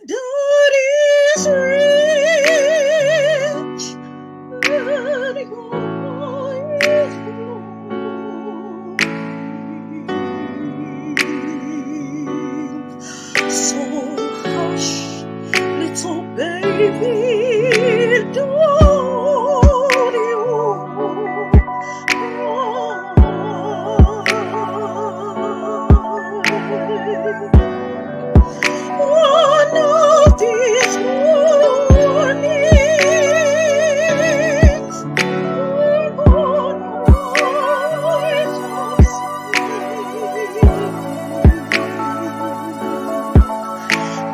God is rich, and God is glorious. So hush, little baby, don't you cry. One of these mornings, we're gonna rise from sleep.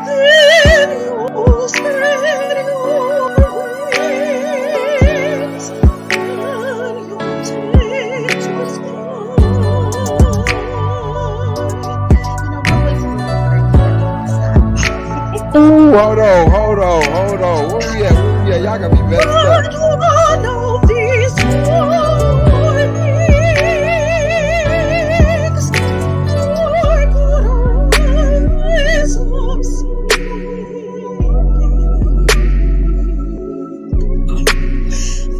Then you'll spread your wings and you'll take to the sky. Ooh, hold on. Where we at? Y'all got me messed up. One of these mornings, we're gonna rise from sleep.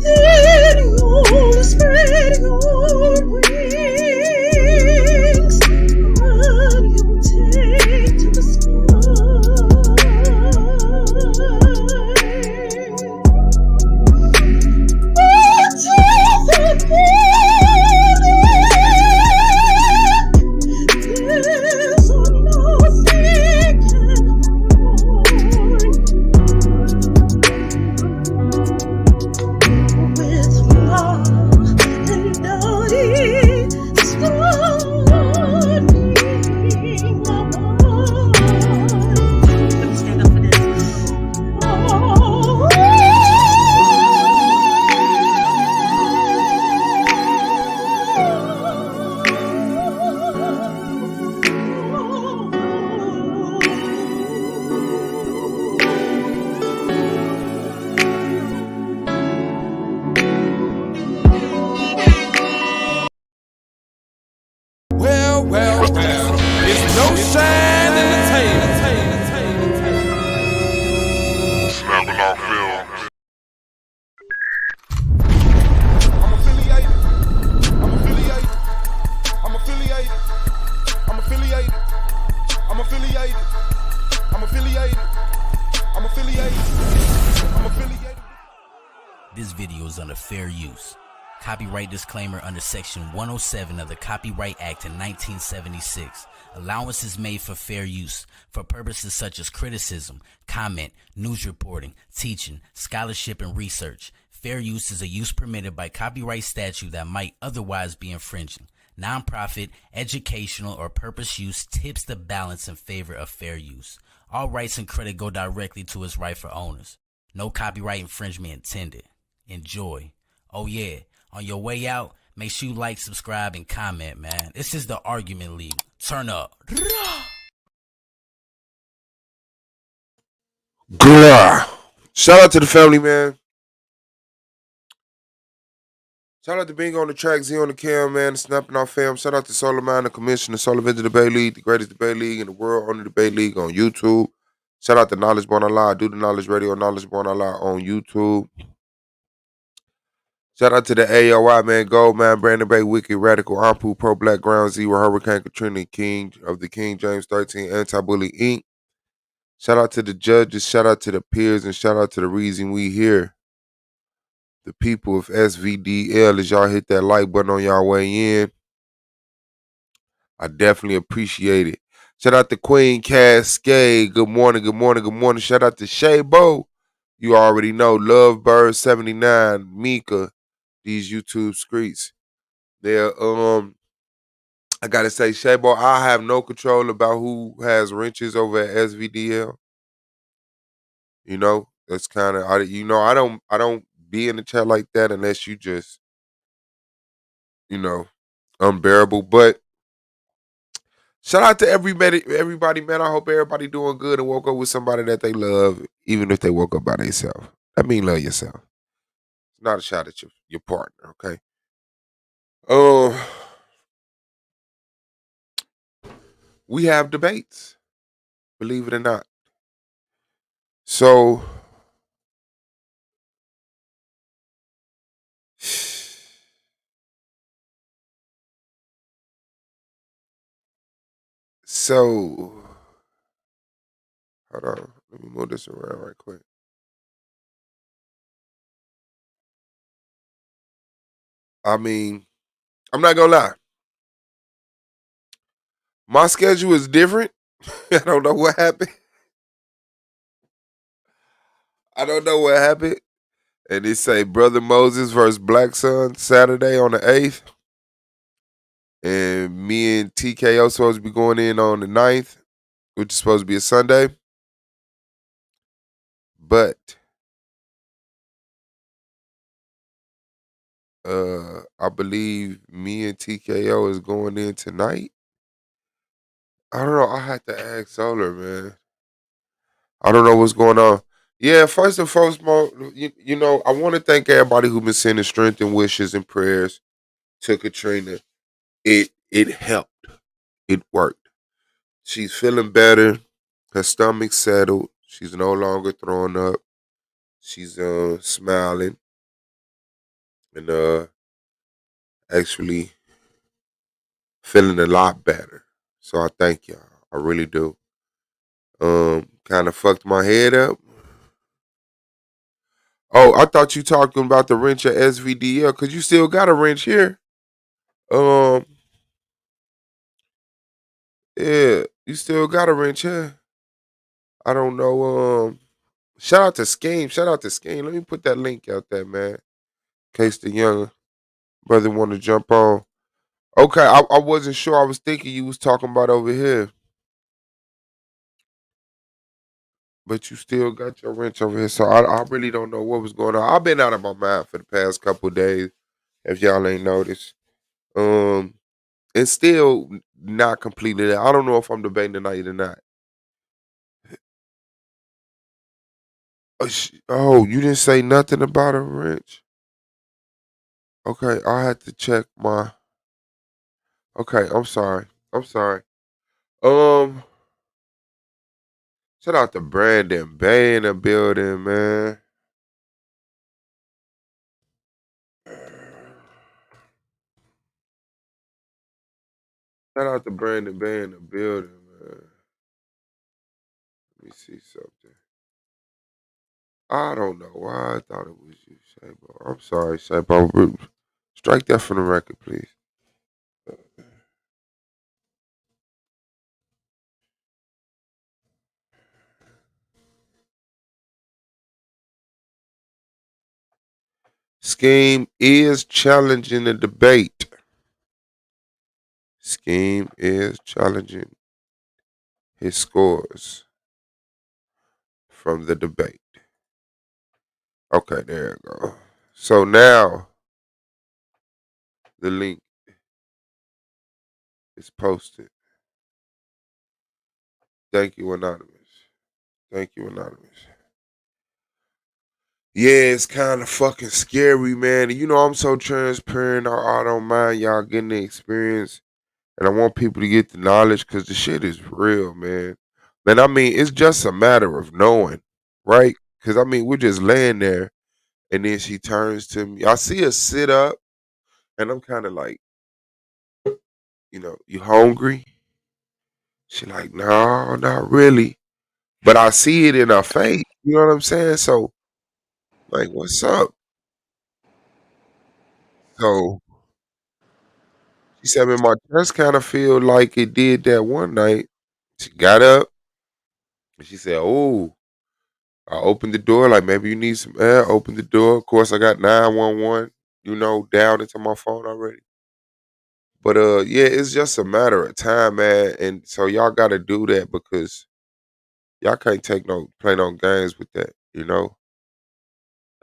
Then you'll spread your wings and you'll take to the sky. This video is under fair use. Copyright disclaimer under Section 107 of the Copyright Act in 1976. Allowance is made for fair use for purposes such as criticism, comment, news reporting, teaching, scholarship, and research. Fair use is a use permitted by copyright statute that might otherwise be infringing. Nonprofit, educational, or purpose use tips the balance in favor of fair use. All rights and credit go directly to its rightful owners. No copyright infringement intended. Enjoy. Oh yeah, on your way out, make sure you like, subscribe, and comment, man. This is the Argument League. Turn up. Grr. Shout out to the family, man. Shout out to Bingo on the track, Z on the cam, man. The Snapping Off fam. Shout out to Solar Man, the commissioner, Solar Vision Debate League, the greatest debate league in the world, on the debate league on YouTube. Shout out to Knowledge Born Alive, Do the Knowledge Radio, Knowledge Born Alive on YouTube. Shout out to the AOI, man, Gold Man, Brandon Bay, Wicked, Radical, Ampu, Pro Black, Ground Zero, Hurricane Katrina, King of the King James 13, Anti-Bully Inc. Shout out to the judges, shout out to the peers, and shout out to the reason we here. The people of SVDL, as y'all hit that like button on y'all way in. I definitely appreciate it. Shout out to Queen Cascade. Good morning. Shout out to Shay Bo. You already know. Lovebird 79, Mika. These YouTube streets. They're I gotta say, Shay Bo, I have no control about who has wrenches over at SVDL. You know, that's kind of I don't be in the chat like that unless you just, unbearable. But shout out to everybody, man. I hope everybody doing good and woke up with somebody that they love, even if they woke up by themselves. That means love yourself. It's not a shot at your partner, okay? We have debates, believe it or not. So so hold on. Let me move this around right quick. I mean, I'm not gonna lie. My schedule is different. I don't know what happened. I don't know what happened. And it say Brother Moses versus Black Sun Saturday on the 8th. And me and TKO supposed to be going in on the 9th, which is supposed to be a Sunday. But I believe me and TKO is going in tonight. I don't know. I had to ask Solar, man. I don't know what's going on. Yeah, first and foremost, you know, I want to thank everybody who been sending strength and wishes and prayers to Katrina. It helped. It worked. She's feeling better. Her stomach settled. She's no longer throwing up. She's smiling and actually feeling a lot better. So I thank y'all. I really do. Kind of fucked my head up. Oh, I thought you talking about the wrench at SVDL because you still got a wrench here. Um, yeah, you still got a wrench here. I don't know. Shout out to Scheme. Shout out to Scheme. Let me put that link out there, man. In case the young brother want to jump on. Okay, I wasn't sure. I was thinking you was talking about over here, but you still got your wrench over here. So I really don't know what was going on. I've been out of my mind for the past couple of days. If y'all ain't noticed, um, it's still not completely there. I don't know if I'm debating tonight or not. Oh, you didn't say nothing about a wrench. Okay, I had to check my. Okay, I'm sorry. I'm sorry. Um, Shout out to Brandon Bay in the building, man. Shout out to Brandon Bay in the building, man. Let me see something. I don't know why I thought it was you, Shabo. I'm sorry, Shabo. Strike that from the record, please. Scheme is challenging the debate. Scheme is challenging his scores from the debate. Okay, there you go. So now the link is posted. Thank you, Anonymous. Thank you, Anonymous. Yeah, it's kind of fucking scary, man. You know, I'm so transparent. I don't mind y'all getting the experience. And I want people to get the knowledge because the shit is real, man. Man, I mean, it's just a matter of knowing, right? Because, I mean, we're just laying there. And then she turns to me. I see her sit up. And I'm kind of like, you know, you hungry? She like, no, not really. But I see it in her face. You know what I'm saying? So, like, what's up? So she said, man, my chest kind of feel like it did that one night. She got up and she said, oh, I opened the door, like maybe you need some air. Open the door. Of course, I got 911, you know, down into my phone already. But yeah, it's just a matter of time, man. And so y'all gotta do that because y'all can't take no play no games with that, you know.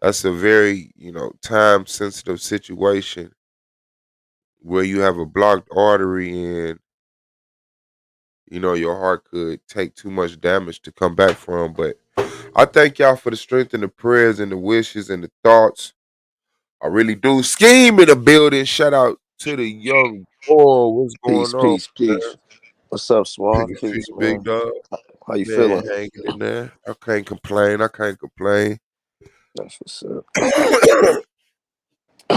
That's a very, you know, time sensitive situation where you have a blocked artery and you know your heart could take too much damage to come back from. But I thank y'all for the strength and the prayers and the wishes and the thoughts. I really do. Scheme in the building. Shout out to the young boy. What's Peace, going on, peace, man? peace. What's up, Good Suave? to see Peace, you, big man. dog. How you Man, feeling? hanging in there. I can't complain. I can't complain. That's what's up.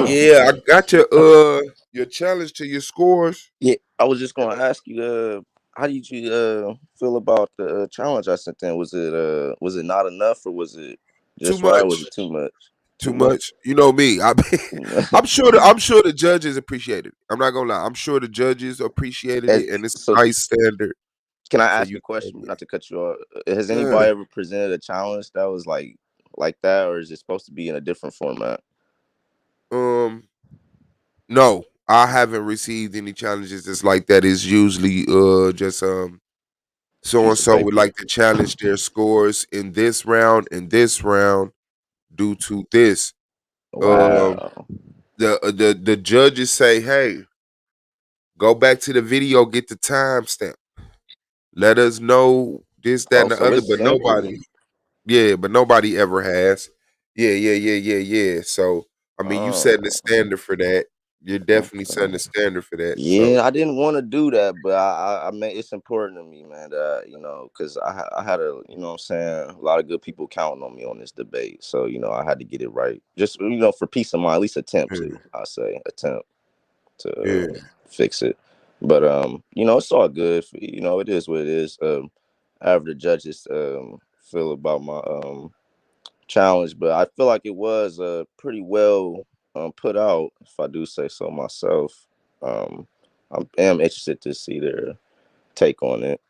Yeah, I got your challenge to your scores. Yeah, I was just gonna ask you, how did you feel about the challenge I sent in? Was it not enough, or was it Too just right? Was much. it too much? Too Too much? much. You know me. I mean, Too much. I'm sure the judges appreciated it. I'm not gonna lie. I'm sure the judges appreciated And it, and it's so, a high standard can I for ask you a to question? come Not to cut you off. Has in. Yeah. anybody ever presented a challenge that was like that, or is it supposed to be in a different format? Um. No, I haven't received any challenges that's like that. It's usually just so and Piece of so would paper. like to challenge their scores in this round and this round due to this. Um Wow. the judges say, hey, go back to the video, get the timestamp. Let us know this, that, Oh, and the so other, it's but simple. nobody, yeah, but nobody ever has. Yeah. So I mean, you setting the Oh, standard for that. You're definitely setting okay. the standard for that. So Yeah, I didn't want to do that, but I mean, it's important to me, man. That because I had I had, what I'm saying, a lot of good people counting on me on this debate, so I had to get it right, just for peace of mind, at least attempt yeah, to. I say attempt to yeah. fix it, but it's all good. It is what it is. However the judges feel about my challenge, but I feel like it was pretty well put out, if I do say so myself. Um, I am interested to see their take on it.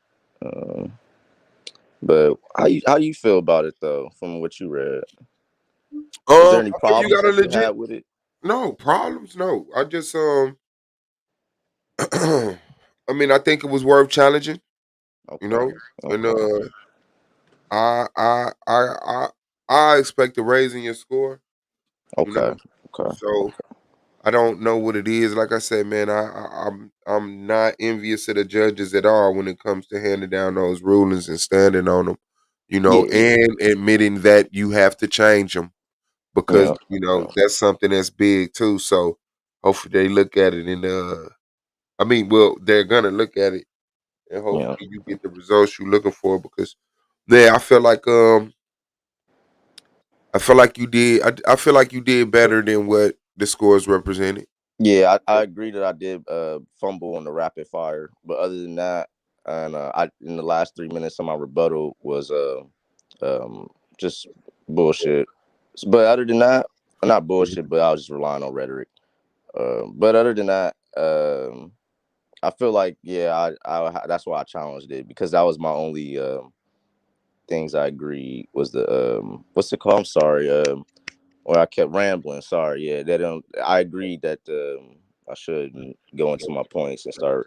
Um, but how you feel about it though, from what you read? Was there any I think you problems got a that you legit had with it? no problems. No, I just I mean, I think it was worth challenging. You Okay, know, and okay, I I I I I expect a raise in your score. You okay, know, okay. so I don't know what it is. Like I said, man, I'm not envious of the judges at all when it comes to handing down those rulings and standing on them. You know, Yeah, yeah, and admitting that you have to change them because yeah, yeah, that's something that's big too. So hopefully they look at it and I mean, well, they're gonna look at it and yeah. hopefully you get the results you're looking for because yeah, I feel like you did. I feel like you did better than what the scores represented. Yeah, I agree that I did fumble on the rapid fire, but other than that, and I in the last 3 minutes of my rebuttal was just bullshit. But other than that, not bullshit, but I was just relying on rhetoric. But other than that, I feel like I that's why I challenged it, because that was my only things I agreed was the what's it called? I'm sorry, or I kept rambling. Sorry, yeah, that I agreed that I shouldn't go into my points and start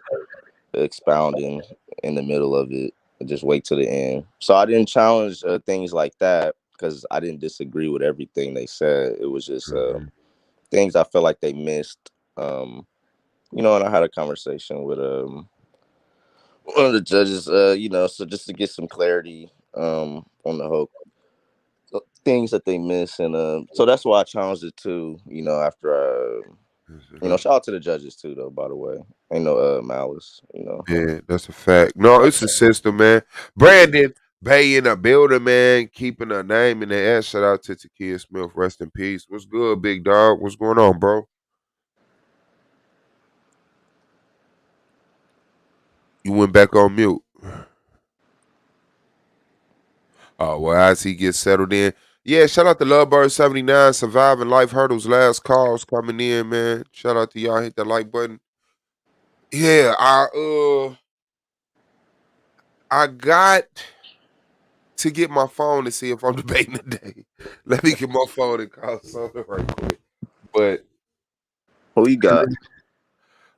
expounding in the middle of it and just wait till the end. So I didn't challenge things like that because I didn't disagree with everything they said. It was just Mhm. things I felt like they missed. And I had a conversation with one of the judges. So just to get some clarity on the whole things that they miss, and so that's why I challenged it too. After shout out to the judges too, though. By the way, ain't no malice. Yeah, that's a fact. No, it's a system, man. Brandon Bay in a building, man, keeping her name in the air. Shout out to Takia Smith. Rest in peace. What's good, big dog? What's going on, bro? You went back on mute. Oh, well, as he gets settled in. Yeah, shout out to Lovebird79, surviving life hurdles, last calls coming in, man. Shout out to y'all. Hit that like button. Yeah, I got to get my phone to see if I'm debating today. Let me get my phone and call something right quick. But Who you got?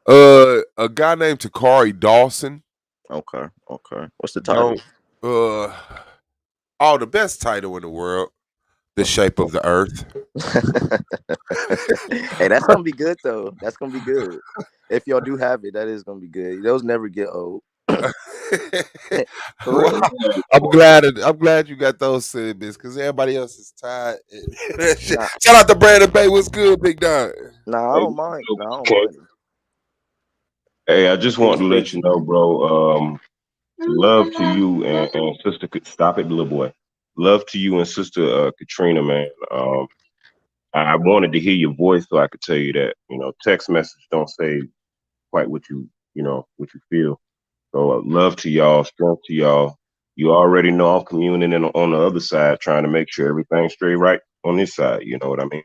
a guy named Takari Dawson. Okay, okay. What's the title? Don't uh the best title in the world, The Shape of the Earth. Hey, that's gonna be good though. That's gonna be good. If y'all do have it, that is gonna be good. Those never get old. For Well, real. I'm glad you got those sentiments because everybody else is tired. That shit. Nah, Shout out to Brandon Bay. What's good, big dog? nah, I Hey, don't mind. Nah, I don't okay. mind it. Hey, I just wanted Peace, to let peace. you know, bro. Love to you and sister. Stop it, little boy. Love to you and sister Katrina, man. I wanted to hear your voice so I could tell you that. Text message don't say quite what what you feel. So love to y'all, strength to y'all. You already know I'm communing in on the other side, trying to make sure everything's straight right on this side. You know what I mean?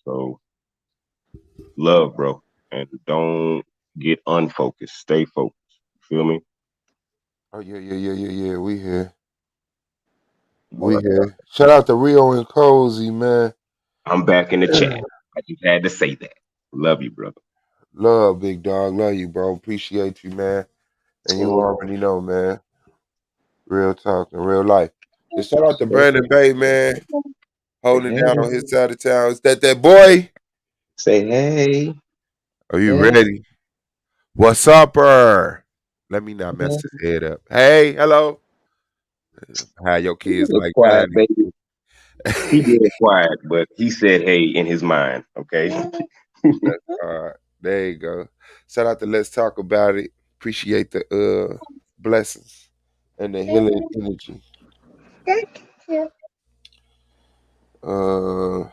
So love, bro, and don't get unfocused. Stay focused. Feel me? Oh yeah. We here. We But here. Shout out to Rio and Cozy, man. I'm back in the chat. I just had to say that. Love you, brother. Love, big dog. Love you, bro. Appreciate you, man. And you already know, man. Real talk and real life. And shout out to Brandon Bay, man. Holding it Hey, down on his side of town. Is that boy? say hey. Are you Hey. ready? What's up, Let me not mess his head up. Hey, hello. How your He kids was like quiet, Johnny? baby. He did quiet, but he said hey in his mind. Okay. There you go. Shout out to Let's Talk About It. Appreciate the blessings and the healing energy. Uh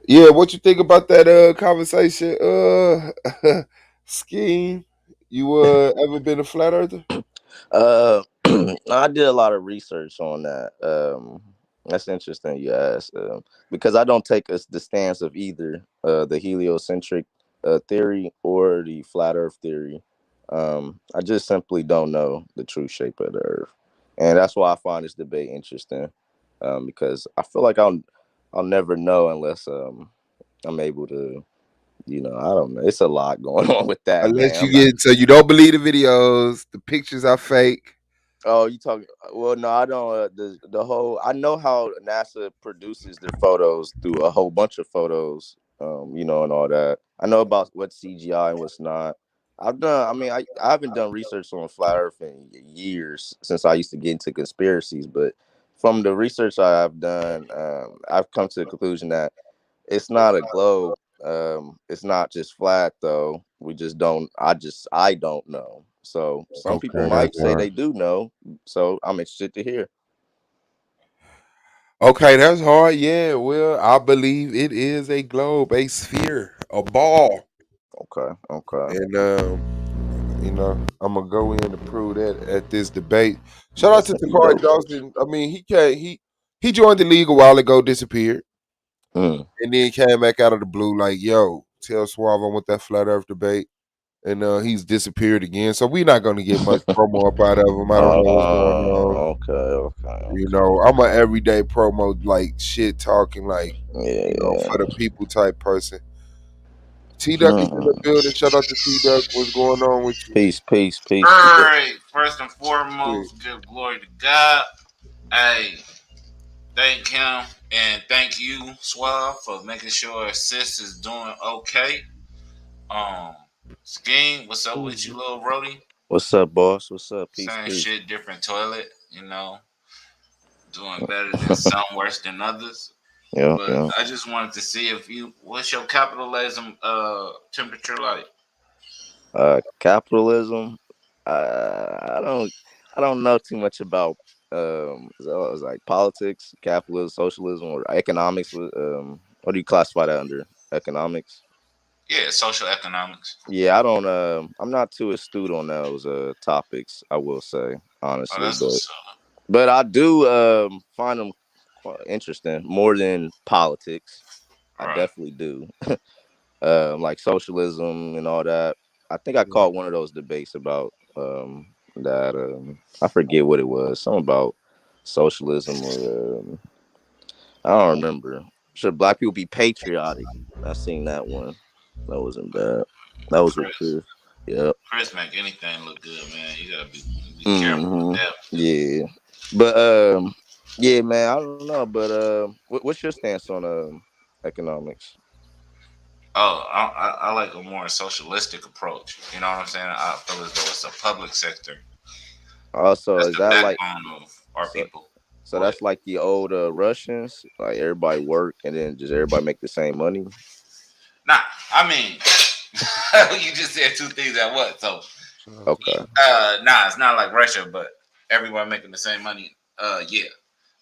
yeah, what you think about that conversation scheme? You ever been a flat earther? I did a lot of research on that. That's interesting you asked, because I don't take the stance of either the heliocentric theory or the flat Earth theory. I just simply don't know the true shape of the Earth, and that's why I find this debate interesting. Because I feel like I'll never know unless I'm able to. I don't know. It's a lot going on with that, Unless man. you I'm not. get so you don't believe the videos, the pictures are fake. Oh, you talking? Well, no, I don't. The whole. I know how NASA produces their photos through a whole bunch of photos. And all that. I know about what's CGI and what's not. I've done. I mean, I haven't done research on flat Earth in years since I used to get into conspiracies. But from the research I've done, I've come to the conclusion that it's not a globe. It's not just flat though. We just don't. I don't know. So some people Okay, that's might say hard. they do know. So I'm interested to hear. Okay, that's hard. Yeah, well, I believe it is a globe, a sphere, a ball. Okay. Okay. And I'm gonna go in to prove that at this debate. Shout out That's to gonna be Takari dope. Johnson. I mean, he joined the league a while ago, disappeared, Mm. and then came back out of the blue like, "Yo, tell Suave I want that flat Earth debate," and he's disappeared again. So we're not gonna get much promo up out of him. I don't know what's going on. Okay. Okay. I'm an everyday promo like shit talking like Yeah. for the people type person. T Duck is in the Hmm. building. Shout out to T Duck. What's going on with you? Peace. Peace. All Peace. right. First and Shit. foremost, give glory to God. Hey, thank him and thank you, Suave, for making sure sis is doing okay. Um, Scheme, what's up with you, little Brody? What's up, boss? What's up? Peace. Same Peace. shit, different toilet. Doing better than some, worse than others. Yeah. But Yeah. I just wanted to see what's your capitalism temperature like? Capitalism. I don't know too much about so it's like politics, capitalism, socialism, or economics. What do you classify that under? Economics. Yeah, social economics. Yeah, I don't. I'm not too astute on those topics. I will say Oh, honestly, that's but what's up. I do find them quite interesting more than politics. I Right. definitely do. Like socialism and all that. I think I Mhm. caught one of those debates about that. I forget what it was. Something about socialism or I don't remember. Should black people be patriotic? I seen that one. That wasn't bad. That was with Chris. Chris. Yep. Chris make anything look good, man. You gotta be careful with Hmm. that. Yeah. But yeah, man. I don't know. But what's your stance on economics? Oh, I like a more socialistic approach. You know what I'm saying? I feel as though it's a public sector. Also, That's is the that like backbone of our so? people. So Go ahead. that's like the old Russians, like everybody work and then just everybody make the same money. Nah, I mean, you just said two things at once. So Okay. Nah, it's not like Russia, but everyone making the same money. Yeah.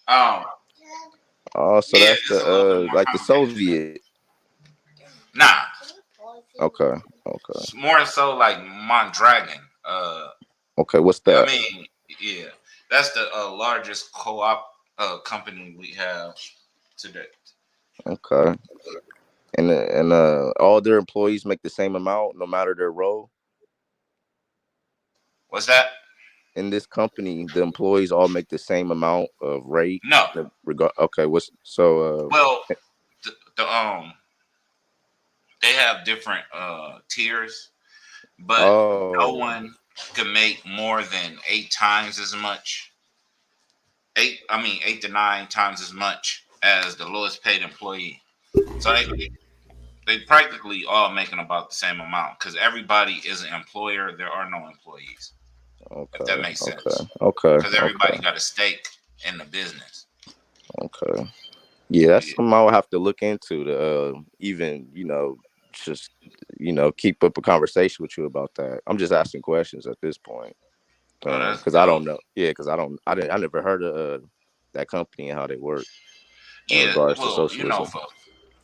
Um, Oh, so yeah, that's it's a little bit more like the complicated. Soviet. Nah, Okay. Okay. it's more so like Mondragon. Okay. What's I that? mean, yeah, that's the largest co-op company we have today. Okay. And all their employees make the same amount no matter their role. What's that? In this company, the employees all make the same amount of rate. No. Regard. Okay. What's so? Well, the they have different tiers, but no Oh. one can make more than 8 times as much. I mean 8 to 9 times as much as the lowest paid employee. So they practically all making about the same amount because everybody is an employer. There are no employees, if that Okay. makes Okay. sense. Okay. Because everybody Okay. got a stake in the business. Okay. Yeah, that's Yeah. something I would have to look into to even just keep up a conversation with you about that. I'm just asking questions at this point Oh, that's because I dope. don't know. Yeah, because I never heard of that company and how they work in Yeah, regards to well, socialism. for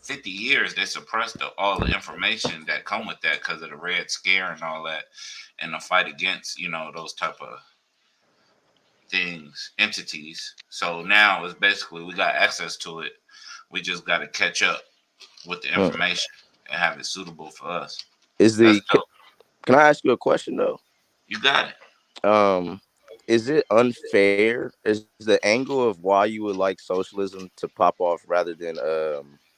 50 years they suppressed all the information that come with that because of the Red Scare and all that, and the fight against those type of things, entities. So now it's basically we got access to it. We just got to catch up with the Hmm. information and have it suitable for us. Is That's the dope. Can I ask you a question though? You got it. Um, is it unfair? Is the angle of why you would like socialism to pop off rather than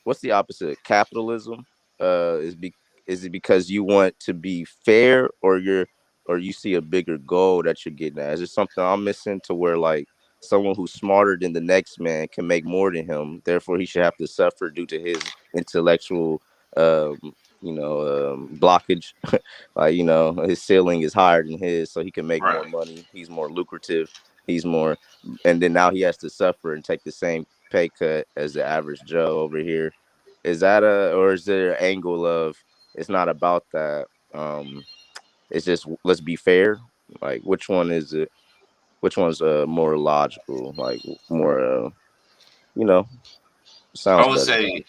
what's the opposite? Capitalism? Is it because you want to be fair, or you see a bigger goal that you're getting at? Is it something I'm missing to where like someone who's smarter than the next man can make more than him, therefore he should have to suffer due to his intellectual um blockage? Like, his ceiling is higher than his, so he can make more Right. money. He's more lucrative. He's more, and then now he has to suffer and take the same pay cut as the average Joe over here. Is that or is there an angle of it's not about that? It's just let's be fair. Like, which one is it? Which one's more logical? Like, more, you know, I sounds would better. say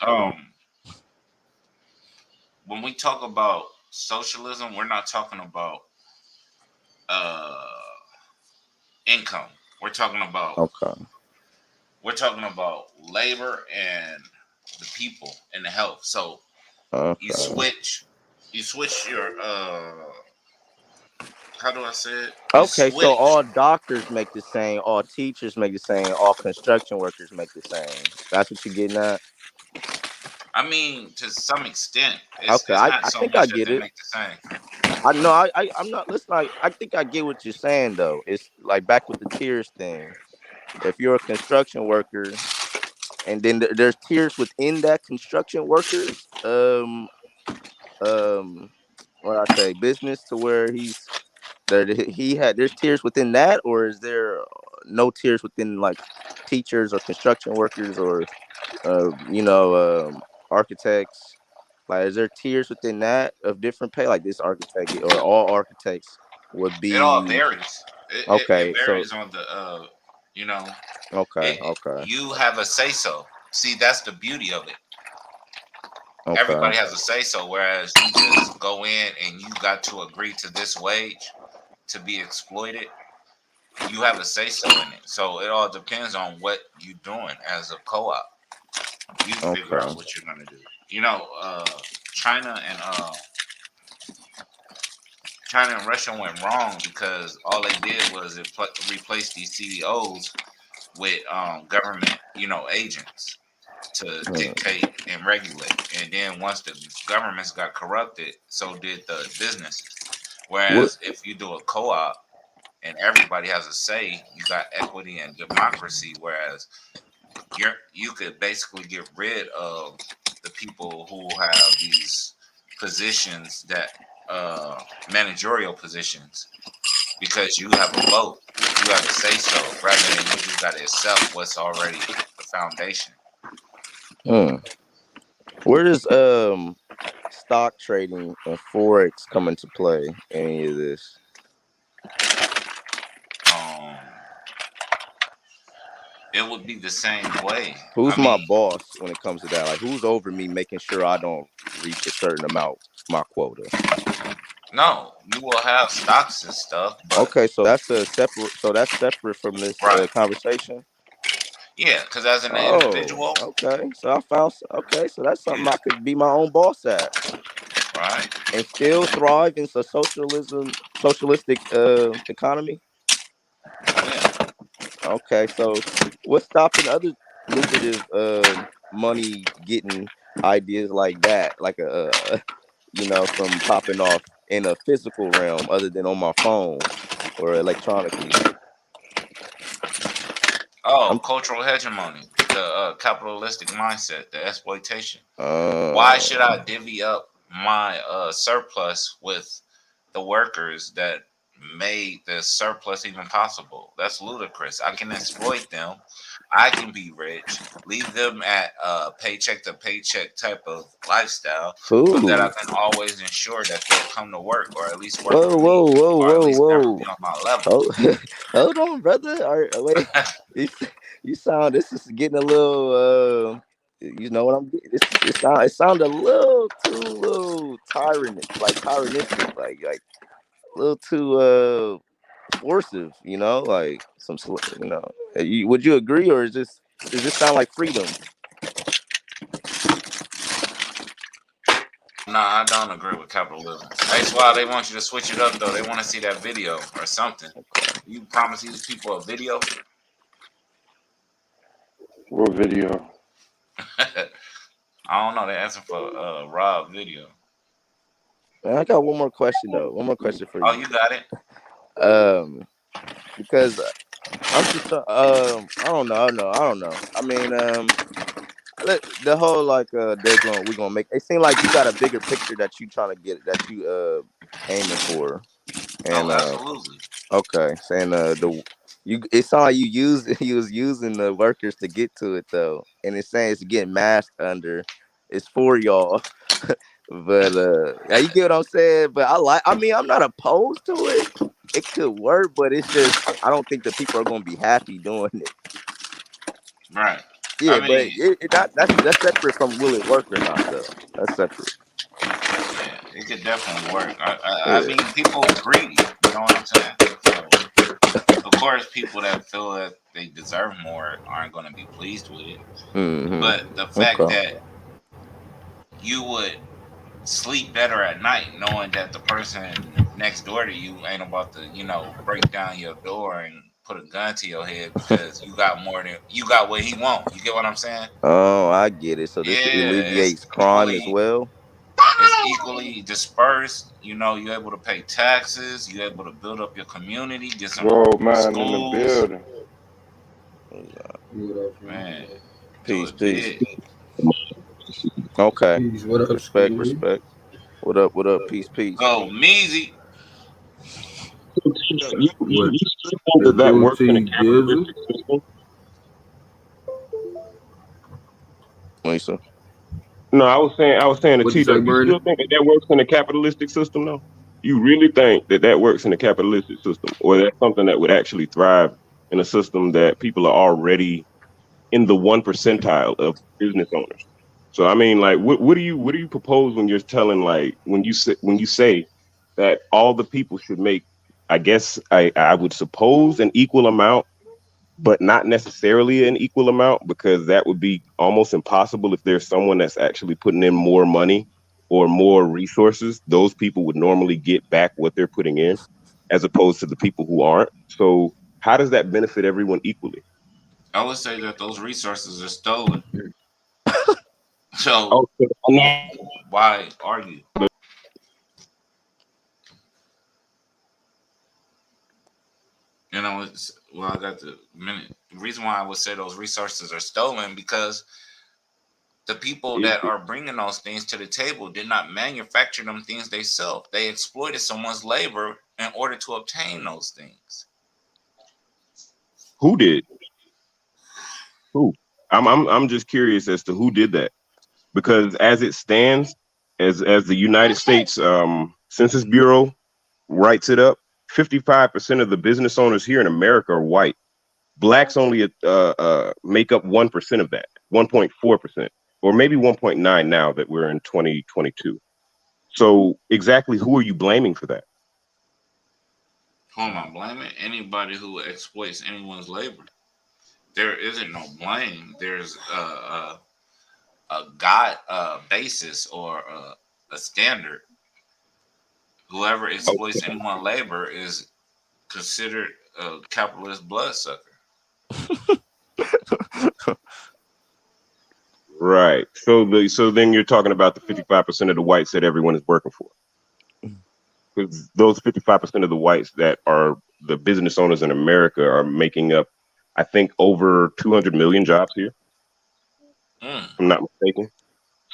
when we talk about socialism, we're not talking about uh, income. We're talking about Okay. we're talking about labor and the people and the health. So you Okay. switch you switch your how do I say it? You Okay, so switch. all doctors make the same, all teachers make the same, all construction workers make the same. That's what you're getting at. I mean, to some extent, it's Okay, it's not I so think I much that get they it. make the same. I know I'm not listening. I think I get what you're saying though. It's like back with the tiers thing. If you're a construction worker, and then there's tiers within that construction workers, um, what I say, business to where there's tiers within that, or is there no tiers within like teachers or construction workers or architects? Like, is there tiers within that of different pay? Like this architect or all architects would It all be varies. It okay. So varies on the you know, okay, it okay, you have a say so. See, that's the beauty of it. okay, Everybody has a say so, whereas you just go in and you got to agree to this wage to be exploited. You have a say so in it. So it all depends on what you're doing as a co-op. You figure out okay. what you're gonna do. You know, China and China and Russia went wrong because all they did was replace these CEOs with government, agents to Hmm. dictate and regulate. And then once the governments got corrupted, so did the businesses. What? Whereas if you do a co-op and everybody has a say, you got equity and democracy. Whereas you could basically get rid of the people who have these positions that managerial positions because you have a vote, you have a say so, rather than you just got to accept what's already the foundation. Hmm. Where does stock trading and forex come into play? Any of this? it would be the same way. Who's I my mean, boss when it comes to that? Like, who's over me making sure I don't reach a certain amount, my quota? no, you will have stocks and stuff, but Okay, so that's a separate. So that's separate from this right, conversation. yeah, because as an Oh, individual, okay. So I found. Okay, so that's something yeah, I could be my own boss at right, and still thrive in a socialistic economy. yeah. Okay, so what's stopping other lucrative money getting ideas like that, like from popping off in a physical realm other than on my phone or electronically? Oh, I'm cultural hegemony, the capitalistic mindset, the exploitation. Why uh should I divvy up my surplus with the workers that made the surplus even possible? That's ludicrous. I can exploit them. I can be rich, leave them at paycheck to paycheck type of lifestyle, so that I food. can always ensure that they'll come to work or at least work Whoa, for me, whoa, whoa, or at whoa, least never be whoa. on my level. Hold, hold on, brother. Wait, you, you sound. This is getting a little. You know what I'm getting? It sound a little too little tyrannistic, like a little too forcive. Like would you agree, or does this sound like freedom? Nah, I don't agree with capitalism. That's why they want you to switch it up, though. They want to see that video or something. Okay. You promise these people a video? What video? I don't know. They asking for Rob video. Man, I got one more question though. One more question for Oh, you. you got it. Um, because I'm just I don't know. I mean, the whole like we're gonna make it seem like you got a bigger picture that you trying to get that you aiming for. Oh, And absolutely. okay, saying the you it sounded like you was using the workers to get to it though, and it's saying it's getting masked under it's for y'all. But yeah, you get what I'm saying. But I mean, I'm not opposed to it. It could work, but it's just I don't think the people are gonna be happy doing it. Right. Yeah, I but mean, that's separate from will it work or not though. That's separate. yeah, it could definitely work. I Yeah. mean, people greedy. You know what I'm saying? So, of course, people that feel that they deserve more aren't going to be pleased with it. Mm-hmm. But the fact Okay. that you would sleep better at night knowing that the person next door to you ain't about to, break down your door and put a gun to your head because you got what he want. You get what I'm saying? Oh, I get it. So this Yeah, alleviates crime as well. it's equally dispersed. You're able to pay taxes. You're able to build up your community, get some Gold mine in the schools. building. What up, man? Man, do Peace, it peace. big. Okay. Peace. What up, Respect, Steve? respect. What up? What up? Peace, peace. Go Measy. What You still think the that that do works to in a you, Jizzle? capitalistic system? Lisa. No, I was saying to What you T say, Duck. You Birdie? still think that that works in a capitalistic system, though? You really think that that works in a capitalistic system, or that's something that would actually thrive in a system that people are already in the 1 percentile of business owners? So I mean, like, what do you propose when you're telling like when you say that all the people should make, I guess I would suppose an equal amount, but not necessarily an equal amount, because that would be almost impossible. If there's someone that's actually putting in more money or more resources, those people would normally get back what they're putting in, as opposed to the people who aren't. So how does that benefit everyone equally? I would say that those resources are stolen. So Oh, so why argue? I got the minute. The reason why I would say those resources are stolen because the people that are bringing those things to the table did not manufacture them things themselves. They exploited someone's labor in order to obtain those things. who did? Who? I'm just curious as to who did that, because as it stands, as the United States Census Bureau writes it up, 55% of the business owners here in America are white. Blacks only make up 1% of that, 1.4%, or maybe 1.9 now that we're in 2022. So exactly who are you blaming for that? Who am I blaming? Anybody who exploits anyone's labor. There isn't no blame. There's a God basis or a standard. Whoever exploits anyone's labor is considered a capitalist bloodsucker. Right. So then you're talking about the 55% of the whites that everyone is working for. Because those 55% of the whites that are the business owners in America are making up, I think, over 200 million jobs here. If I'm not mistaken.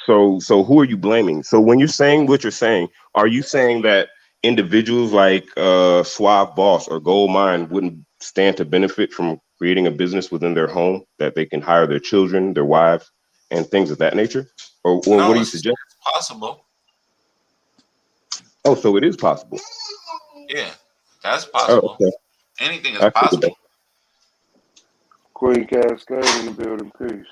So who are you blaming? So when you're saying what you're saying, are you saying that individuals like SUAVE B.O.S or Gold Mine wouldn't stand to benefit from creating a business within their home that they can hire their children, their wives, and things of that nature? Or No, what do you it's suggest? possible. Oh, so it is possible. Yeah, that's Oh, possible. okay. Anything is I figured that. possible. Queen Cascade in the building, peace.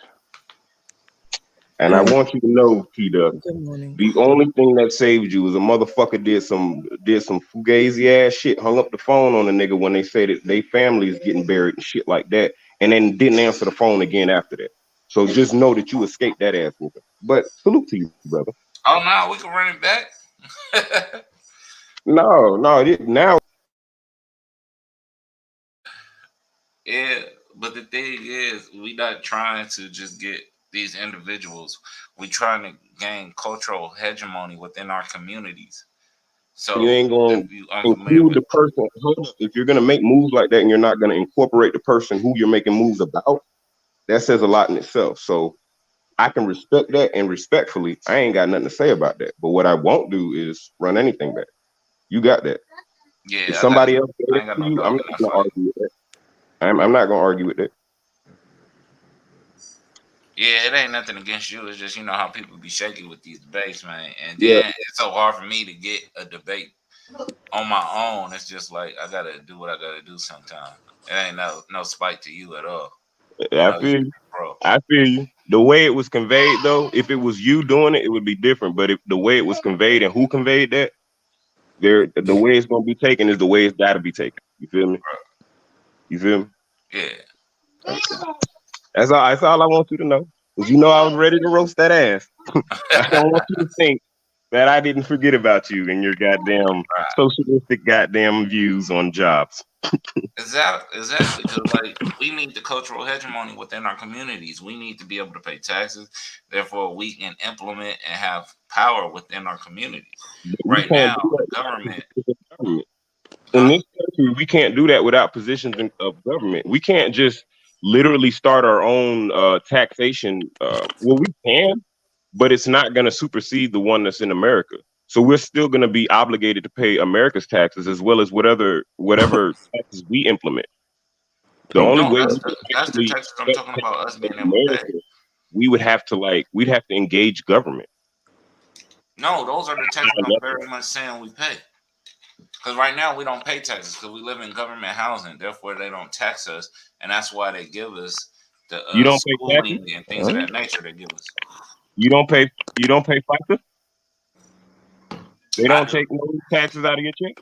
And I want you to know, T-Dub, Good morning. the only thing that saved you was a motherfucker did some fugazi ass shit, hung up the phone on a nigga when they said that they family is getting buried and shit like that, and then didn't answer the phone again after that. So just know that you escaped that ass whooping. But salute to you, brother. Oh no, we can run it back. No, now. Yeah, but the thing is, we not trying to just get these individuals. We trying to gain cultural hegemony within our communities. You So ain't gonna if you unfamiliar include with, the person. If you're gonna make moves like that and you're not gonna incorporate the person who you're making moves about, that says a lot in itself. So I can respect that, and respectfully, I ain't got nothing to say about that. But what I won't do is run anything back. You got that. If yeah, somebody else I did it ain't got to no you, I'm dog not in that gonna fight. argue with that. I'm not gonna argue with that. Yeah, it ain't nothing against you. It's just you know how people be shaky with these debates, man. And Yeah, then it's so hard for me to get a debate on my own. It's just like I gotta do what I gotta do sometimes. It ain't no spite to you at all. I I know you, feel you. bro. I feel you. The way it was conveyed, though, if it was you doing it, it would be different. But if the way it was conveyed and who conveyed that, the way it's gonna be taken is the way it's gotta be taken. You feel me? You feel me? Yeah. That's all I want you to know. Because you know I was ready to roast that ass. I don't want you to think that I didn't forget about you and your goddamn socialistic goddamn views on jobs. Exactly. Because like we need the cultural hegemony within our communities. We need to be able to pay taxes. Therefore, we can implement and have power within our communities. We Right can't now, do the that government, without government. In huh? this country, we can't do that without positions of government. We can't just literally start our own taxation. Well, we can, but it's not going to supersede the one that's in America. So we're still going to be obligated to pay America's taxes as well as whatever taxes we implement. The only No, way we that's can that's the actually taxes I'm cut talking taxes about. Us in being able to pay. America, we'd have to engage government. No, those are the taxes I'm very much saying we pay. Because right now we don't pay taxes because we live in government housing. Therefore, they don't tax us, and that's why they give us the You don't pay taxes. schooling and things of that nature. They give us. You don't pay. You don't pay FICA. They I don't do. take no taxes out of your check.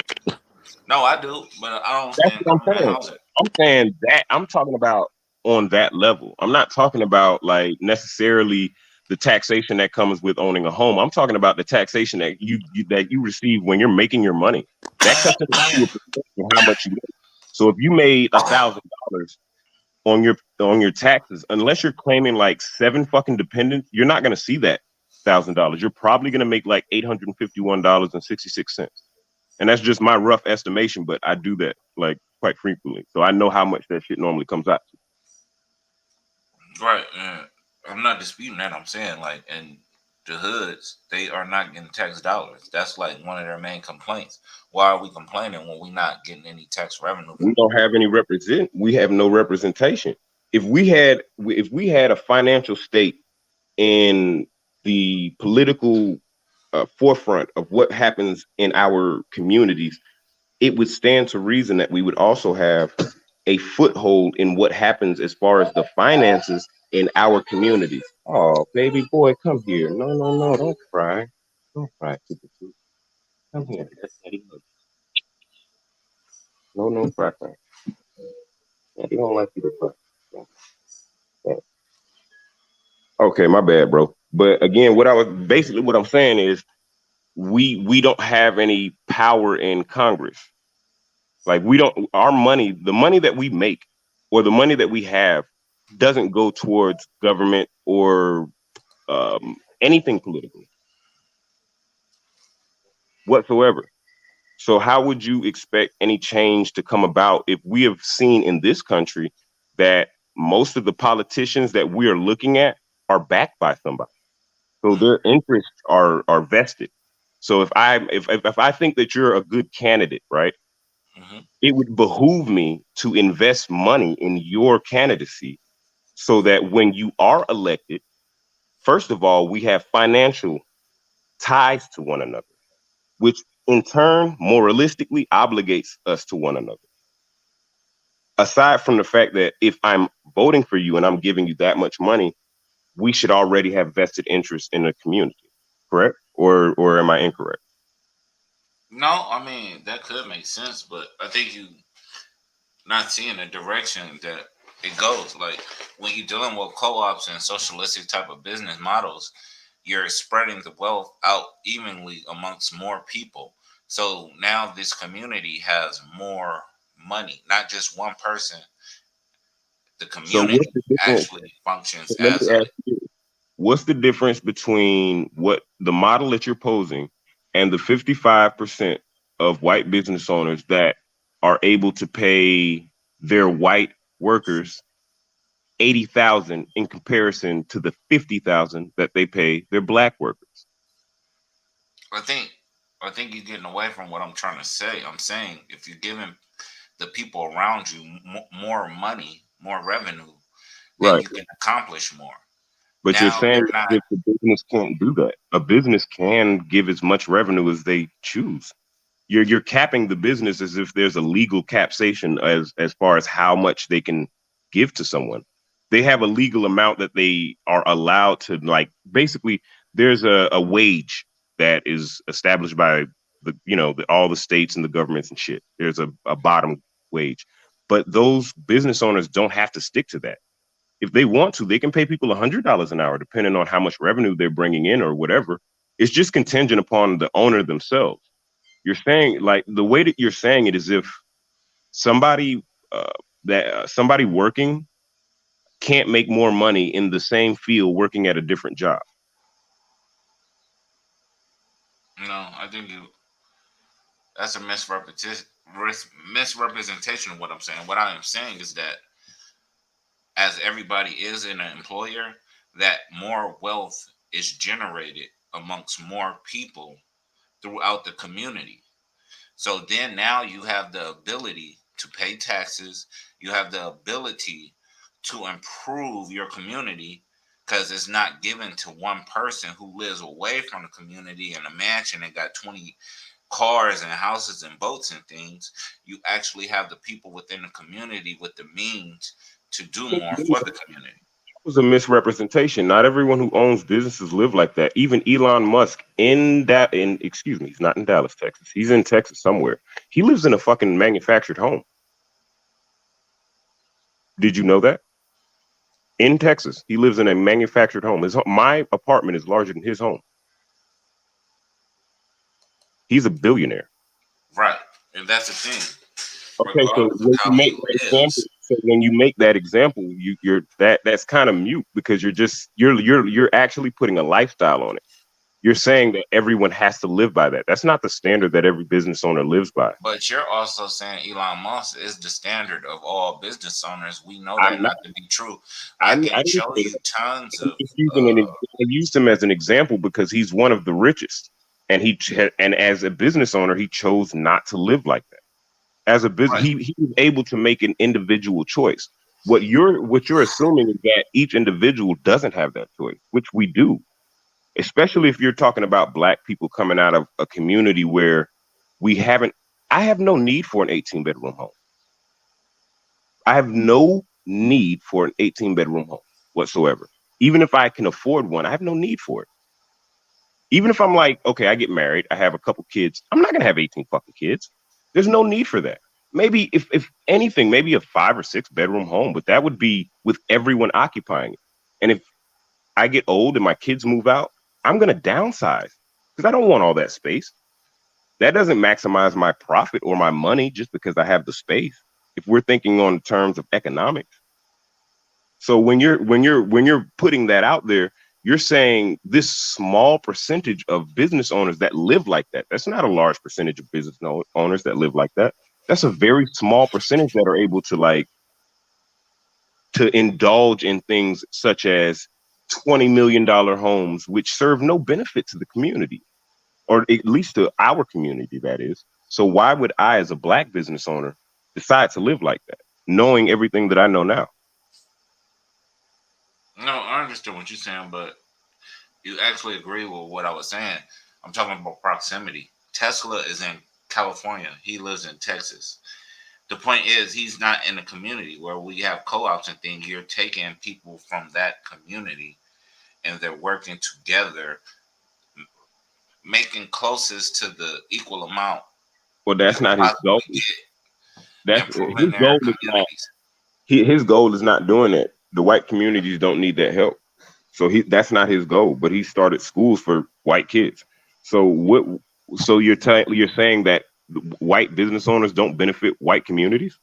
No, I do, but I don't stay That's in what I'm government saying. housing. I'm saying that I'm talking about on that level. I'm not talking about like necessarily the taxation that comes with owning a home. I'm talking about the taxation that you receive when you're making your money. That cuts into a percentage of how much you make. So if you made $1,000 on your taxes, unless you're claiming like 7 fucking dependents, you're not gonna see that $1,000. You're probably gonna make like $851.66. And that's just my rough estimation, but I do that like quite frequently. So I know how much that shit normally comes out to. Right. I'm not disputing that. I'm saying like in the hoods, they are not getting tax dollars. That's like one of their main complaints. Why are we complaining when we're not getting any tax revenue We from don't have any we have no representation. If we had a financial state in the political forefront of what happens in our communities, it would stand to reason that we would also have a foothold in what happens as far as the finances in our communities. Oh, baby boy, come here. No, no, no, don't cry. Don't cry, Super Two. Come here. That's Daddy. No, no, cry, cry. Daddy don't like you to cry. Yeah. Okay, my bad, bro. But again, what I'm saying is we don't have any power in Congress. Like we don't, our money, the money that we make or the money that we have doesn't go towards government or anything political whatsoever. So how would you expect any change to come about if we have seen in this country that most of the politicians that we are looking at are backed by somebody? So their interests are vested. So if I think that you're a good candidate, right? Mm-hmm. It would behoove me to invest money in your candidacy so that when you are elected, first of all, we have financial ties to one another, which in turn moralistically obligates us to one another. Aside from the fact that if I'm voting for you and I'm giving you that much money, we should already have vested interest in the community, correct? Or am I incorrect? No, I mean that could make sense, but I think you not seeing the direction that it goes. Like when you're dealing with co-ops and socialistic type of business models, you're spreading the wealth out evenly amongst more people. So now this community has more money, not just one person. The So what's community the difference? actually functions Let as me a ask you, what's the difference between what the model that you're posing and the 55% of white business owners that are able to pay their white workers 80,000 in comparison to the 50,000 that they pay their black workers? I think I think you're getting away from what I'm trying to say. I'm saying if you're giving the people around you more money, more revenue, then Right. you can accomplish more. But you're Now saying you're not that the business can't do that. A business can give as much revenue as they choose. You're capping the business as if there's a legal capsation as far as how much they can give to someone. They have a legal amount that they are allowed to, like, basically there's a wage that is established by all the states and the governments and shit. There's a bottom wage. But those business owners don't have to stick to that. If they want to, they can pay people $100 an hour, depending on how much revenue they're bringing in or whatever. It's just contingent upon the owner themselves. You're saying, like, the way that you're saying it is if somebody somebody working can't make more money in the same field working at a different job. no, I think that's a misrepresentation of what I'm saying. What I am saying is that as everybody is an employer, that more wealth is generated amongst more people throughout the community. So then now you have the ability to pay taxes. You have the ability to improve your community because it's not given to one person who lives away from the community in a mansion and got 20 cars and houses and boats and things. You actually have the people within the community with the means to do more for the community. Was a misrepresentation. Not everyone who owns businesses live like that. Even Elon Musk excuse me, he's not in Dallas, Texas. He's in Texas somewhere. He lives in a fucking manufactured home. Did you know that? In Texas, he lives in a manufactured home. My apartment is larger than his home. He's a billionaire. Right. And that's the thing. Okay, so Regardless of how he lives. when you make that example, that's kind of mute because you're actually putting a lifestyle on it. You're saying that everyone has to live by that. That's not the standard that every business owner lives by. But you're also saying Elon Musk is the standard of all business owners. We know that not to be true. I can show you tons of. I used him as an example because he's one of the richest, and as a business owner, he chose not to live like that. As a business, Right. he was able to make an individual choice. What you're assuming is that each individual doesn't have that choice, which we do. Especially if you're talking about black people coming out of a community where we haven't I have no need for an 18-bedroom home. I have no need for an 18-bedroom home whatsoever. Even if I can afford one, I have no need for it. Even if I'm like, okay, I get married, I have a couple kids, I'm not gonna have 18 fucking kids. There's no need for that. Maybe if anything, maybe a 5 or 6 bedroom home, but that would be with everyone occupying it. And if I get old and my kids move out, I'm gonna downsize because I don't want all that space. That doesn't maximize my profit or my money just because I have the space. If we're thinking on terms of economics. So when you're putting that out there, you're saying this small percentage of business owners that live like that. That's not a large percentage of business owners that live like that. That's a very small percentage that are able to indulge in things such as $20 million homes, which serve no benefit to the community, or at least to our community, that is. So why would I, as a Black business owner, decide to live like that, knowing everything that I know now? No, I understand what you're saying, but you actually agree with what I was saying. I'm talking about proximity. Tesla is in California. He lives in Texas. The point is, he's not in a community where we have co-ops and things. You're taking people from that community, and they're working together, making closest to the equal amount. Well, that's not his goal. That's his goal. Is not, his goal is not doing that. The white communities don't need that help. So that's not his goal. But he started schools for white kids. So what? So you're saying that white business owners don't benefit white communities?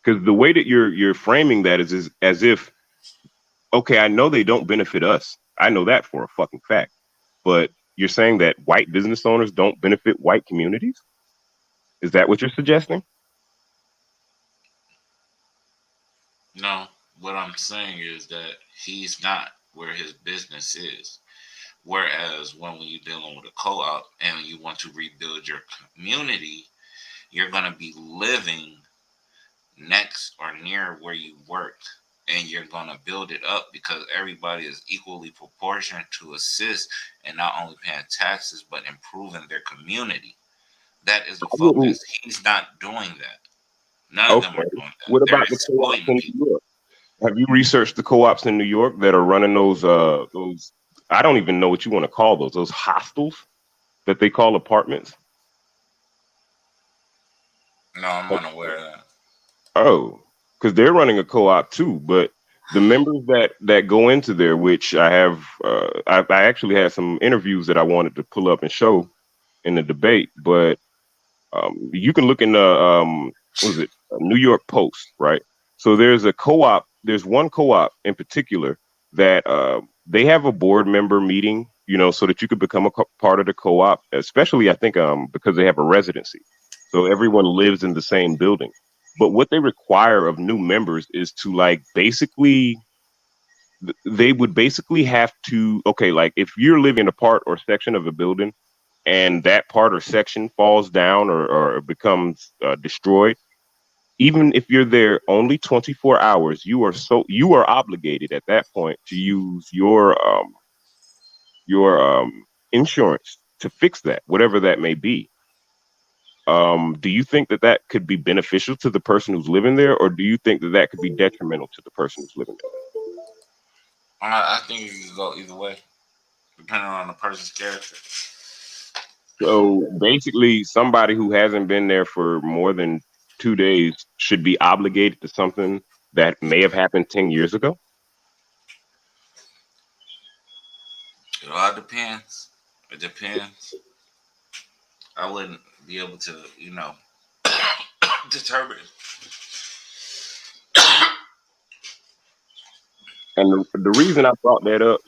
Because the way that you're framing that is as if, okay, I know they don't benefit us. I know that for a fucking fact. But you're saying that white business owners don't benefit white communities? Is that what you're suggesting? No, what I'm saying is that he's not where his business is. Whereas when you're dealing with a co-op and you want to rebuild your community, you're going to be living next or near where you worked, and you're going to build it up because everybody is equally proportioned to assist in not only paying taxes but improving their community. That is the focus. He's not doing that. None of them are doing that. What about the co-ops in New York? Have you researched the co-ops in New York that are running those I don't even know what you want to call those hostels that they call apartments? No, I'm unaware of that. Oh, because they're running a co-op too. But the members that go into there, which I have, I actually had some interviews that I wanted to pull up and show in the debate. But you can look in the what is it, New York Post, right? So there's a co-op. There's one co-op in particular that they have a board member meeting, so that you could become a part of the co-op. Especially, I think, because they have a residency, so everyone lives in the same building. But what they require of new members is to basically, they would basically have to, okay, if you're living in a part or section of a building and that part or section falls down or becomes destroyed, even if you're there only 24 hours, you are obligated at that point to use your insurance to fix that, whatever that may be. Do you think that could be beneficial to the person who's living there, or do you think that could be detrimental to the person who's living there? I think it could go either way, depending on the person's character. So basically, somebody who hasn't been there for more than 2 days should be obligated to something that may have happened 10 years ago? It all depends. It depends. I wouldn't be able to, determine. And the reason I brought that up,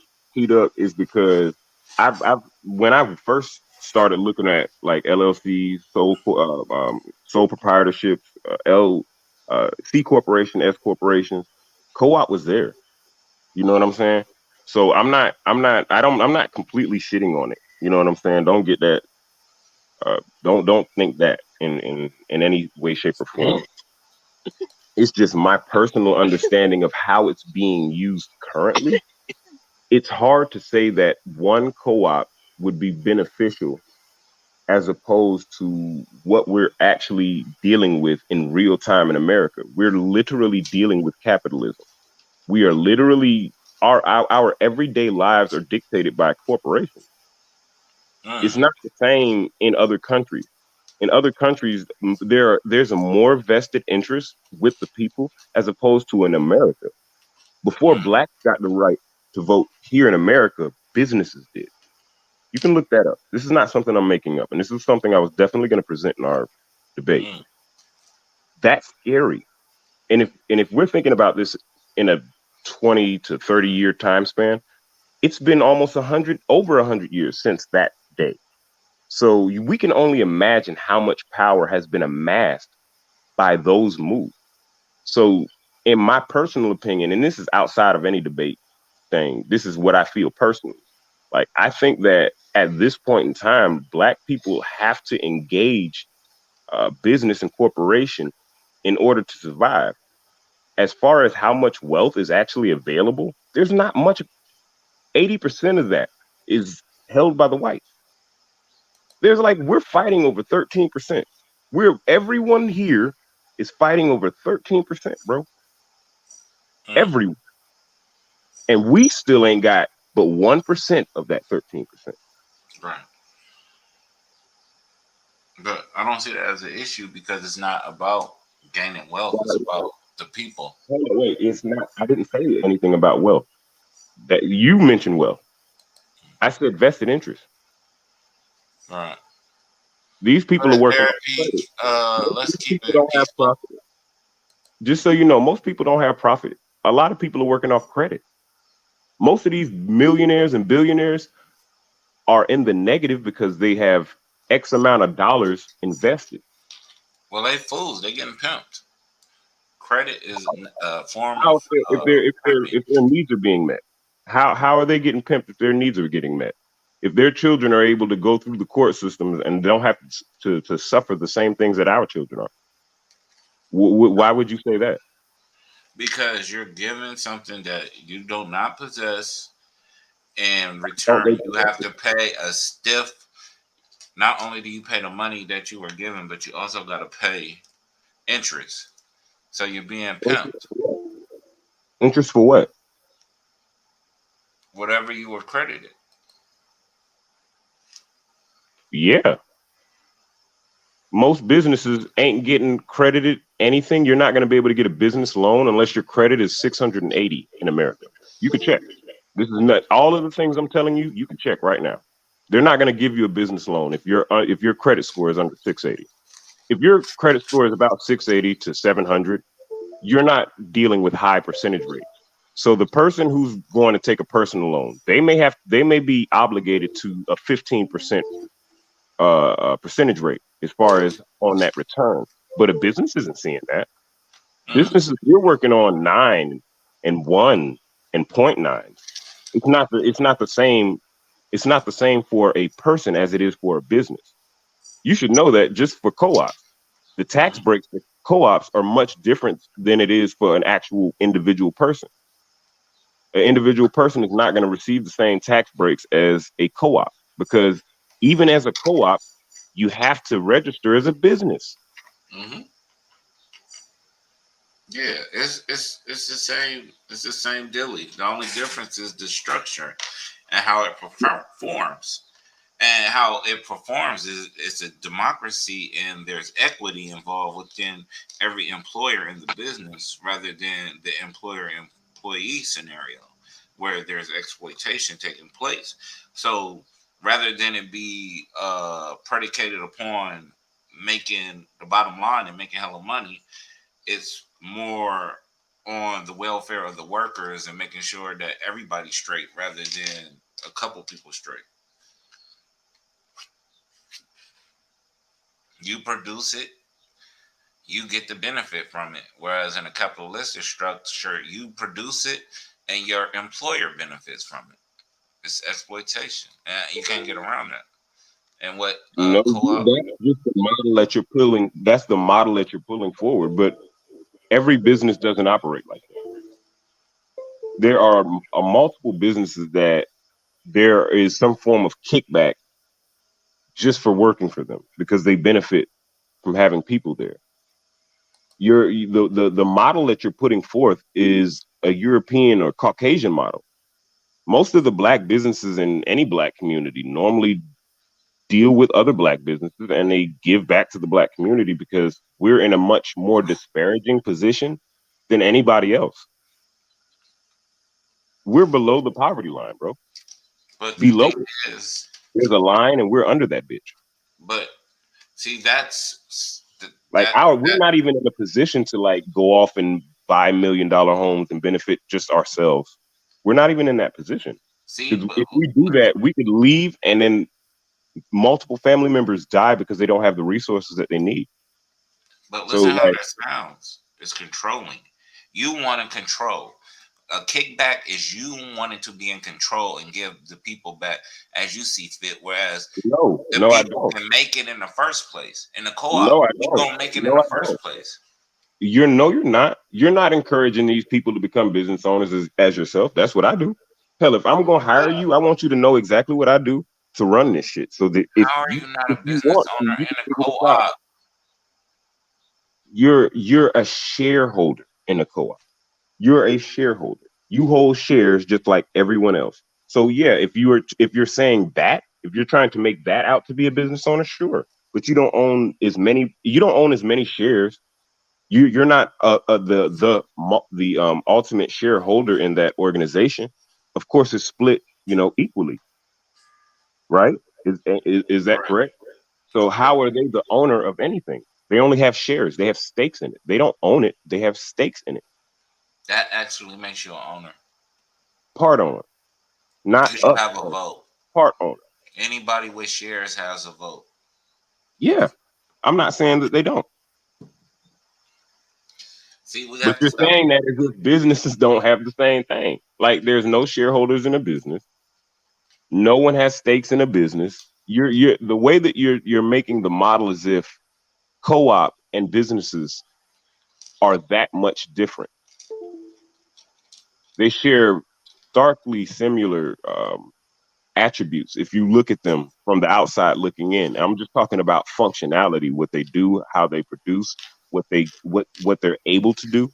is because I've when I first started looking at LLCs, sole proprietorships, C corporation, S corporations, co-op was there. You know what I'm saying? So I'm not completely shitting on it. You know what I'm saying? Don't get that. Don't think that in any way, shape, or form. It's just my personal understanding of how it's being used currently. It's hard to say that one co-op would be beneficial as opposed to what we're actually dealing with in real time in America. We're literally dealing with capitalism. We are literally our everyday lives are dictated by corporations. It's not the same in other countries. In other countries, there's a more vested interest with the people as opposed to in America. Before blacks got the right to vote here in America, businesses did. You can look that up. This is not something I'm making up, and this is something I was definitely going to present in our debate. That's scary. And if we're thinking about this in a 20 to 30 year time span, it's been almost over 100 years since that day. So we can only imagine how much power has been amassed by those moves. So in my personal opinion, and this is outside of any debate thing, this is what I feel personally. Like, I think that at this point in time, black people have to engage business and corporation in order to survive. As far as how much wealth is actually available, there's not much. 80% of that is held by the whites. We're fighting over 13%. Everyone here is fighting over 13%, bro. Everyone. And we still ain't got but 1% of that 13%. Right. But I don't see that as an issue because it's not about gaining wealth. It's about the people. Hold on, wait, it's not. I didn't say anything about wealth. That you mentioned wealth. I said vested interest. Right. These people are working. Let's keep it peaceful. Just so you know, most people don't have profit. A lot of people are working off credit. Most of these millionaires and billionaires are in the negative because they have X amount of dollars invested. Well, they fools. They getting pimped. Credit is a form How of if their needs are being met? How are they getting pimped if their needs are getting met? If their children are able to go through the court systems and don't have to suffer the same things that our children are, why would you say that? Because you're given something that you do not possess. In return, you have to pay a stiff. Not only do you pay the money that you were given, but you also got to pay interest. So you're being pimped. Interest for what? Whatever you were credited. Yeah. Most businesses ain't getting credited anything. You're not going to be able to get a business loan unless your credit is 680 in America. You can check. This is not all of the things I'm telling you. You can check right now. They're not going to give you a business loan if your credit score is under 680. If your credit score is about 680 to 700, you're not dealing with high percentage rates. So the person who's going to take a personal loan, they may be obligated to a 15% percentage rate as far as on that return. But a business isn't seeing that. Businesses, you're working on 9 and 1 and 0.9. It's not the same. It's not the same for a person as it is for a business. You should know that just for co-ops, the tax breaks for co-ops are much different than it is for an actual individual person. An individual person is not going to receive the same tax breaks as a co-op because even as a co-op, you have to register as a business. Mm-hmm. Yeah, it's the same. It's the same dilly. The only difference is the structure and how it performs. And how it performs is it's a democracy and there's equity involved within every employer in the business rather than the employer employee scenario where there's exploitation taking place. So rather than it be predicated upon making the bottom line and making hella money, it's more on the welfare of the workers and making sure that everybody's straight rather than a couple people straight. You produce it, you get the benefit from it. Whereas in a capitalistic structure, you produce it and your employer benefits from it. It's exploitation. And you can't get around that. And what No, co-op? that's just the model that you're pulling. That's the model that you're pulling forward. But every business doesn't operate like that. There are multiple businesses that there is some form of kickback just for working for them because they benefit from having people there. The model that you're putting forth is a European or Caucasian model. Most of the black businesses in any black community normally deal with other black businesses and they give back to the black community because we're in a much more disparaging position than anybody else. We're below the poverty line, bro. But the Below thing it. is, There's a line and we're under that bitch. but see, that's Like we're not even in a position to like go off and buy $1 million homes and benefit just ourselves. We're not even in that position. See, Because if we do that, we could leave and then multiple family members die because they don't have the resources that they need. But listen how that sounds. It's controlling. You want to control. A kickback is you wanting to be in control and give the people back as you see fit. Whereas no, people I don't. can make it in the first place. In the co-op, no, you don't make it in the first place. You're not. You're not encouraging these people to become business owners as yourself. That's what I do. Hell, if I'm gonna hire you, I want you to know exactly what I do to run this shit. So that how are you not a business owner in a co-op? You're a shareholder in a co-op. You're a shareholder. You hold shares just like everyone else. So yeah, if you're saying that, if you're trying to make that out to be a business owner, sure, but you don't own as many. You don't own as many shares. You're not the ultimate shareholder in that organization. Of course, it's split, equally, right? Is that correct? So how are they the owner of anything? They only have shares. They have stakes in it. They don't own it. They have stakes in it. That actually makes you an owner. Part owner, not because you have a vote. Part owner. Anybody with shares has a vote. Yeah, I'm not saying that they don't. See, but you're saying that as if businesses don't have the same thing. Like there's no shareholders in a business. No one has stakes in a business. You're the way that you're making the model as if co-op and businesses are that much different. They share starkly similar attributes if you look at them from the outside looking in. I'm just talking about functionality, what they do, how they produce, what they're able to do.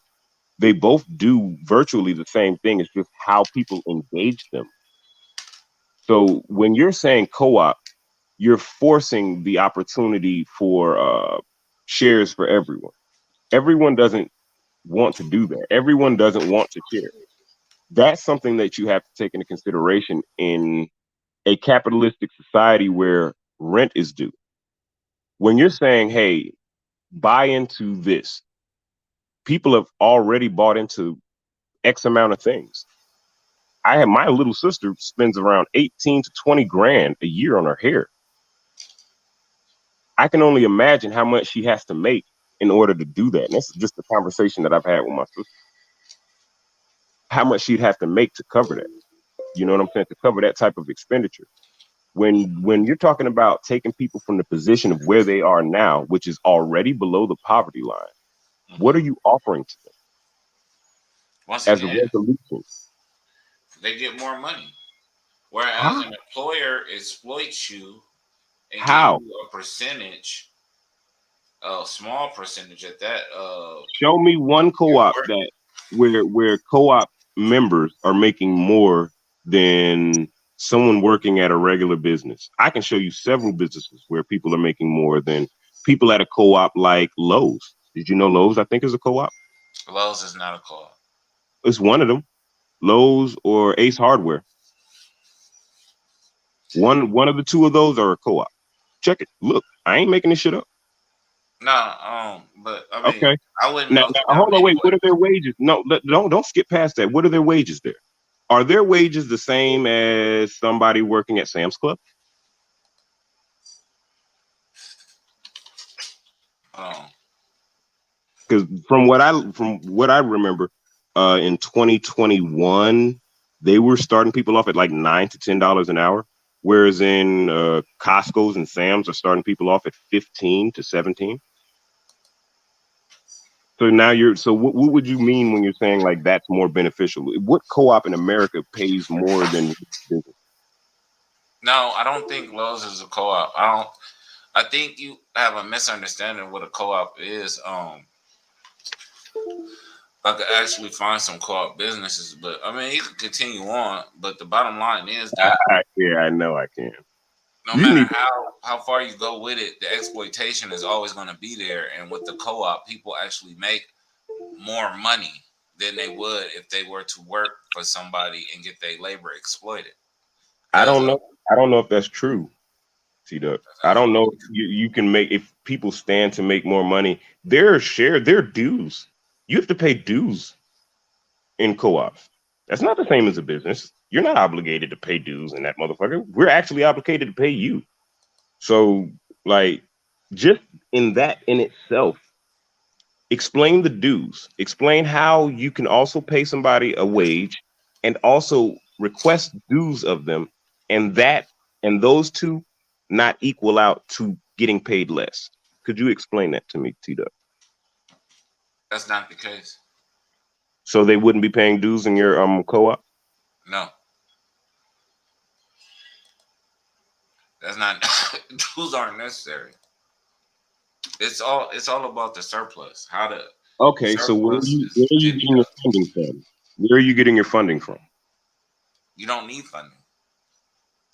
They both do virtually the same thing. It's just how people engage them. So when you're saying co-op, you're forcing the opportunity for shares for everyone. Everyone doesn't want to do that. Everyone doesn't want to share. That's something that you have to take into consideration in a capitalistic society where rent is due. When you're saying, hey, buy into this, people have already bought into X amount of things. My little sister spends around 18 to 20 grand a year on her hair. I can only imagine how much she has to make in order to do that. And that's just the conversation that I've had with my sister. How much she'd have to make to cover that. You know what I'm saying? To cover that type of expenditure. When you're talking about taking people from the position of where they are now, which is already below the poverty line, what are you offering to them? Once as again, a resolution? They get more money. Whereas an employer exploits you and How? give you a percentage, a small percentage at that. Show me one co-op that where co-op members are making more than someone working at a regular business. I can show you several businesses where people are making more than people at a co-op like Lowe's. Did you know Lowe's, I think, is a co-op? Lowe's is not a co-op. It's one of them. Lowe's or Ace Hardware. One of the two of those are a co-op. Check it. Look, I ain't making this shit up. No, but I mean, okay. I wouldn't now, know. Hold on, wait. What are their wages? No, don't skip past that. What are their wages there? Are their wages the same as somebody working at Sam's Club? Because from what I remember, in 2021, they were starting people off at like $9 to $10 an hour, whereas in Costco's and Sam's are starting people off at 15 to 17. So now what would you mean when you're saying like that's more beneficial? What co-op in America pays more than business? No, I don't think Lowe's is a co-op. I think you have a misunderstanding of what a co-op is. I could actually find some co-op businesses, but I mean, you could continue on. But the bottom line is that Yeah, I know I can. no You matter need. how far you go with it, the exploitation is always going to be there. And with the co-op, people actually make more money than they would if they were to work for somebody and get their labor exploited. I Because don't know. I don't know if that's true, T Duck. I don't know if you can make if people stand to make more money. Their dues. You have to pay dues in co-ops. That's not the same as a business. You're not obligated to pay dues in that motherfucker. We're actually obligated to pay you. So, like, just in that in itself, explain the dues. Explain how you can also pay somebody a wage and also request dues of them, and that and those two not equal out to getting paid less. Could you explain that to me, T Duck? that's not the case. So they wouldn't be paying dues in your co-op? No, that's not. Those aren't necessary. It's all about the surplus. How the Okay, so surplus where is are you divvied getting your up. funding from? Where are you getting your funding from? You don't need funding.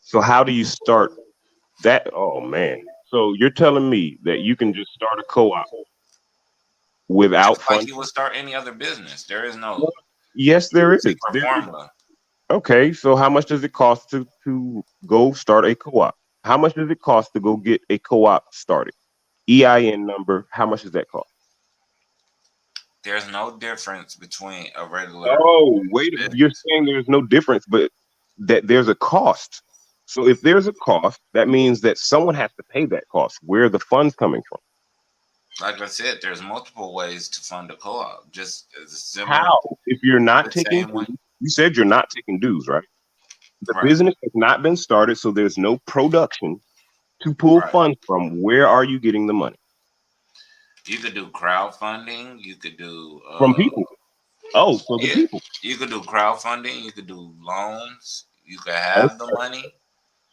So how do you start that? Oh man. So you're telling me that you can just start a co-op without Just like funding? you would start any other business. There is Well, no yes, there is. secret formula. Okay, so how much does it cost to go start a co-op? How much does it cost to go get a co-op started? EIN number, how much does that cost? There's no difference between a regular Oh, wait a minute. You're business. saying there's no difference, but that there's a cost. So if there's a cost, that means that someone has to pay that cost. Where are the funds coming from? Like I said, there's multiple ways to fund a co-op. Just as similar, How? If you're not the taking same way. dues, you said you're not taking dues, right? The Right, business has not been started, so there's no production to pull right. funds from. Where are you getting the money? You could do crowdfunding. You could do From people. Oh, so the yeah. people. You could do crowdfunding. You could do loans. You could Oh, have the money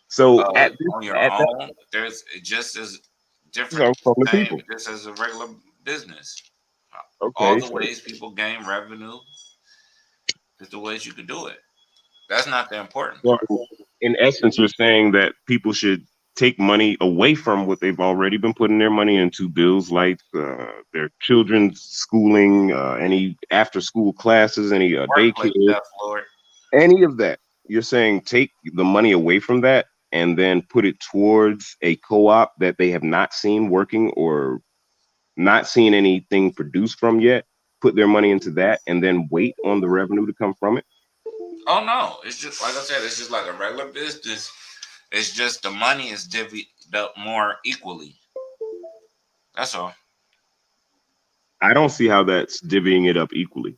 so at this on your at that own. There's just as different, so from the same, people. just as a regular business. All Okay, the so ways people gain revenue is the ways you could do it. That's not the important so part. in essence, you're saying that people should take money away from what they've already been putting their money into bills like their children's schooling, any after school classes, any daycare, Workplace stuff, Lord. any of that. You're saying take the money away from that and then put it towards a co-op that they have not seen working or not seen anything produced from yet, put their money into that, and then wait on the revenue to come from it. Oh no, it's just like I said. It's just like a regular business. It's just the money is divvied up more equally. That's all. I don't see how that's divvying it up equally.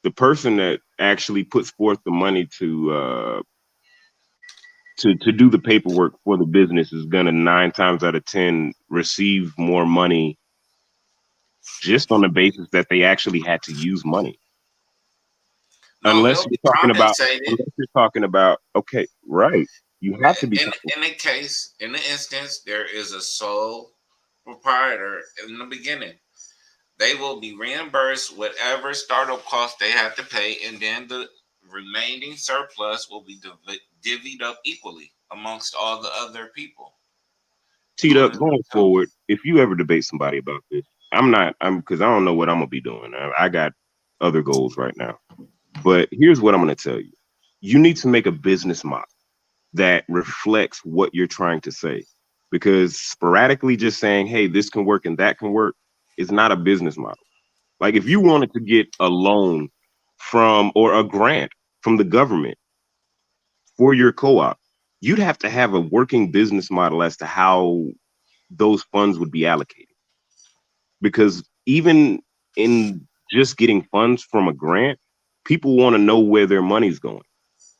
The person that actually puts forth the money to do the paperwork for the business is gonna 9 times out of 10 receive more money just on the basis that they actually had to use money. No, they'll be compensated. Unless you're talking about okay, right. You have to be In the case, in the instance, there is a sole proprietor in the beginning. They will be reimbursed whatever startup cost they have to pay, and then the remaining surplus will be divvied up equally amongst all the other people, teed up including going themselves. forward. If you ever debate somebody about this, I'm because I don't know what I'm gonna be doing. I got other goals right now. But here's what I'm gonna tell you. You need to make a business model that reflects what you're trying to say. Because sporadically just saying, hey, this can work and that can work is not a business model. Like if you wanted to get a loan from or a grant from the government for your co-op, you'd have to have a working business model as to how those funds would be allocated. Because even in just getting funds from a grant, people want to know where their money's going.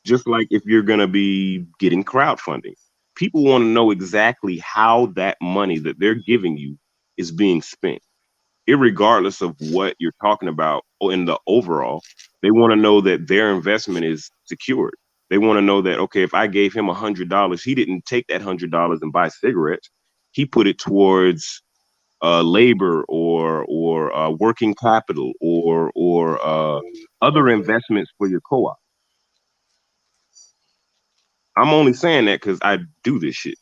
Just like if you're going to be getting crowdfunding, people want to know exactly how that money that they're giving you is being spent, irregardless of what you're talking about in the overall. They want to know that their investment is secured. They want to know that, okay, if I gave him $100, he didn't take that $100 and buy cigarettes. He put it towards labor or working capital or other investments for your co-op. I'm only saying that because I do this shit.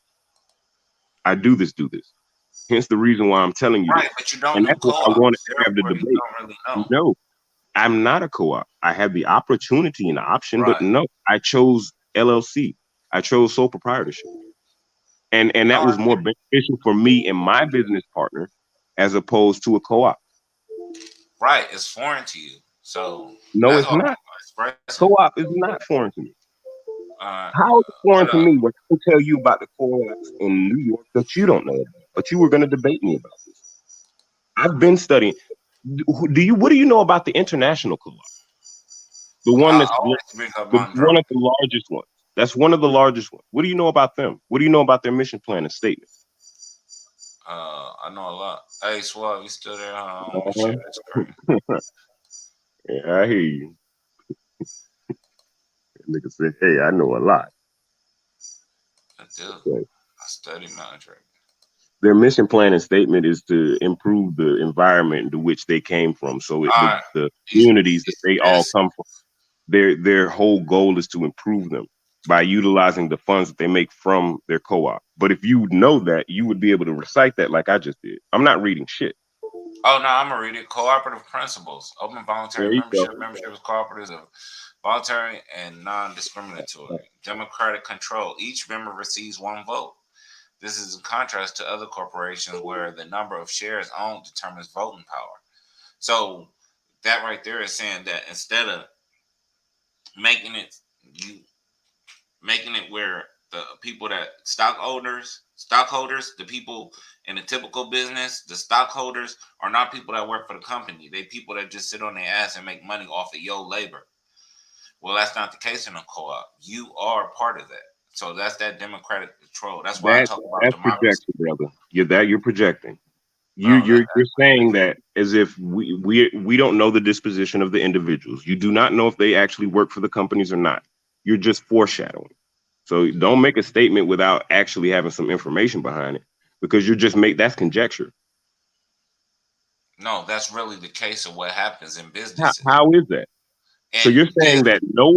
I do this. Hence the reason why I'm telling you Right, this. but you don't And do that's what I co-op. want to have the Therefore, you debate. don't really know. No, I'm not a co-op. I have the opportunity and the option, but Right. no, I chose LLC. I chose sole proprietorship. And that was more beneficial for me and my business partner as opposed to a co-op. Right, it's foreign to you. So No, that's it's all not. I'm expressing. Co-op is not foreign to me. Uh, How is it foreign but, to me when I tell you about the co-ops in New York that you don't know about, but you were going to debate me about this? I've been studying. What do you know about the international co-op? The one that's I always bring up one of the largest ones. That's one of the largest ones. What do you know about them? What do you know about their mission plan and statement? I know a lot. Hey, Suave, you still there? Uh-huh. That's crazy. Yeah, I hear you. Nigga said, hey, I know a lot. I do. Okay. I study military. Their mission plan and statement is to improve the environment into which they came from. So the communities that they all come from, their whole goal is to improve them by utilizing the funds that they make from their co-op. But if you know that, you would be able to recite that like I just did. I'm not reading shit. Oh, no, I'm going to read it. Cooperative principles. Open voluntary membership. Membership is cooperative, voluntary and non-discriminatory. Democratic control. Each member receives one vote. This is in contrast to other corporations where the number of shares owned determines voting power. So that right there is saying that instead of making it where the people that stockholders, the people in a typical business, the stockholders are not people that work for the company. They people that just sit on their ass and make money off of your labor. Well, that's not the case in a co-op. You are part of that. So that's that democratic control. That's why I talk about democracy. Brother. You're projecting. You're saying that as if we don't know the disposition of the individuals. You do not know if they actually work for the companies or not. You're just foreshadowing. So don't make a statement without actually having some information behind it, because that's conjecture. No, that's really the case of what happens in business. How is that? And so you're saying that no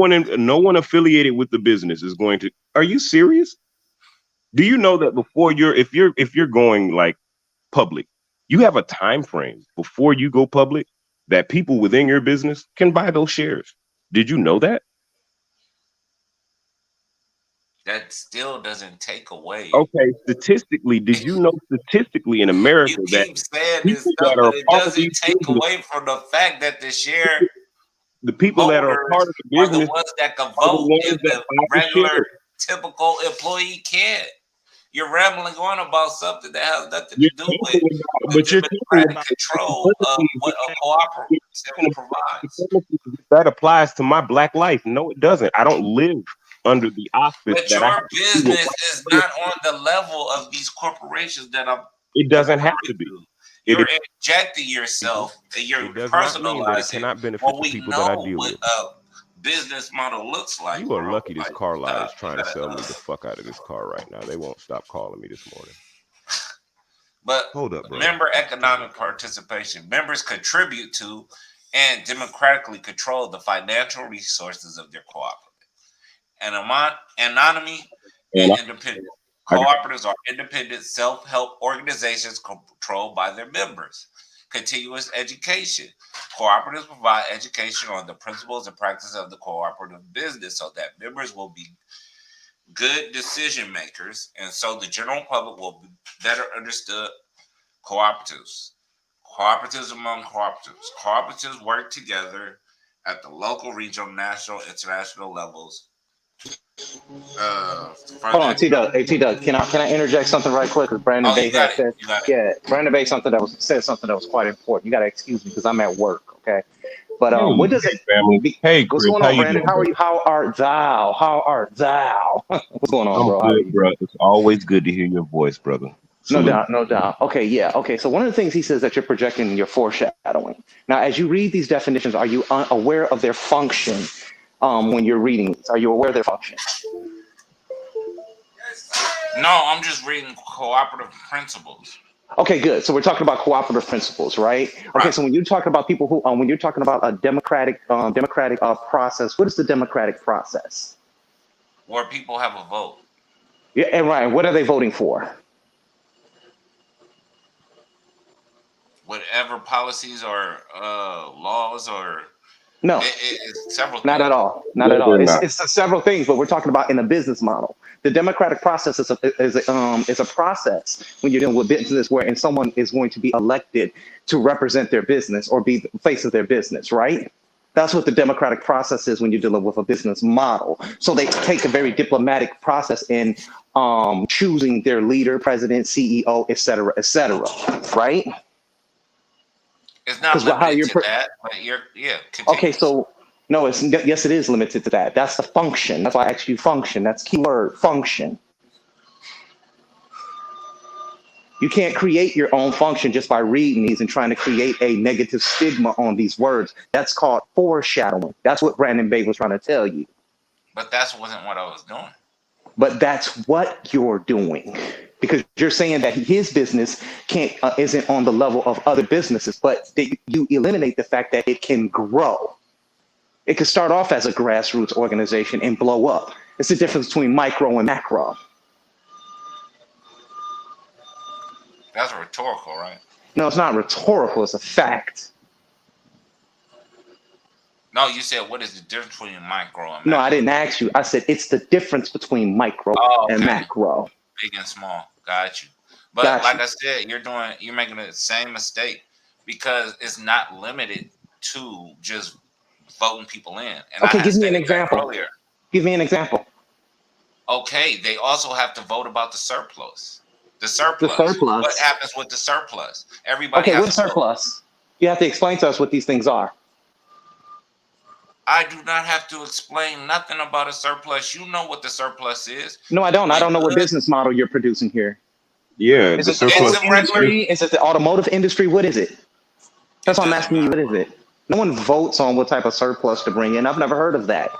one affiliated with the business is going to? Are you serious? Do you know that before if you're going like public, you have a time frame before you go public that people within your business can buy those shares? Did you know that? That still doesn't take away. Okay, statistically, did you know statistically in America you that keep saying this stuff, but it doesn't take away from the fact that the people that are part of the business are the ones that can vote and the regular typical employee can't. You're rambling on about something that has nothing to do with democratic control of what a cooperative provides. That applies to my black life. No, it doesn't. I don't live under the auspice but your business is not on the level of these corporations that are. It doesn't have to be. You're injecting yourself and you're personalizing. Cannot benefit the people that I deal with. Business model looks like. You are lucky this car lot is trying to sell me the fuck out of this car right now. They won't stop calling me this morning. But hold up, bro. Member economic participation. Members contribute to and democratically control the financial resources of their cooperative. Anonymity and independence. Cooperatives are independent self-help organizations controlled by their members. Continuous education. Cooperatives provide education on the principles and practices of the cooperative business so that members will be good decision makers, and so the general public will better understand cooperatives. Cooperatives among cooperatives. Cooperatives work together at the local, regional, national, international levels. Hold on, T-Dug. Hey, T-Dug, can I interject something right quick? Because Brandon Bay had said, Brandon Bay said something that was quite important. You got to excuse me because I'm at work, okay? But what does it? Family. Hey, what's going on, Brandon? How are you? How art thou? How art thou? What's going on, bro? I'm good, bro. It's always good to hear your voice, brother. No doubt, no doubt. Okay, yeah. Okay, so one of the things he says that you're projecting, you're foreshadowing. Now, as you read these definitions, are you aware of their function? when you're reading these? Are you aware of their function? No, I'm just reading cooperative principles. Okay, good. So we're talking about cooperative principles, right? Okay, Right. so when you're talking about people who, when you're talking about a democratic process, what is the democratic process? Where people have a vote. Yeah, and Ryan, what are they voting for? Whatever policies or laws or No, it's several not things. at all. Not No, at all. they're not. It's several things, but we're talking about in a business model. The democratic process is a process when you're dealing with business where someone is going to be elected to represent their business or be the face of their business, right? That's what the democratic process is when you're dealing with a business model. So they take a very diplomatic process in choosing their leader, president, CEO, et cetera, right? It's not Because how limited you're to that, but continue. okay, so no, yes, it is limited to that. That's the function. That's why I asked you function. That's keyword function. You can't create your own function just by reading these and trying to create a negative stigma on these words. That's called foreshadowing. That's what Brandon Bay was trying to tell you. But that wasn't what I was doing. But that's what you're doing because you're saying that his business isn't on the level of other businesses, but you eliminate the fact that it can grow. It can start off as a grassroots organization and blow up. It's the difference between micro and macro. That's rhetorical, right? No, it's not rhetorical. It's a fact. No, you said what is the difference between micro and macro? No, I didn't ask you. I said it's the difference between micro and macro. Big and small. Got you. But like I said, you're making the same mistake because it's not limited to just voting people in. And okay, give me an example. Give me an example. Okay, they also have to vote about the surplus. The surplus. What happens with the surplus? Everybody. Okay, what's surplus? You have to explain to us what these things are. I do not have to explain nothing about a surplus. You know what the surplus is. No, I don't. I don't know what business model you're producing here. Yeah, is it the surplus industry? Is it the automotive industry? What is it? That's what I'm asking you. What is it? No one votes on what type of surplus to bring in. I've never heard of that.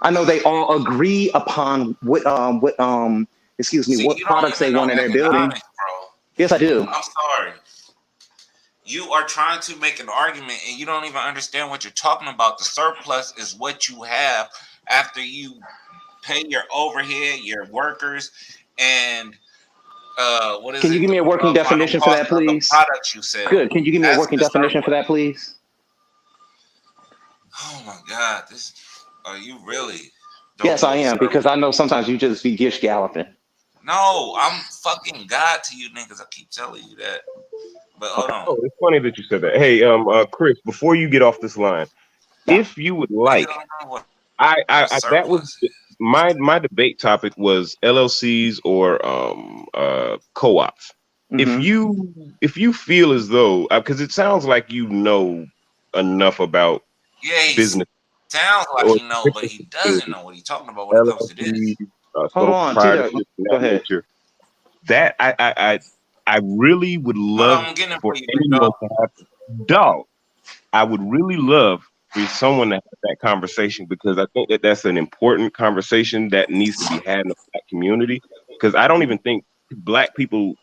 I know they all agree upon what products they want in their building. Bro. Yes, I do. I'm sorry. You are trying to make an argument and you don't even understand what you're talking about. The surplus is what you have after you pay your overhead, your workers, and what is Can you give me a working definition for that, please? Products you sell. Good. Can you give me a working definition for that, please? Oh my God! Are you really? Yes, I am, because I know sometimes you just be gish galloping. No, I'm fucking God to you niggas. I keep telling you that. But hold on. Oh, it's funny that you said that. Hey, Chris, before you get off this line, if you would like, that was my debate topic was LLCs or co-ops. Mm-hmm. If you feel as though, because it sounds like you know enough about business. Sounds like he knows, but he doesn't know what he's talking about when it comes to this. Hold on, Tito. Go ahead. That I really would love for anyone to have. Dog, I would really love for someone to have that conversation because I think that's an important conversation that needs to be had in the Black community. Because I don't even think Black people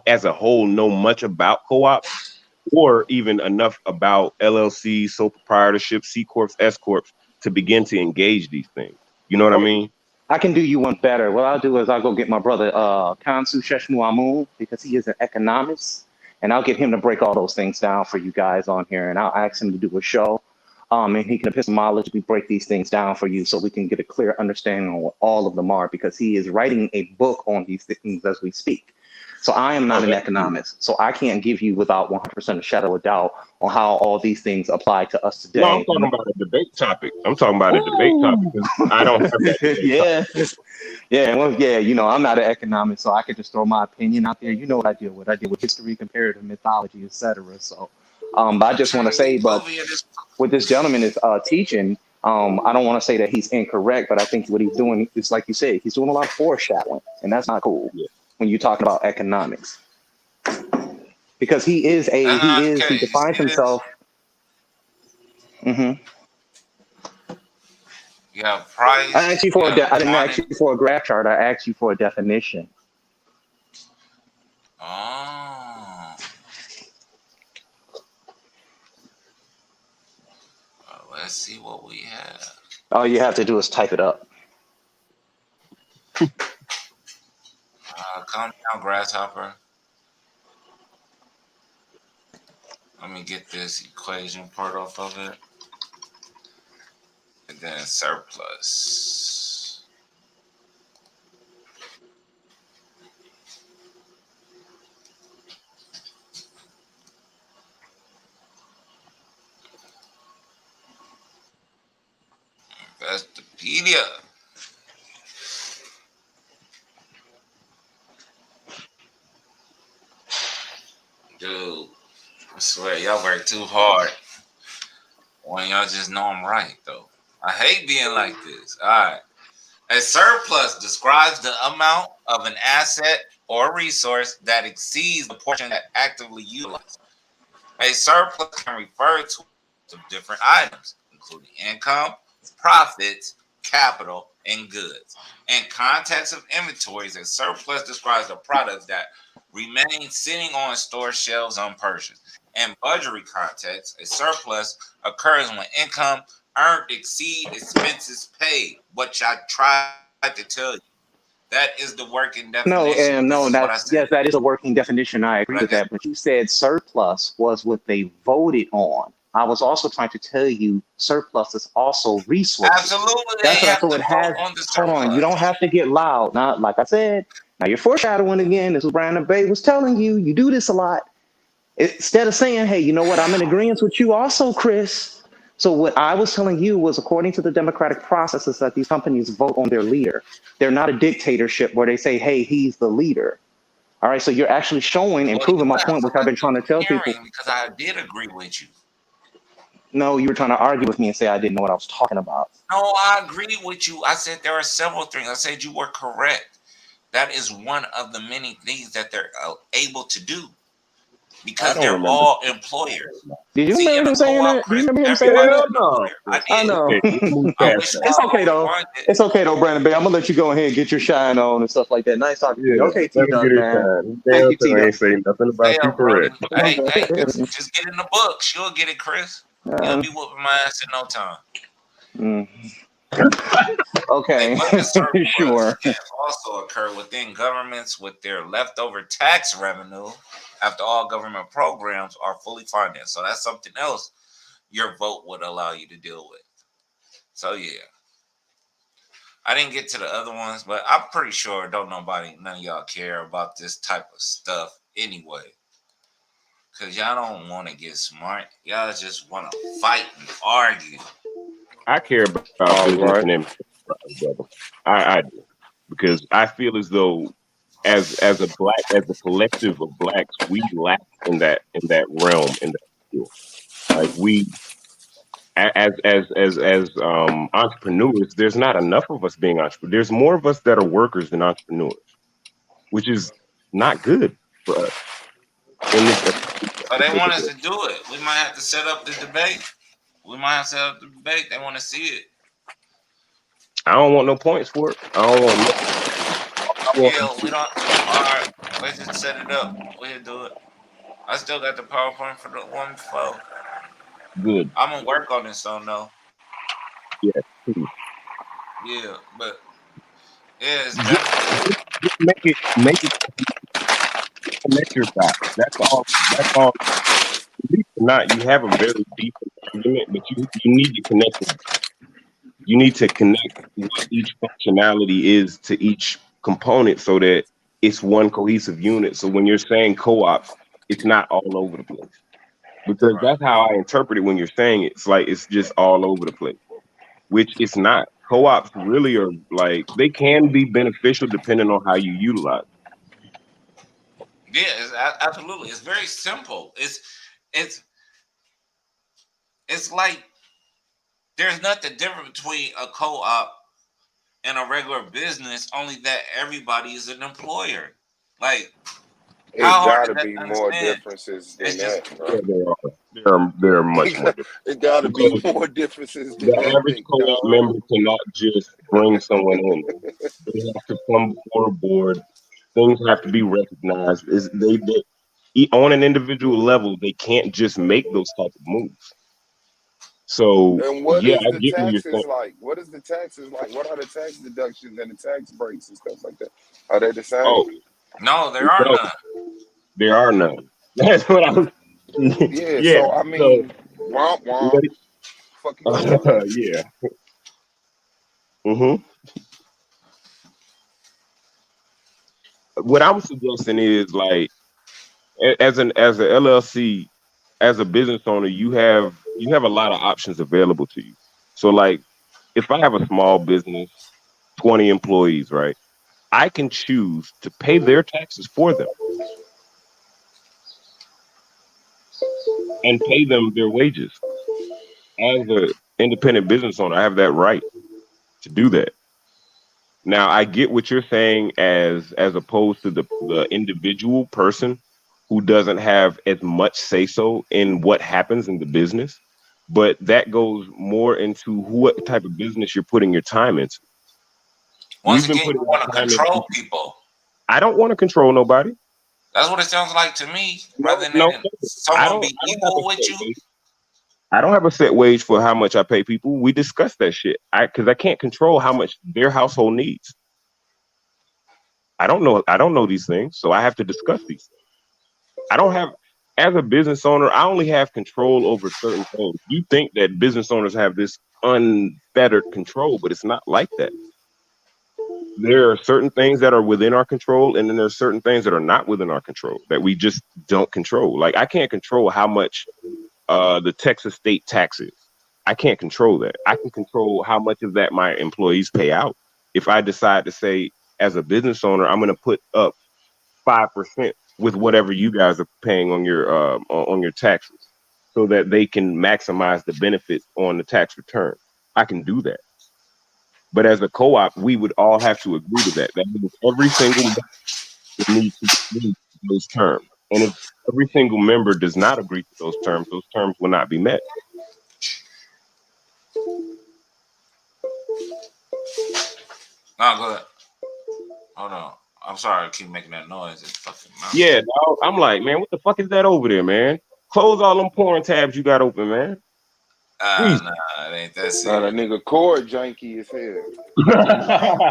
as a whole know much about co-ops or even enough about LLCs, sole proprietorship, C corps, S corps to begin to engage these things. You know what I mean? I can do you one better. What I'll do is I'll go get my brother Kansu Sheshmuamu because he is an economist, and I'll get him to break all those things down for you guys on here, and I'll ask him to do a show, and he can epistemologically break these things down for you so we can get a clear understanding on what all of them are because he is writing a book on these things as we speak. So I am not an economist, so I can't give you without 100% a shadow of doubt on how all these things apply to us today. No, I'm talking about a debate topic. I'm talking about a debate topic. I don't have that. Yeah. Well, yeah. You know, I'm not an economist, so I could just throw my opinion out there. You know what I deal with? I deal with history, comparative mythology, etc. So, but I just want to say, but what this gentleman is teaching, I don't want to say that he's incorrect, but I think what he's doing is, like you said, he's doing a lot of foreshadowing, and that's not cool. Yeah. When you're talking about economics, because he defines himself. Mm-hmm. You have I price. asked you You for have I didn't ask quantity. you for a graph chart. I asked you for a definition. Oh. Let's see what we have. All you have to do is type it up. Calm down, grasshopper. Let me get this equation part off of it. And then surplus. Investopedia. Dude, I swear, y'all work too hard when y'all just know I'm right, though. I hate being like this. All right. A surplus describes the amount of an asset or resource that exceeds the portion that actively utilized. A surplus can refer to different items, including income, profits, capital, and goods. In context of inventories, a surplus describes the products that remain sitting on store shelves unpurchased. In budgetary context, a surplus occurs when income earned exceed expenses paid, which I tried to tell you. That is the working No, definition. and This no, is what I that's said. yes, that is a working definition. I agree But I with just that. But you said surplus was what they voted on. I was also trying to tell you surplus is also resources. absolutely That's they what I have so to it vote has. on the Hold on, you don't surplus. have to get loud. Not like I said. Now you're foreshadowing again. This is what Brandon Bay was telling you. You do this a lot. Instead of saying, hey, you know what, I'm in agreement with you also, Chris. So what I was telling you was according to the democratic processes that these companies vote on their leader. They're not a dictatorship where they say, hey, he's the leader. All right, so you're actually showing and Well, you proving my have point, to which I've let been me trying to tell people. hearing because I did agree with you. No, you were trying to argue with me and say I didn't know what I was talking about. No, I agree with you. I said there are several things. I said you were correct. That is one of the many things that they're able to do I because don't they're remember. all employers. Did you See, in remember a him saying co-op, that? Do you Chris, remember him saying everybody's Hell that? an no. employer. I I did. know. Okay, we can move I past wish that. It's I okay would though. rewind it. It's okay though, Brandon Bay. I'm gonna let you go ahead and get your shine on and stuff like that. Nice talking to you. Yeah, Okay, T let him Duck, get his man. time. He Thank damn you, T sure Duck. ain't saying nothing about Stay you up, Brody. correct. Hey, just get in the books. You'll get it, Chris. You'll be whooping my ass in no time. Mm, A okay, budget surplus sure. can also occur within governments with their leftover tax revenue after all government programs are fully financed. So that's something else your vote would allow you to deal with. So yeah. I didn't get to the other ones, but I'm pretty sure none of y'all care about this type of stuff anyway. Cause y'all don't want to get smart. Y'all just want to fight and argue. I care about All business right. and enterprise, brother. I do because I feel as though as a collective of blacks, we lack in that realm in that field. Like we as entrepreneurs, there's not enough of us being entrepreneurs. There's more of us that are workers than entrepreneurs, which is not good for us. And it's So they want us to do it. We might have to set up the debate. We might have to set up the debate. They want to see it. I don't want no points for it. I don't want no. I want Yeah, we don't. All right, let's just set it up. We'll do it. I still got the PowerPoint for the one before. good. I'm gonna work on this on though. Yeah, please. Yeah, but yeah, it's Just, definitely. just make it connect your dots. That's all. That's all. Believe it or not, you have a very deep argument, but you need to connect it. You need to connect what each functionality is to each component so that it's one cohesive unit. So when you're saying co-ops, it's not all over the place. Because Right. that's how I interpret it when you're saying it. It's like it's just all over the place, which it's not. Co-ops really are like they can be beneficial depending on how you utilize it. Yeah, absolutely. It's very simple. It's it's like there's nothing different between a co-op and a regular business, only that everybody is an employer. Like How hard gotta is that be to more understand? differences than It's just that, Yeah, bro. there are much more different It gotta be because more differences than the that, average big co-op dog. member cannot just bring someone in. They have to come before a board. Things have to be recognized. On an individual level, they can't just make those type of moves. So And what yeah, is I the get what you're saying. taxes like? What is the taxes like? What are the tax deductions and the tax breaks and stuff like that? Are they the same? Oh no, there are no, none. there are none. That's what I was. Yeah, Yeah. so I So mean, womp womp. Fuck you gonna do? yeah. hmm What I'm suggesting is like as a LLC, as a business owner, you have a lot of options available to you. So like if I have a small business, 20 employees, right? I can choose to pay their taxes for them and pay them their wages. As an independent business owner, I have that right to do that. Now, I get what you're saying as opposed to the individual person who doesn't have as much say so in what happens in the business, but that goes more into what type of business you're putting your time into. Once We've been again, you putting want to our time into. control people. I don't want to control nobody. That's what it sounds like to me. No, Rather no, than no. someone be I don't have a equal with set you. wage. I don't have a set wage for how much I pay people. We discuss that shit. Because I can't control how much their household needs. I don't know. I don't know these things, so I have to discuss these things. I don't have, as a business owner, I only have control over certain things. You think that business owners have this unfettered control, but it's not like that. There are certain things that are within our control, and then there's certain things that are not within our control that we just don't control. Like I can't control how much the Texas state tax is. I can't control that. I can control how much of that my employees pay out. If I decide to say, as a business owner, I'm going to put up 5% with whatever you guys are paying on your taxes, so that they can maximize the benefits on the tax return. I can do that. But as a co-op, we would all have to agree to that. That means every single member would need to agree to those terms. And if every single member does not agree to those terms will not be met. No, go ahead. Hold on. I'm sorry I keep making that noise. It's fucking mouse. Yeah, dog, I'm like, man, what the fuck is that over there, man? Close all them porn tabs you got open, man. Please. Nah, it ain't that Nah, that serious. nigga cord janky as hell.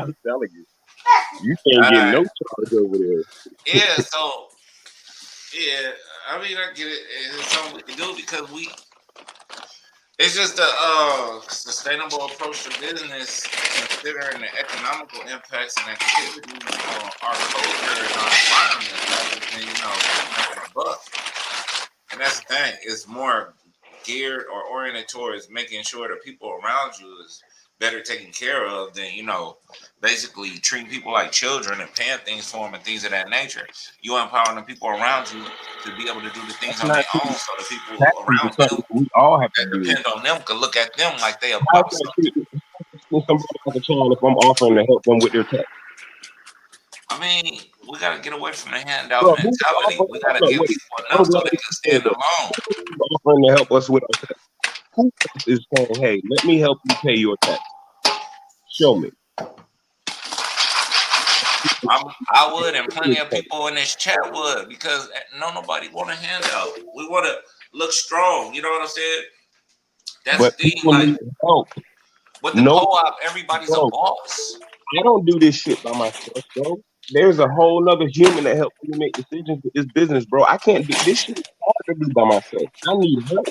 I'm telling you, you can't get Alright. no charge over there. Yeah, so yeah, I mean I get it. It's something we can do because it's just a sustainable approach to business, considering the economical impacts and activities on our culture and our environment, rather than making a buck. And that's the thing; it's more geared or oriented towards making sure the people around you is better taken care of than basically treating people like children and paying things for them and things of that nature. You empowering the people around you to be able to do the things That's on their not own, true. so the people Taxes around is them something we all have to that deal with. depend on them can look at them like they How's about that something. treating somebody like a child if I'm offering to help them with their tax? I mean, we gotta get away from the handout Bro, who's mentality. offering? We Hold gotta on, give wait. people I'm enough so glad they you can said stand that. alone. Who's offering to help us with our tax? Who else is saying, hey, let me help you pay your tax? Show me. I would, and plenty of people in this chat would, because nobody want a handout. We want to look strong. You know what I'm saying? That's But the thing. people Like need help. with the No, co-op, everybody's a bro, boss. I don't do this shit by myself, bro. There's a whole nother human that helps me make decisions with this business, bro. I can't do this shit is hard to do by myself. I need help.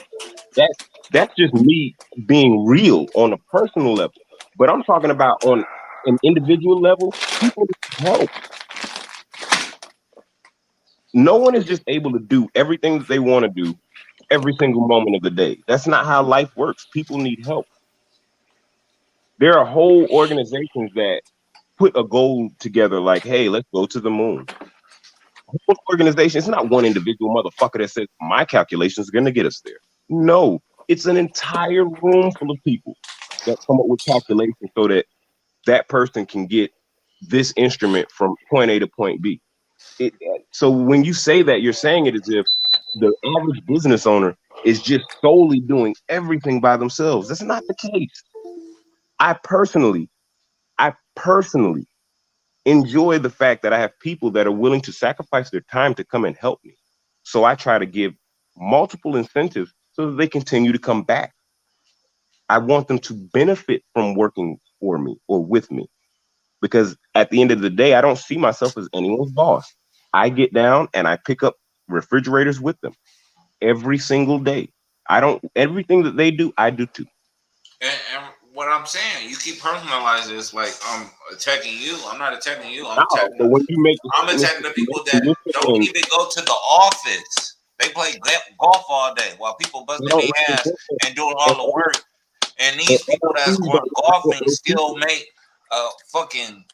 That's that's just me being real on a personal level. But I'm talking about on an individual level, people need help. No one is just able to do everything that they want to do every single moment of the day. That's not how life works. People need help. There are whole organizations that put a goal together like, hey, let's go to the moon. Whole organization, it's not one individual motherfucker that says my calculations are going to get us there. No, it's an entire room full of people that come up with calculations so that that person can get this instrument from point A to point B. So when you say that, you're saying it as if the average business owner is just solely doing everything by themselves. That's not the case. I personally enjoy the fact that I have people that are willing to sacrifice their time to come and help me. So I try to give multiple incentives so that they continue to come back. I want them to benefit from working for me or with me, because at the end of the day, I don't see myself as anyone's boss. I get down and I pick up refrigerators with them every single day. I don't, everything that they do, I do too. And what I'm saying, you keep personalizing this like I'm attacking you. I'm not attacking you. No, but when you make the I'm attacking the people that don't even go to the office. They play golf all day while people busting their ass and doing all the work. And these people that's going golfing still make fucking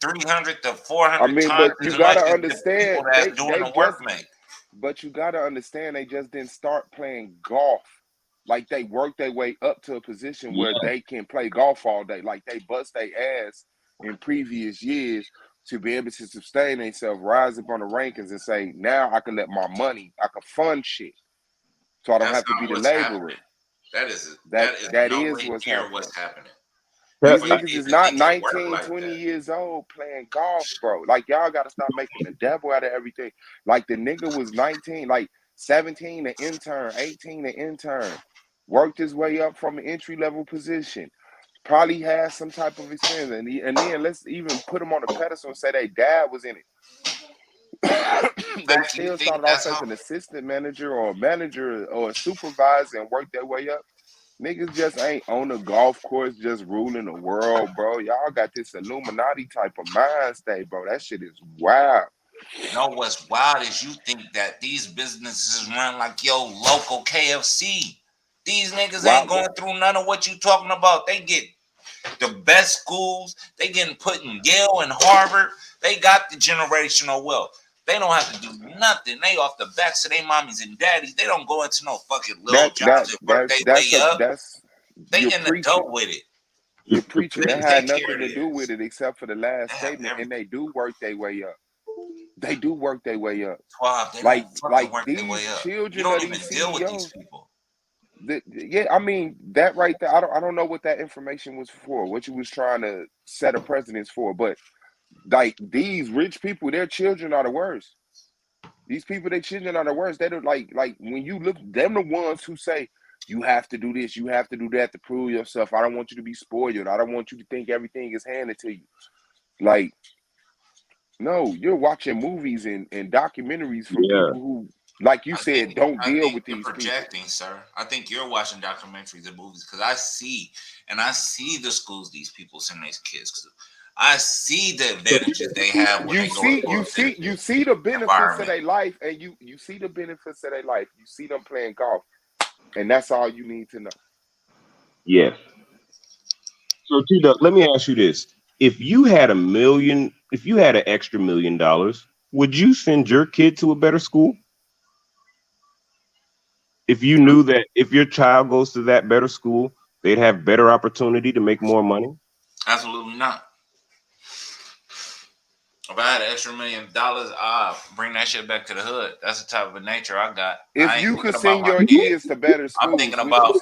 300 to 400 times but you as much gotta as the people understand, that's doing the work make. But you gotta understand, they just didn't start playing golf. Like they worked their way up to a position where they can play golf all day. Like they bust their ass in previous years to be able to sustain themselves, rise up on the rankings, and say, now I can let my money, I can fund shit, so I don't have to be the laborer. That is nowhere what's near happening. What's happening. These niggas is not 19, 20 years old playing golf, bro. Like, y'all got to stop making the devil out of everything. Like, the nigga was 19, like 17 an intern, 18 an intern. Worked his way up from an entry-level position. Probably has some type of experience. And then let's even put him on a pedestal and say their dad was in it. They still started off as an assistant manager or a manager or a supervisor and worked their way up. Niggas just ain't on the golf course just ruling the world, bro. Y'all got this Illuminati type of mind state, bro. That shit is wild. No, what's wild is you think that these businesses run like your local KFC. These niggas ain't going through none of what you talking about. They get the best schools. They getting put in Yale and Harvard. They got the generational wealth. They don't have to do nothing. They off the backs of their mommies and daddies. They don't go into no fucking little jobs and work their way up. They in the dough with it. You're preaching. That had nothing to do with it except for the last statement. And they do work their way up. They do work their way up. Like these children of these CEOs. Deal with these people. Yeah, I mean that right there. I don't know what that information was for. What you was trying to set a precedence for, but like these rich people, their children are the worst. These people, their children are the worst. They don't like when you look. Them the ones who say you have to do this, you have to do that to prove yourself. I don't want you to be spoiled. I don't want you to think everything is handed to you. Like, no, you're watching movies and documentaries from people who, like you said, don't deal with these projecting, people. Sir. I think you're watching documentaries and movies because I see the schools these people send these kids to. I see the advantages they have. When you see the benefits of their life, and you see the benefits of their life. You see them playing golf, and that's all you need to know. Yes. So T-Duck, let me ask you this: if you had an extra $1 million, would you send your kid to a better school? If you knew that if your child goes to that better school, they'd have better opportunity to make more money? Absolutely not. If I had an extra $1 million, I'll bring that shit back to the hood. That's the type of nature I got. If you could send your kids to better schools, I'm thinking about.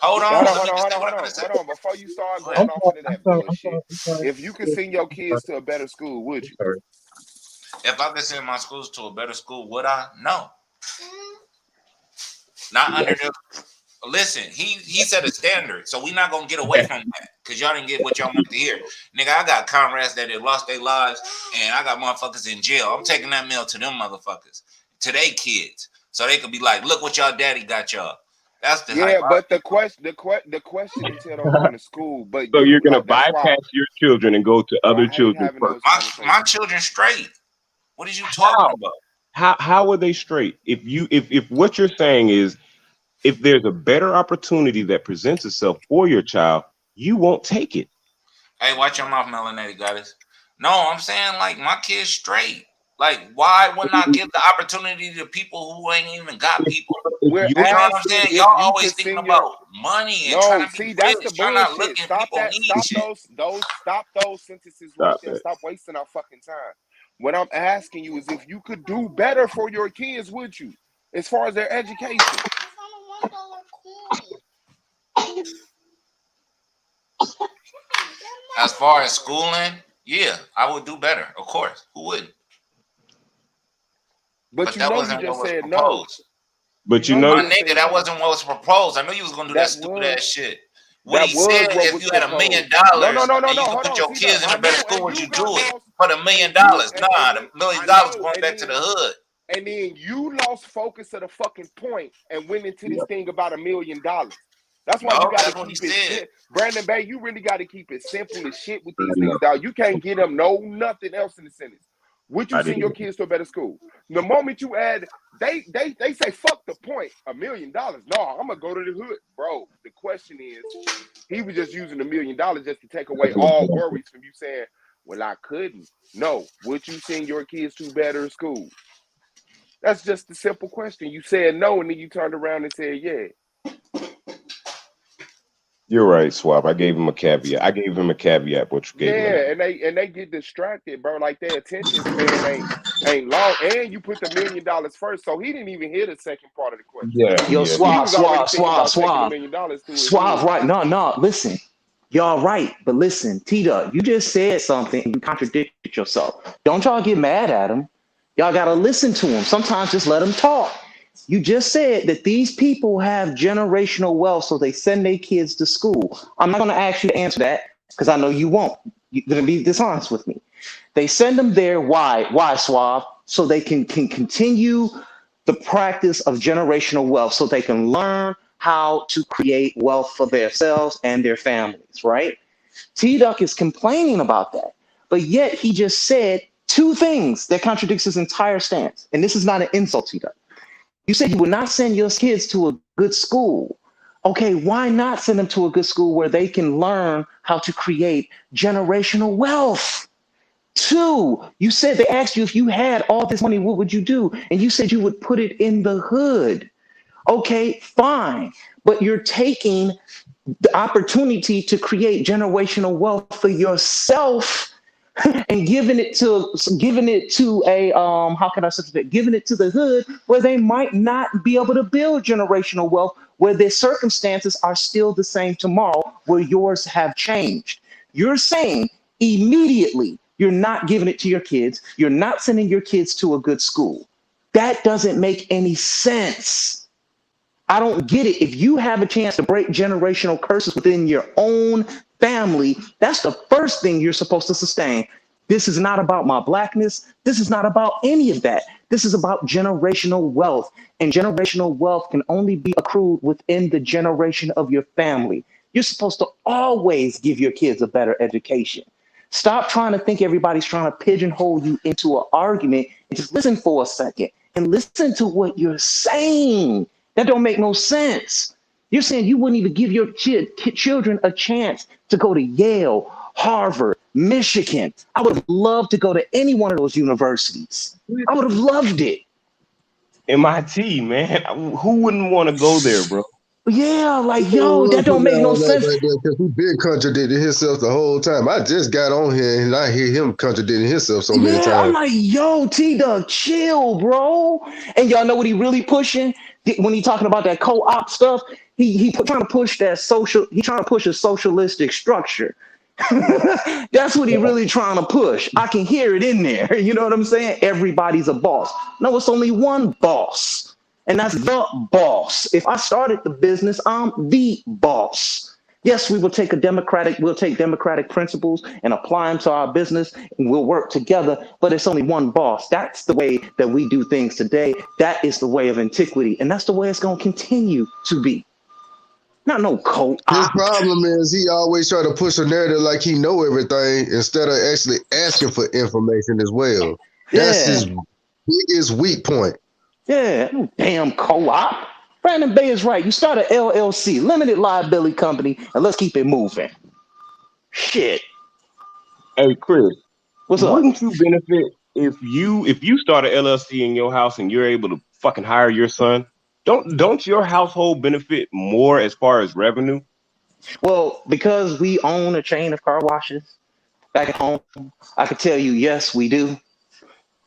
Hold on. Before you start going off into that bullshit, if you could send your kids to a better school, would you? If I could send my schools to a better school, would I? No. Not under the. Listen, he set a standard, so we're not gonna get away from that because y'all didn't get what y'all wanted to hear. Nigga, I got comrades that had lost their lives, and I got motherfuckers in jail. I'm taking that mail to them motherfuckers, to their kids, so they could be like, look what y'all daddy got y'all. That's the but the question until they're going to school. But so you're gonna bypass your children and go to other children first. My children straight. What are you talking about? How are they straight? If what you're saying is, if there's a better opportunity that presents itself for your child, you won't take it. Hey, watch your mouth, melanated goddess. No, I'm saying like my kids straight. Like, why would not give the opportunity to people who ain't even got people? You know what I'm saying? Y'all always thinking about money and trying to be that's the bullshit. bullshit. Stop those sentences right there. Stop wasting our fucking time. What I'm asking you is if you could do better for your kids, would you? As far as their education. As far as schooling, yeah, I would do better. Of course, who wouldn't? But you that know you wasn't what just was said no. proposed. But you You know, My just nigga, said that no. wasn't what was proposed. I knew you was gonna do that stupid was- ass shit. What That he was said, what if was you had $1 proposed. million No, and you hold could put on. your See, kids in I a better know, school, and would you you got do it lost, for the $1 and million? you- Nah, the $1 million I know, going and back to the hood. And then you lost focus of the fucking point and went into this thing about $1 million. That's why No, you got to that's what he keep it said. simple. Brandon Bay, you really got to keep it simple as shit with these niggas, dog. You can't get them nothing else in the sentence. Would you send your kids to a better school? The moment you add, they say, fuck the point, $1 million. No, I'm going to go to the hood. Bro, the question is, he was just using $1 million just to take away all worries from you saying, well, I couldn't. No, would you send your kids to better school? That's just the simple question. You said no, and then you turned around and said, yeah. you're right, Swap. I gave him a caveat. But you gave him. Yeah, and they get distracted, bro. Like their attention span ain't long. And you put the $1 million first, so he didn't even hear the second part of the question. Yeah. Yo, He Suave, was already Suave, thinking about Suave, taking $1 Suave. million to his Suave, hood. right? No, listen. Y'all right, but listen, T-Duck, you just said something and you contradicted yourself. Don't y'all get mad at him. Y'all got to listen to him. Sometimes just let him talk. You just said that these people have generational wealth, so they send their kids to school. I'm not going to ask you to answer that because I know you won't. You're going to be dishonest with me. They send them there. Why? Why, Suave? So they can continue the practice of generational wealth, so they can learn how to create wealth for themselves and their families, right? T-Duck is complaining about that, but yet he just said two things that contradicts his entire stance. And this is not an insult, T-Duck. You said you would not send your kids to a good school. Okay, why not send them to a good school where they can learn how to create generational wealth? Two, you said they asked you if you had all this money, what would you do? And you said you would put it in the hood. Okay, fine. But you're taking the opportunity to create generational wealth for yourself and giving it to a how can I say that? Giving it to the hood where they might not be able to build generational wealth, where their circumstances are still the same tomorrow, where yours have changed. You're saying immediately you're not giving it to your kids, you're not sending your kids to a good school. That doesn't make any sense. I don't get it. If you have a chance to break generational curses within your own family, that's the first thing you're supposed to sustain. This is not about my blackness. This is not about any of that. This is about generational wealth. And generational wealth can only be accrued within the generation of your family. You're supposed to always give your kids a better education. Stop trying to think everybody's trying to pigeonhole you into an argument and just listen for a second and listen to what you're saying. That don't make no sense. You're saying you wouldn't even give your children a chance to go to Yale, Harvard, Michigan. I would have loved to go to any one of those universities. I would have loved it. MIT, man. Who wouldn't want to go there, bro? Yeah, like, yo, that don't make no sense. Because he been contradicting himself the whole time. I just got on here and I hear him contradicting himself so many Yeah, times. I'm like, yo, T-Dug, chill, bro. And y'all know what he really pushing? When he talking about that co-op stuff, he trying to push that social, he trying to push a socialistic structure. That's what he really trying to push. I can hear it in there. You know what I'm saying? Everybody's a boss. No, it's only one boss, and that's the boss. If I started the business, I'm the boss. Yes, we'll take democratic principles and apply them to our business, and we'll work together, but it's only one boss. That's the way that we do things today. That is the way of antiquity, and that's the way it's going to continue to be. Not no co-op. His problem is he always try to push a narrative like he know everything instead of actually asking for information as well. That's his biggest weak point. Yeah, no damn co-op. Brandon Bay is right. You start an LLC, limited liability company, and let's keep it moving. Shit. Hey, Chris. What's up? Wouldn't you benefit if you start an LLC in your house and you're able to fucking hire your son? Don't your household benefit more as far as revenue? Well, because we own a chain of car washes back at home, I could tell you, yes, we do.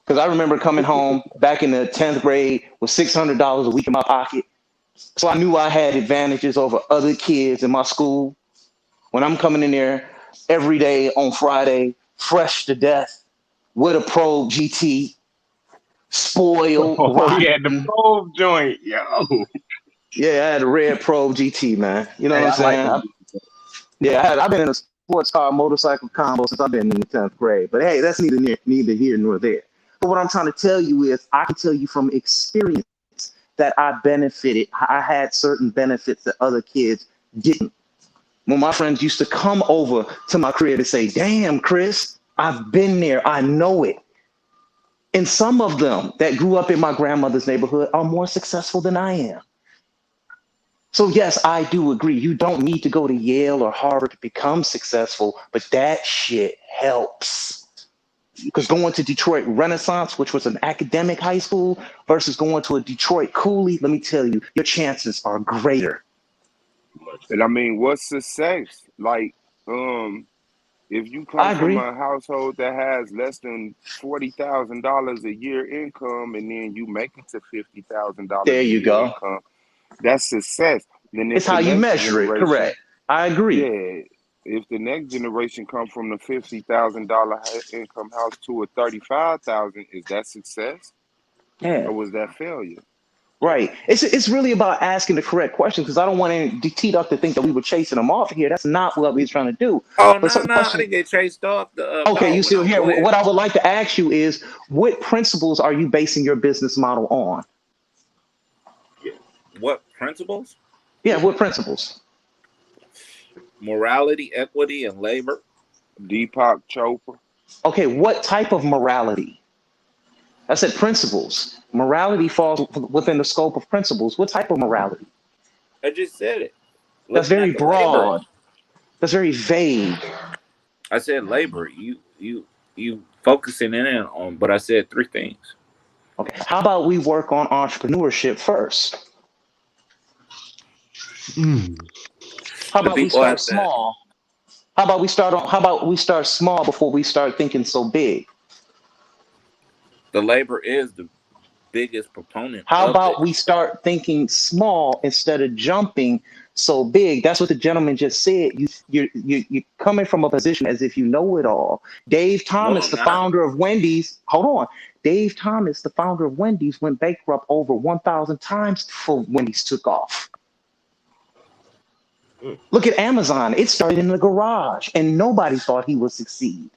Because I remember coming home back in the 10th grade with $600 a week in my pocket. So I knew I had advantages over other kids in my school. When I'm coming in there every day on Friday, fresh to death, with a Probe GT, spoiled, Oh yeah, the rotten. probe joint, yo. Yeah, I had a red Probe GT, man. You know Hey, what I'm I like saying? them. I've been in a sports car motorcycle combo since I've been in the 10th grade. But hey, that's neither here nor there. But what I'm trying to tell you is I can tell you from experience that I benefited. I had certain benefits that other kids didn't. When my friends used to come over to my crib and say, damn, Chris, I've been there. I know it. And some of them that grew up in my grandmother's neighborhood are more successful than I am. So yes, I do agree. You don't need to go to Yale or Harvard to become successful, but that shit helps. Because going to Detroit Renaissance, which was an academic high school, versus going to a Detroit Cooley, let me tell you, your chances are greater. And I mean, what's success? Like, if you come I from agree. a household that has less than $40,000 a year income, and then you make it to $50,000 There a you year go. income, that's success. Then It's if the how you next measure it. generation, Correct. I agree. yeah, if the next generation come from the $50,000 income house to a 35,000, is that success Yeah. or was that failure? Right. It's really about asking the correct questions because I don't want any T-Duck to think that we were chasing them off here. That's not what we're trying to do. Oh But no, some no, I questions. didn't get chased off the Okay, you ball. still No, here. go ahead. What I would like to ask you is what principles are you basing your business model on? What principles? Yeah, what principles? Morality, equity, and labor. Deepak Chopra. Okay, what type of morality? I said principles. Morality falls within the scope of principles. What type of morality? I just said it. That's Looking very at the labor. broad. That's very vague. I said labor. You focusing in on, but I said three things. Okay, how about we work on entrepreneurship first? How The about we people start have to. small? How about we start small before we start thinking so big? The labor is the biggest proponent How of it. about we start thinking small instead of jumping so big? That's what the gentleman just said. You're coming from a position as if you know it all. Dave No, Thomas, I'm the not. founder of Wendy's, hold on. Dave Thomas, the founder of Wendy's, went bankrupt over 1,000 times before Wendy's took off. Look at Amazon. It started in the garage, and nobody thought he would succeed.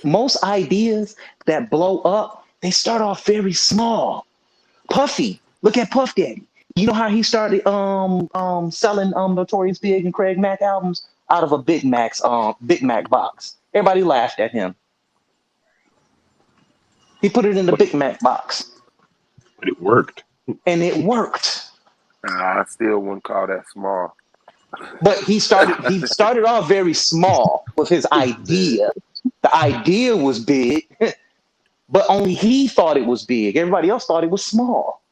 Most ideas that blow up, they start off very small. Puffy, look at Puff Daddy. You know how he started selling Notorious Big and Craig Mack albums out of a Big Mac box. Everybody laughed at him. He put it in the But Big Mac box, it worked. and it worked. Nah, I still wouldn't call that small. But he started off very small with his Yeah. idea. The idea was big, but only he thought it was big. Everybody else thought it was small.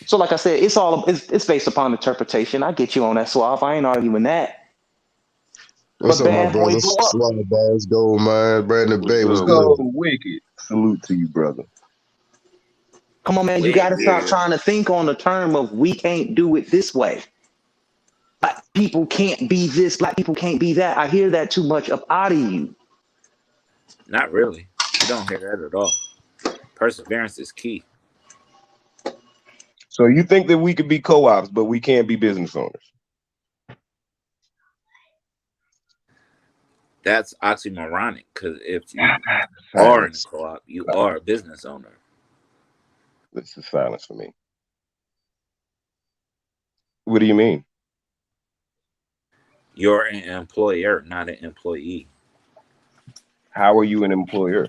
So, like I said, it's based upon interpretation. I get you on that, Suave. I ain't arguing that. What's But up, my bad boy brother? blew up. Swag Balls, Gold Mine, Brandon What's Bay was good, good. with Go Wicked. Salute to you, brother. Come on, man. You got to Wicked. stop Yeah. trying to think on the term of we can't do it this way. Black people can't be this. Black people can't be that. I hear that too much up out of you. Not really. You don't hear that at all. Perseverance is key. So you think that we could be co-ops, but we can't be business owners? That's oxymoronic because if you are in a Silence. co-op, you are a business owner. This is silence for me. What do you mean? You're an employer, not an employee. How are you an employer?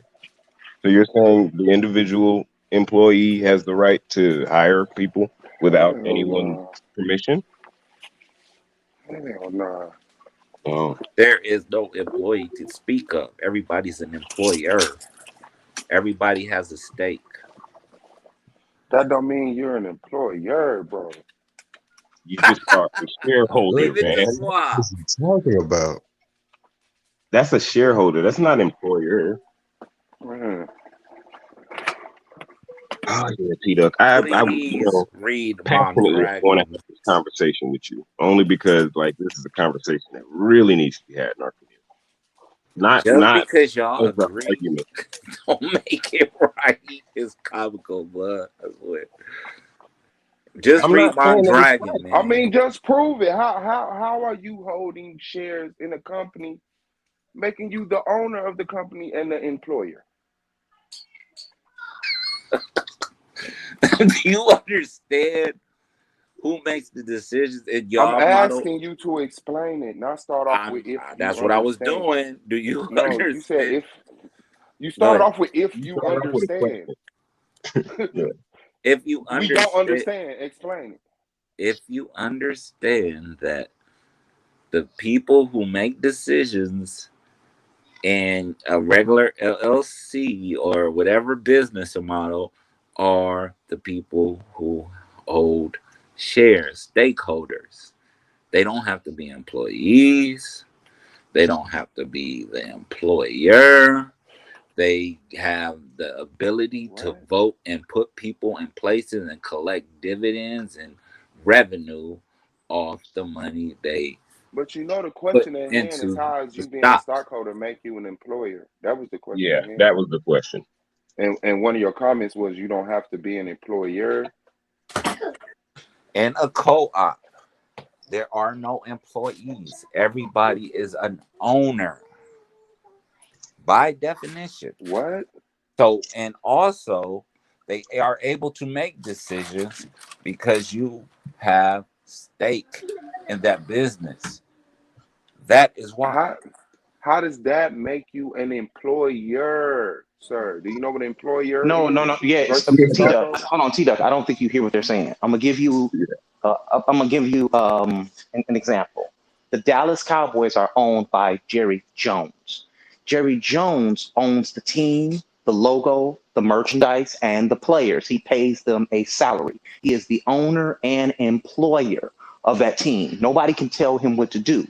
So you're saying the individual employee has the right to hire people without Hell anyone's no. permission? Hell no. Oh, There is no employee to speak of. Everybody's an employer. Everybody has a stake. That don't mean you're an employer, bro. you just are a shareholder, Leave it to man. Swab. What's he talking about? That's a shareholder. That's not employer. Man. Oh yeah, T Duck. I Please read Mon passionately want to Dragon. have this conversation with you, only because like this is a conversation that really needs to be had in our community. Just Not because y'all as an agree argument. don't make it right. It's comical, but I swear. Just I'm read not Mon saying that it's Dragon, right. I man. mean, just prove it. How are you holding shares in a company, making you the owner of the company and the employer? Do you understand who makes the decisions in I'm y'all model? asking you to explain it, not start off with if you That's what I was understand. doing. Do you No, you said understand? if you Go started ahead. off with if You you started off with a understand. question. Yeah. If you We don't understand, understand. Explain it. if you understand that the people who make decisions in a regular LLC or whatever business model are the people who hold shares, stakeholders. They don't have to be employees. They don't have to be the employer. They have the ability to What? vote and put people in places and collect dividends and revenue off the money they But you know the put question at hand is into how is the you being a stock. stockholder make you an employer? That was the question Yeah, at hand. that was the question. And one of your comments was you don't have to be an employer. In a co-op, there are no employees. Everybody is an owner by definition. What? So, and also, they are able to make decisions because you have stake in that business. That is why. How does that make you an employer, sir? Do you know what an employer No, no, is no. Yes, versus a T Duck. stockholder? Hold on, T Duck. I don't think you hear what they're saying. I'm gonna give you. Yeah. An example. The Dallas Cowboys are owned by Jerry Jones. Jerry Jones owns the team, the logo, the merchandise, and the players. He pays them a salary. He is the owner and employer of that team. Nobody can tell him what to do.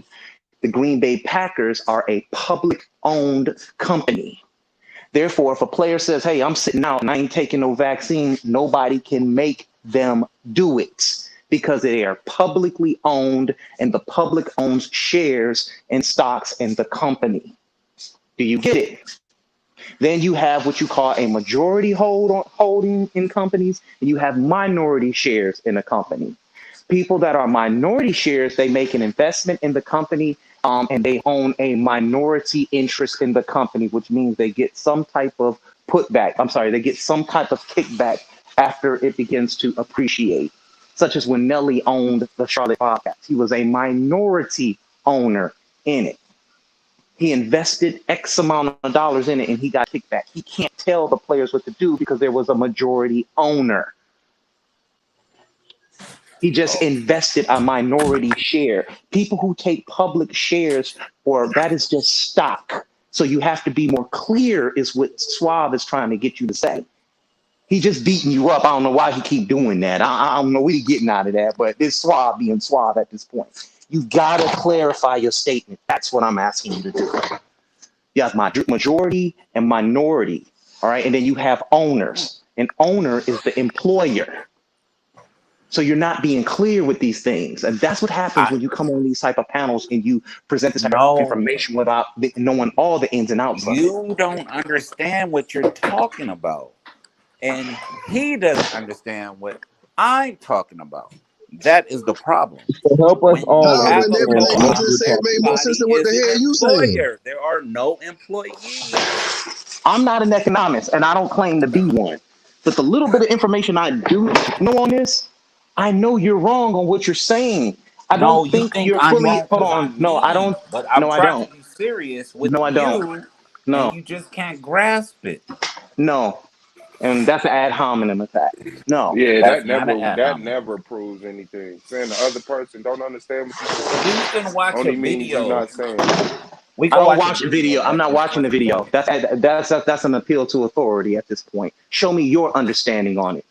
The Green Bay Packers are a public owned company. Therefore, if a player says, hey, I'm sitting out and I ain't taking no vaccine, nobody can make them do it because they are publicly owned and the public owns shares and stocks in the company. Do you get it? Then you have what you call a majority holding in companies, and you have minority shares in a company. People that are minority shares, they make an investment in the company, and they own a minority interest in the company, which means they get some type of putback. I'm sorry, they get some type of kickback after it begins to appreciate, such as when Nelly owned the Charlotte Bobcats. He was a minority owner in it. He invested X amount of dollars in it and he got kickback. He can't tell the players what to do because there was a majority owner. He just invested a minority share. People who take public shares, or that is just stock. So you have to be more clear, is what Suave is trying to get you to say. He just beating you up. I don't know why he keep doing that. I don't know what he getting out of that, but it's Suave being Suave at this point. You gotta clarify your statement. That's what I'm asking you to do. You have majority and minority, all right? And then you have owners. An owner is the employer. So you're not being clear with these things. And that's what happens I when you come on these type of panels and you present this type of know information without knowing all the ins and outs of it. you don't understand what you're talking about. And he doesn't understand what I'm talking about. That is the problem. To help us When you all No, have when a understand everything he what co-op, we're just said talking made more about. sense everybody than what the is an hell you saying. employer. There are no employees. I'm not an economist and I don't claim to be one. But the little bit of information I do know on this, I know you're wrong on what you're saying. I No, don't you think think you're I'm fully, wrong hold because on. I'm No, I mean, don't. but I'm No, I trying to don't. be serious with No, I don't. you, and No, you just can't grasp it. no. And that's an ad hominem attack. No. Yeah, That's not an ad that hominem. never proves anything. Saying the other person don't understand what you're saying We can watch a only means you're video. not saying it. We I can don't watch a watch the video video. I'm that not makes watching what the you're video. saying. That's an appeal to authority at this point. Show me your understanding on it.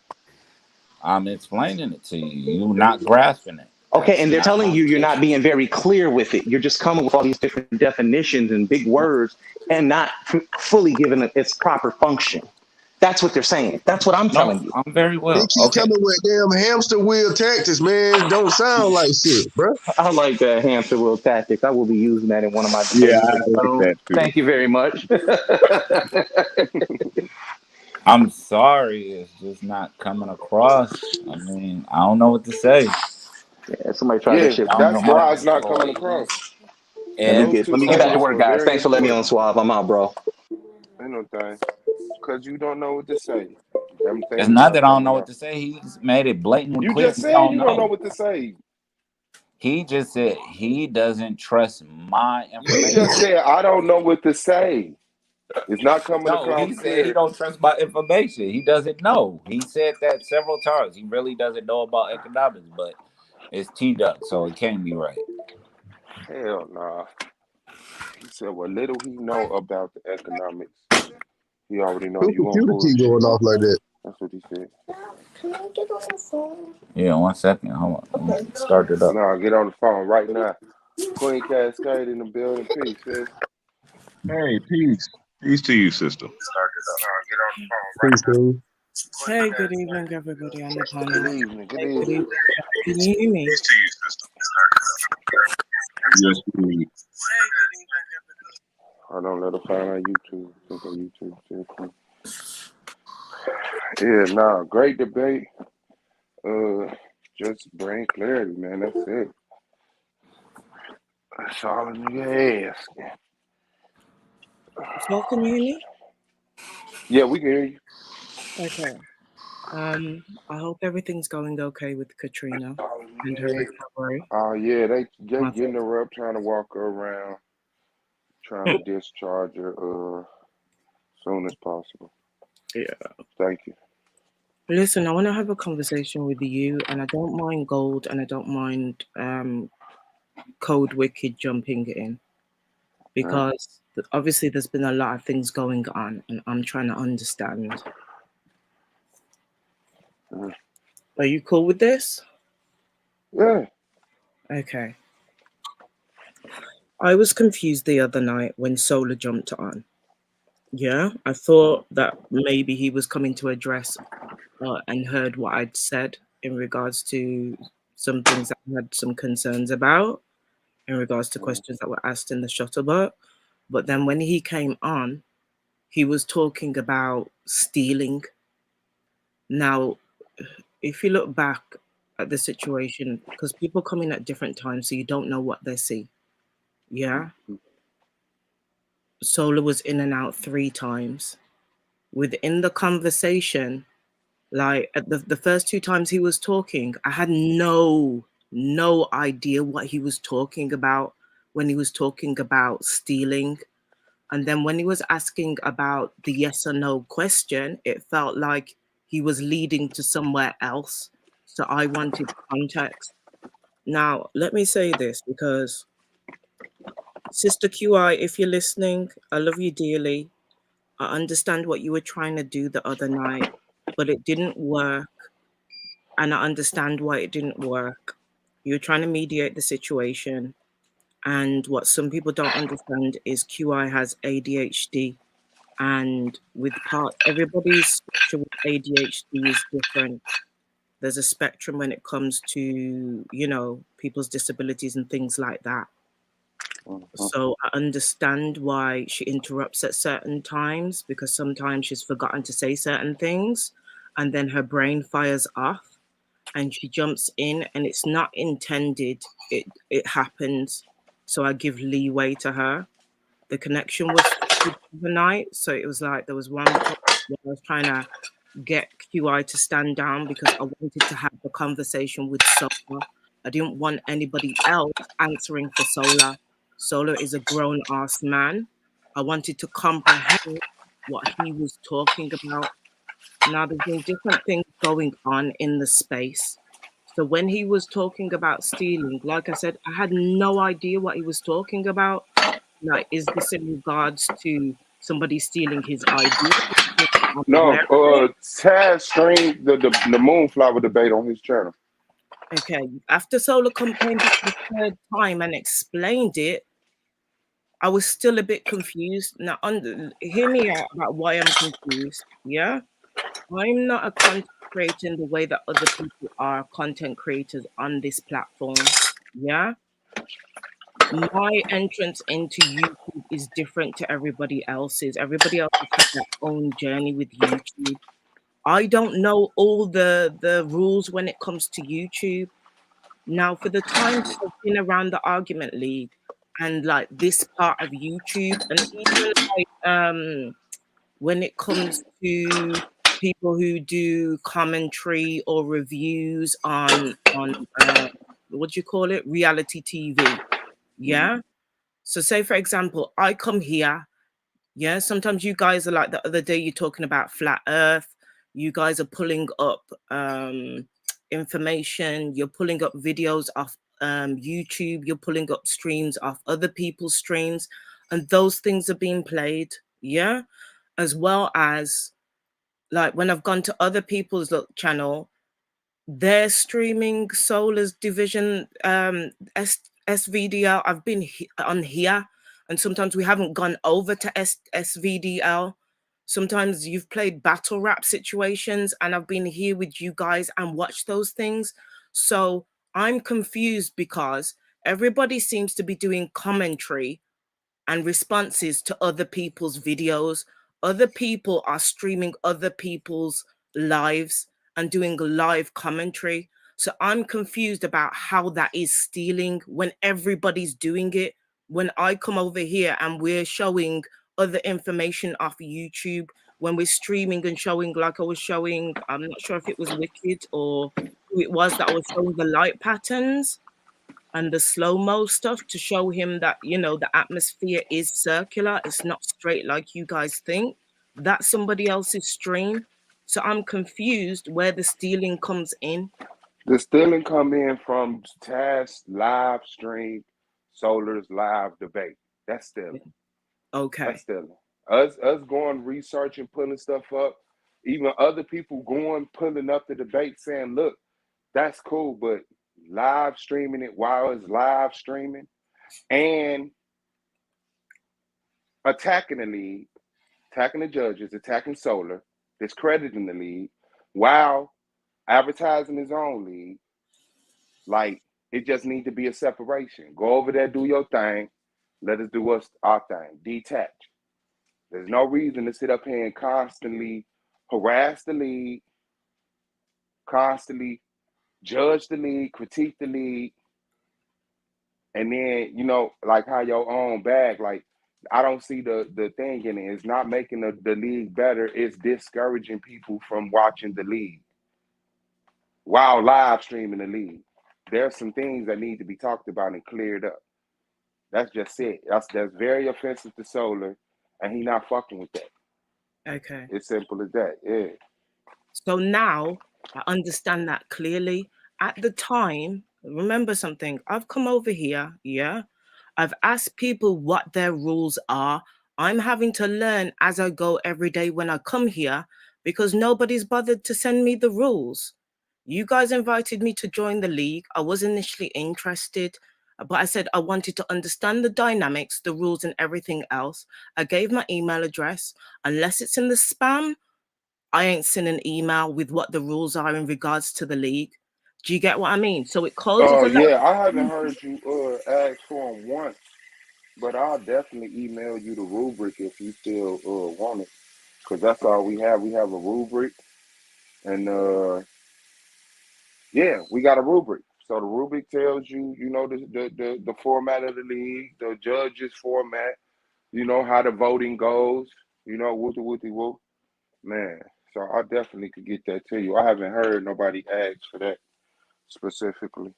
I'm explaining it to you. You're not grasping it. Okay, That's and they're not telling my you you're not intention. being very clear with it. You're just coming with all these different definitions and big words and not fully giving it its proper function. That's what they're saying. That's what I'm telling you. I'm very He well. keep Okay. coming with damn hamster wheel tactics, man. Don't sound like shit, bro. I like that hamster wheel tactics. I will be using that in one of my Yeah, debates I pretty like soon. that too. Thank you very much. I'm sorry, it's just not coming across. I mean, I don't know what to say. Yeah, somebody tried that Yeah, shit. I don't know that's how why to it's not employ coming across. these. Let And Those me two get back to tactics work, are guys. very Thanks for letting me important. on Suave. I'm out, bro. Ain't no thing. Because you don't know what to say. Them it's things not not that I don't know coming what up. to say. He's made it blatantly You clear just he said don't you don't know know. what to say. He just said he doesn't trust my You information. just said I don't know what to say. It's not coming No, across he said he clear. don't trust my information. He doesn't know. He said that several times. He really doesn't know about economics, but it's T-Duck, so it can't be right. Hell nah. He said what little he know about the economics. He already know Who you on computer keep bullshit. going off like that? That's what he said. Yeah, 1 second. Hold on. Let me start it up. Nah, get on the phone right now. Queen Cascade in the building. Peace, sis. Hey, peace. Peace to you, sister. Nah, get on the phone Peace, right now. King. Hey, good evening, everybody on the Good panel. evening. Good Hey, good evening. evening. Can you hear me? Peace to you, sister. Yes, we I don't let her find on YouTube. Think on YouTube. Yeah, nah, great debate. Just bring clarity, man. That's it. That's all a nigga asking. So, can you hear me? Yeah, we can hear you. Okay. I hope everything's going okay with Katrina All a and her nigga asking. recovery. Oh yeah, they My getting thoughts. her up, trying to walk her around, trying to discharge her soon as possible. Yeah. Thank you. Listen, I want to have a conversation with you, and I don't mind Gold, and I don't mind Code Wicked jumping in because obviously there's been a lot of things going on, and I'm trying to understand. Are you cool with this? Yeah. Okay. I was confused the other night when Solar jumped on. Yeah, I thought that maybe he was coming to address and heard what I'd said in regards to some things that I had some concerns about in regards to questions that were asked in the shuttlebot. But then when he came on, he was talking about stealing. Now, if you look back at the situation, because people come in at different times, so you don't know what they see. Yeah. Solar was in and out 3 times. Within the conversation, like at the first 2 times he was talking, I had no idea what he was talking about when he was talking about stealing. And then when he was asking about the yes or no question, it felt like he was leading to somewhere else. So I wanted context. Now, let me say this because Sister QI, if you're listening, I love you dearly. I understand what you were trying to do the other night, but it didn't work. And I understand why it didn't work. You were trying to mediate the situation. And what some people don't understand is QI has ADHD. And with everybody's spectrum with ADHD is different. There's a spectrum when it comes to, people's disabilities and things like that. So I understand why she interrupts at certain times because sometimes she's forgotten to say certain things and then her brain fires off and she jumps in and it's not intended. It happens. So I give leeway to her. The connection was overnight. So it was like there was one point where I was trying to get QI to stand down because I wanted to have the conversation with Solar. I didn't want anybody else answering for Solar. Solar is a grown ass man. I wanted to comprehend what he was talking about. Now there's been different things going on in the space. So when he was talking about stealing, like I said, I had no idea what he was talking about. Like, is this in regards to somebody stealing his idea? I'm No, aware of it. Taz streamed the Moonflower debate on his channel. Okay, after Solar came back the 3rd time and explained it, I was still a bit confused. Now, hear me out about why I'm confused. Yeah, I'm not a content creator in the way that other people are content creators on this platform. Yeah, my entrance into YouTube is different to everybody else's. Everybody else has had their own journey with YouTube. I don't know all the rules when it comes to YouTube. Now, for the time that I've been around the Argument League and like this part of YouTube, and even like when it comes to people who do commentary or reviews on what do you call it, reality TV, yeah. So, say for example, I come here. Yeah, sometimes you guys are like the other day you're talking about flat earth. You guys are pulling up information, you're pulling up videos off YouTube, you're pulling up streams off other people's streams, and those things are being played, yeah, as well as like when I've gone to other people's channel, they're streaming Solar's division SVDL. I've been on here, and sometimes we haven't gone over to SVDL. Sometimes you've played battle rap situations, and I've been here with you guys and watched those things. So I'm confused because everybody seems to be doing commentary and responses to other people's videos. Other people are streaming other people's lives and doing live commentary. So I'm confused about how that is stealing when everybody's doing it. When I come over here and we're showing other information off YouTube, when we're streaming and showing, like I was showing, I'm not sure if it was Wicked or who it was that was showing the light patterns and the slow-mo stuff to show him that, you know, the atmosphere is circular. It's not straight like you guys think. That's somebody else's stream. So I'm confused where the stealing comes in. The stealing come in from Taz live stream, Solar's live debate. That's stealing. Okay. That's stealing. Us going researching, pulling stuff up, even other people going pulling up the debate saying, look, that's cool, but live streaming it while it's live streaming and attacking the league, attacking the judges, attacking Solar, discrediting the league while advertising his own league. Like, it just needs to be a separation. Go over there, do your thing. Let us do our thing. Detach. There's no reason to sit up here and constantly harass the league, constantly judge the league, critique the league, and then, you know, like how your own bag, like, I don't see the thing in it. It's not making the league better. It's discouraging people from watching the league while live streaming the league. There's some things that need to be talked about and cleared up. That's just it. That's very offensive to Solar, and he not fucking with that. Okay. It's simple as that. Yeah. So now I understand that clearly. At the time, remember something, I've come over here, yeah. I've asked people what their rules are. I'm having to learn as I go every day when I come here because nobody's bothered to send me the rules. You guys invited me to join the league. I was initially interested, but I said I wanted to understand the dynamics, the rules and everything else. I gave my email address. Unless it's in the spam, I ain't seen an email with what the rules are in regards to the league. Do you get what I mean? So it causes a lot. Yeah, I haven't heard you ask for him once, but I'll definitely email you the rubric if you still want it, because that's all we have. We have a rubric, and yeah, we got a rubric. So the rubric tells you, you know, the format of the league, the judges format, you know, how the voting goes, you know, wooty wooty woo. Man, so I definitely could get that to you. I haven't heard nobody ask for that specifically.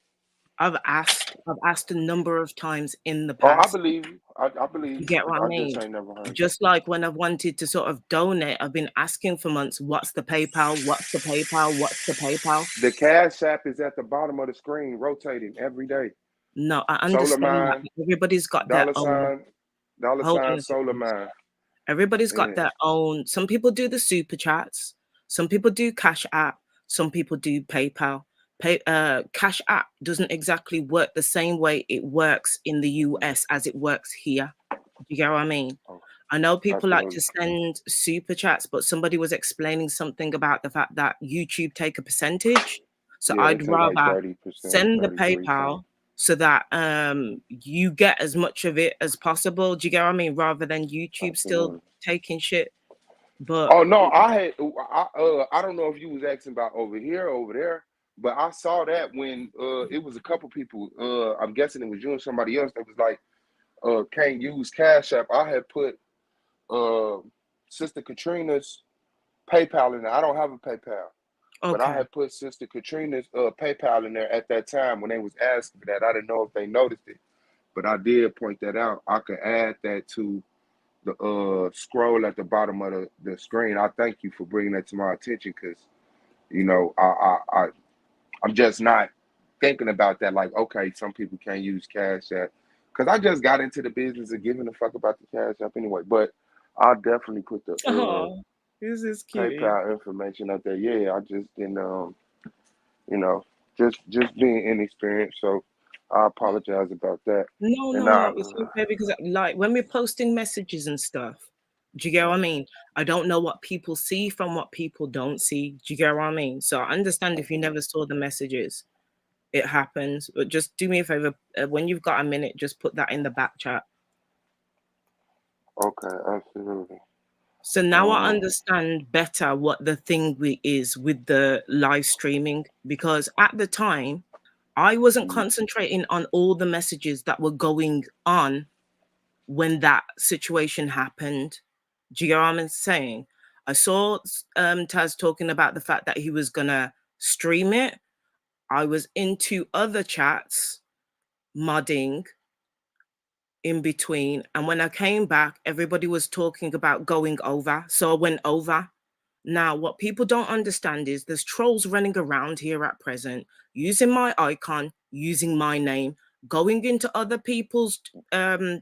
I've asked a number of times in the Oh, I past. believe you. I believe You you. get what I I just mean? ain't never heard. Just like when I've wanted to sort of donate, I've been asking for months, what's the PayPal? What's the PayPal? What's the PayPal? The Cash App is at the bottom of the screen, rotating every day. No, I Solar understand that. Mine, Everybody's got their own. dollar Hold on sign, a Solar second. Mine. Everybody's got Yeah. their own. Some people do the super chats. Some people do Cash App. Some people do PayPal. Cash App doesn't exactly work the same way it works in the US as it works here. You get what I mean? Oh, I know people like absolutely. to send super chats, but somebody was explaining something about the fact that YouTube take a percentage. So Yeah, they I'd take like rather 30%, send the 33 something. PayPal so that you get as much of it as possible. Do you get what I mean? Rather than YouTube still Absolutely. taking shit. But Oh no, I don't know if you was asking about over here, over there, but I saw that when it was a couple people. I'm guessing it was you and somebody else that was like, can't use Cash App. I had put uh Sister Katrina's PayPal in there. I don't have a PayPal, but I okay. had put Sister Katrina's PayPal in there at that time when they was asking for that. I didn't know if they noticed it, but I did point that out. I could add that to the scroll at the bottom of the screen. I thank you for bringing that to my attention because you know I'm just not thinking about that. Like, okay, some people can't use Cash App because I just got into the business of giving a fuck about the Cash App anyway. But I'll definitely put the Oh, this is cute. PayPal information up there. Yeah, I just didn't you know just being inexperienced. So I apologize about that. No, And no, no. It's okay because like when we're posting messages and stuff, do you get what I mean? I don't know what people see from what people don't see. Do you get what I mean? So I understand if you never saw the messages, it happens. But just do me a favor, when you've got a minute, just put that in the back chat. okay, absolutely. So now I understand better what the thing is with the live streaming, because at the time I wasn't concentrating on all the messages that were going on when that situation happened. Do you get what I'm saying? I saw Taz talking about the fact that he was gonna stream it. I was into other chats, modding in between, and when I came back, everybody was talking about going over, so I went over. Now, what people don't understand is there's trolls running around here at present, using my icon, using my name, going into other people's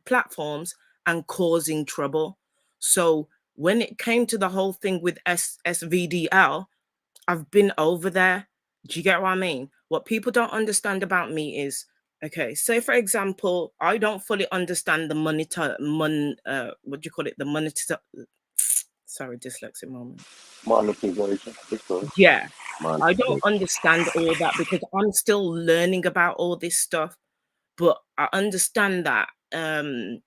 platforms and causing trouble. So when it came to the whole thing with SVDL, I've been over there. Do you get what I mean? What people don't understand about me is, okay, say for example, I don't fully understand the what do you call it? The monitor. Sorry, dyslexic moment. Monetization. Yeah, I don't Monetization. understand all that because I'm still learning about all this stuff. But I understand that in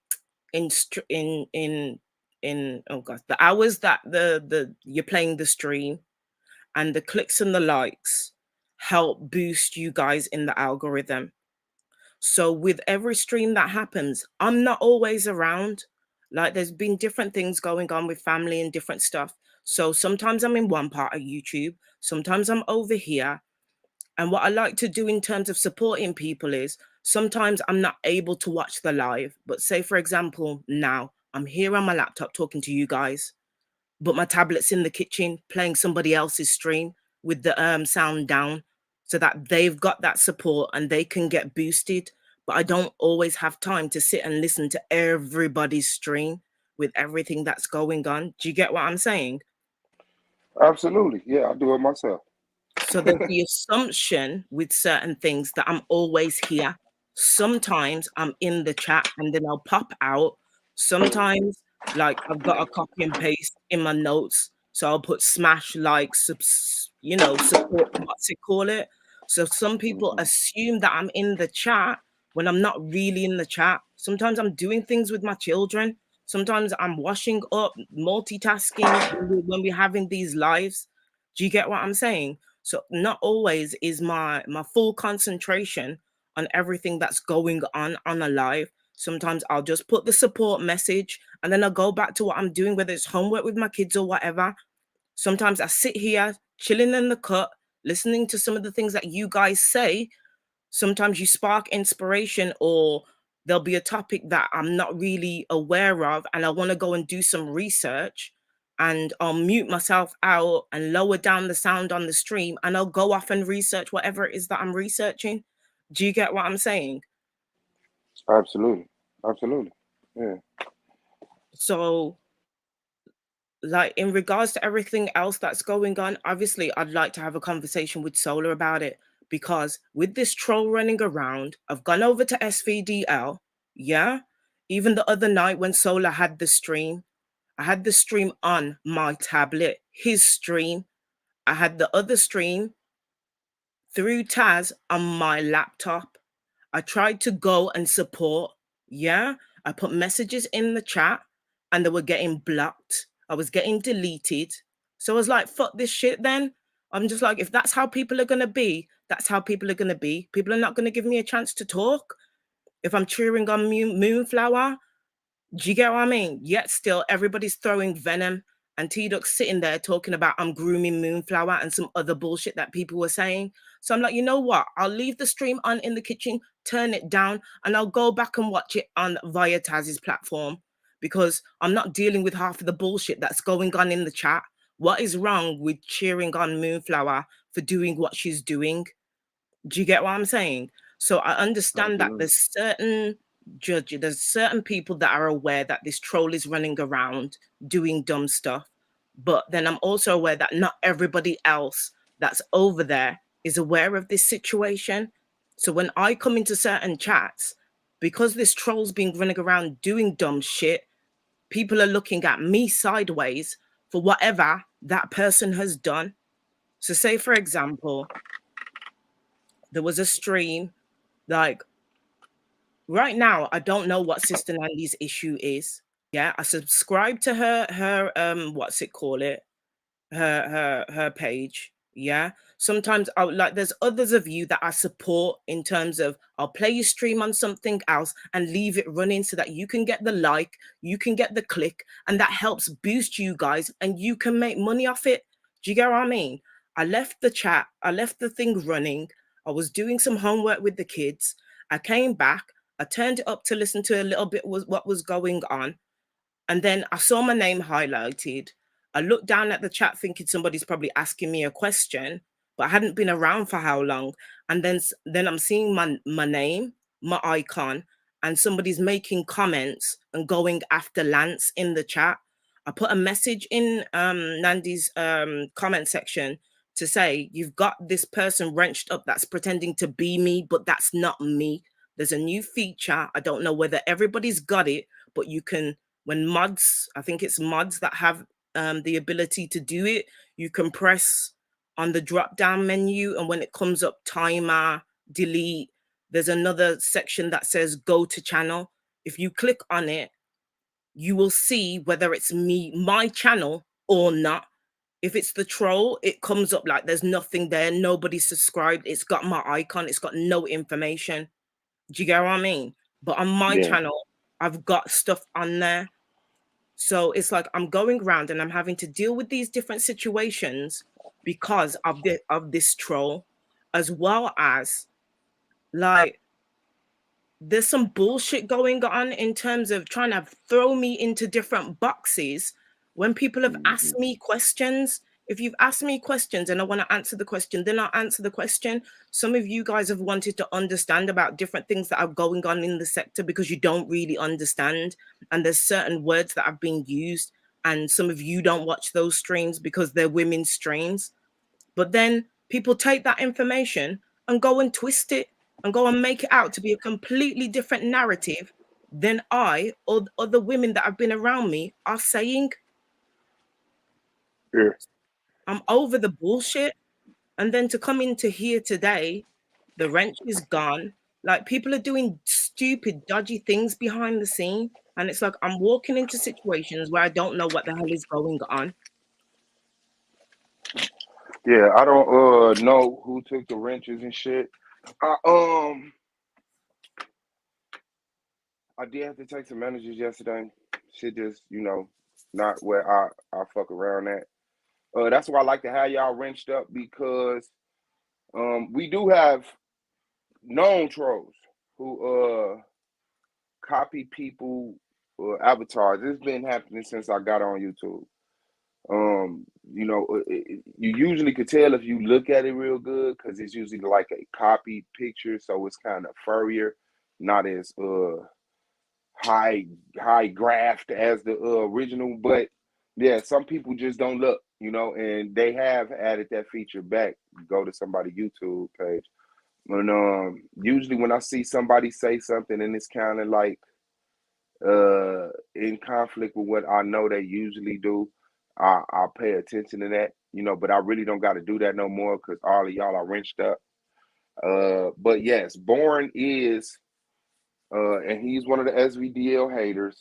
oh god, the hours that the you're playing the stream and the clicks and the likes help boost you guys in the algorithm. So with every stream that happens, I'm not always around. Like there's been different things going on with family and different stuff. So sometimes I'm in one part of YouTube, sometimes I'm over here. And what I like to do in terms of supporting people is sometimes I'm not able to watch the live. But say, for example, now I'm here on my laptop talking to you guys, but my tablet's in the kitchen playing somebody else's stream with the sound down so that they've got that support and they can get boosted. But I don't always have time to sit and listen to everybody's stream with everything that's going on. Do you get what I'm saying? Absolutely. Yeah, I do it myself. So there's the assumption with certain things that I'm always here. Sometimes I'm in the chat and then I'll pop out. Sometimes, like, I've got a copy and paste in my notes. So I'll put smash like, support, what's it call it? So some people assume that I'm in the chat when I'm not really in the chat. Sometimes I'm doing things with my children. Sometimes I'm washing up, multitasking when we're having these lives. Do you get what I'm saying? So not always is my full concentration on everything that's going on a live. Sometimes I'll just put the support message and then I'll go back to what I'm doing, whether it's homework with my kids or whatever. Sometimes I sit here chilling in the cut, listening to some of the things that you guys say. Sometimes you spark inspiration or there'll be a topic that I'm not really aware of and I want to go and do some research, and I'll mute myself out and lower down the sound on the stream and I'll go off and research whatever it is that I'm researching. Do you get what I'm saying? Absolutely. Absolutely. Yeah. So like in regards to everything else that's going on, obviously I'd like to have a conversation with Solar about it, because with this troll running around, I've gone over to SVDL. Yeah, Even the other night when Solar had the stream, I had the stream on my tablet, his stream. I had the other stream through Taz on my laptop. I tried to go and support. Yeah, I put messages in the chat and they were getting blocked. I was getting deleted. So I was like, fuck this shit then. I'm just like, if that's how people are going to be, that's how people are going to be. People are not going to give me a chance to talk. If I'm cheering on Moonflower, do you get what I mean? Yet still, everybody's throwing venom. And T-Duck's sitting there talking about I'm grooming Moonflower and some other bullshit that people were saying. So I'm like, you know what? I'll leave the stream on in the kitchen, turn it down, and I'll go back and watch it on via Taz's platform because I'm not dealing with half of the bullshit that's going on in the chat. What is wrong with cheering on Moonflower for doing what she's doing? Do you get what I'm saying? So I understand that there's certain people that are aware that this troll is running around doing dumb stuff. But then I'm also aware that not everybody else that's over there is aware of this situation. So when I come into certain chats, because this troll's been running around doing dumb shit, people are looking at me sideways for whatever that person has done. So say, for example, there was a stream, like right now, I don't know what Sister Nandy's issue is. Yeah, I subscribe to her what's it call it? Her page. Yeah. Sometimes I like there's others of you that I support in terms of I'll play your stream on something else and leave it running so that you can get the like, you can get the click, and that helps boost you guys and you can make money off it. Do you get what I mean? I left the chat, I left the thing running. I was doing some homework with the kids. I came back, I turned it up to listen to a little bit what was going on. And then I saw my name highlighted. I looked down at the chat thinking somebody's probably asking me a question, but I hadn't been around for how long. And then I'm seeing my name, my icon, and somebody's making comments and going after Lance in the chat. I put a message in Nandy's comment section to say, you've got this person wrenched up that's pretending to be me, but that's not me. There's a new feature. I don't know whether everybody's got it, but you can, when mods, I think it's mods that have the ability to do it, you can press on the drop down menu, and when it comes up timer, delete, there's another section that says go to channel. If you click on it, you will see whether it's my channel or not. If it's the troll, it comes up like there's nothing there, nobody's subscribed, it's got my icon, it's got no information. Do you get what I mean? But on my channel, I've got stuff on there. So it's like I'm going around and I'm having to deal with these different situations because of this troll, as well as like there's some bullshit going on in terms of trying to throw me into different boxes when people have asked me questions. If you've asked me questions and I want to answer the question, then I'll answer the question. Some of you guys have wanted to understand about different things that are going on in the sector because you don't really understand. And there's certain words that have been used. And some of you don't watch those streams because they're women's streams. But then people take that information and go and twist it and go and make it out to be a completely different narrative than I or other women that have been around me are saying. Yeah. I'm over the bullshit. And then to come into here today, the wrench is gone. Like people are doing stupid, dodgy things behind the scene. And it's like I'm walking into situations where I don't know what the hell is going on. Yeah, I don't know who took the wrenches and shit. I did have to take some managers yesterday. Shit just, not where I fuck around at. That's why I like to have y'all wrenched up because we do have known trolls who copy people avatars. It's been happening since I got on YouTube. You usually could tell if you look at it real good because it's usually like a copied picture, so it's kind of furrier, not as high graphed as the original. But yeah, some people just don't look, and they have added that feature back. Go to somebody's YouTube page. And usually when I see somebody say something and it's kind of like in conflict with what I know they usually do, I pay attention to that, you know, but I really don't got to do that no more because all of y'all are wrenched up. But yes, Born is, and he's one of the SVDL haters.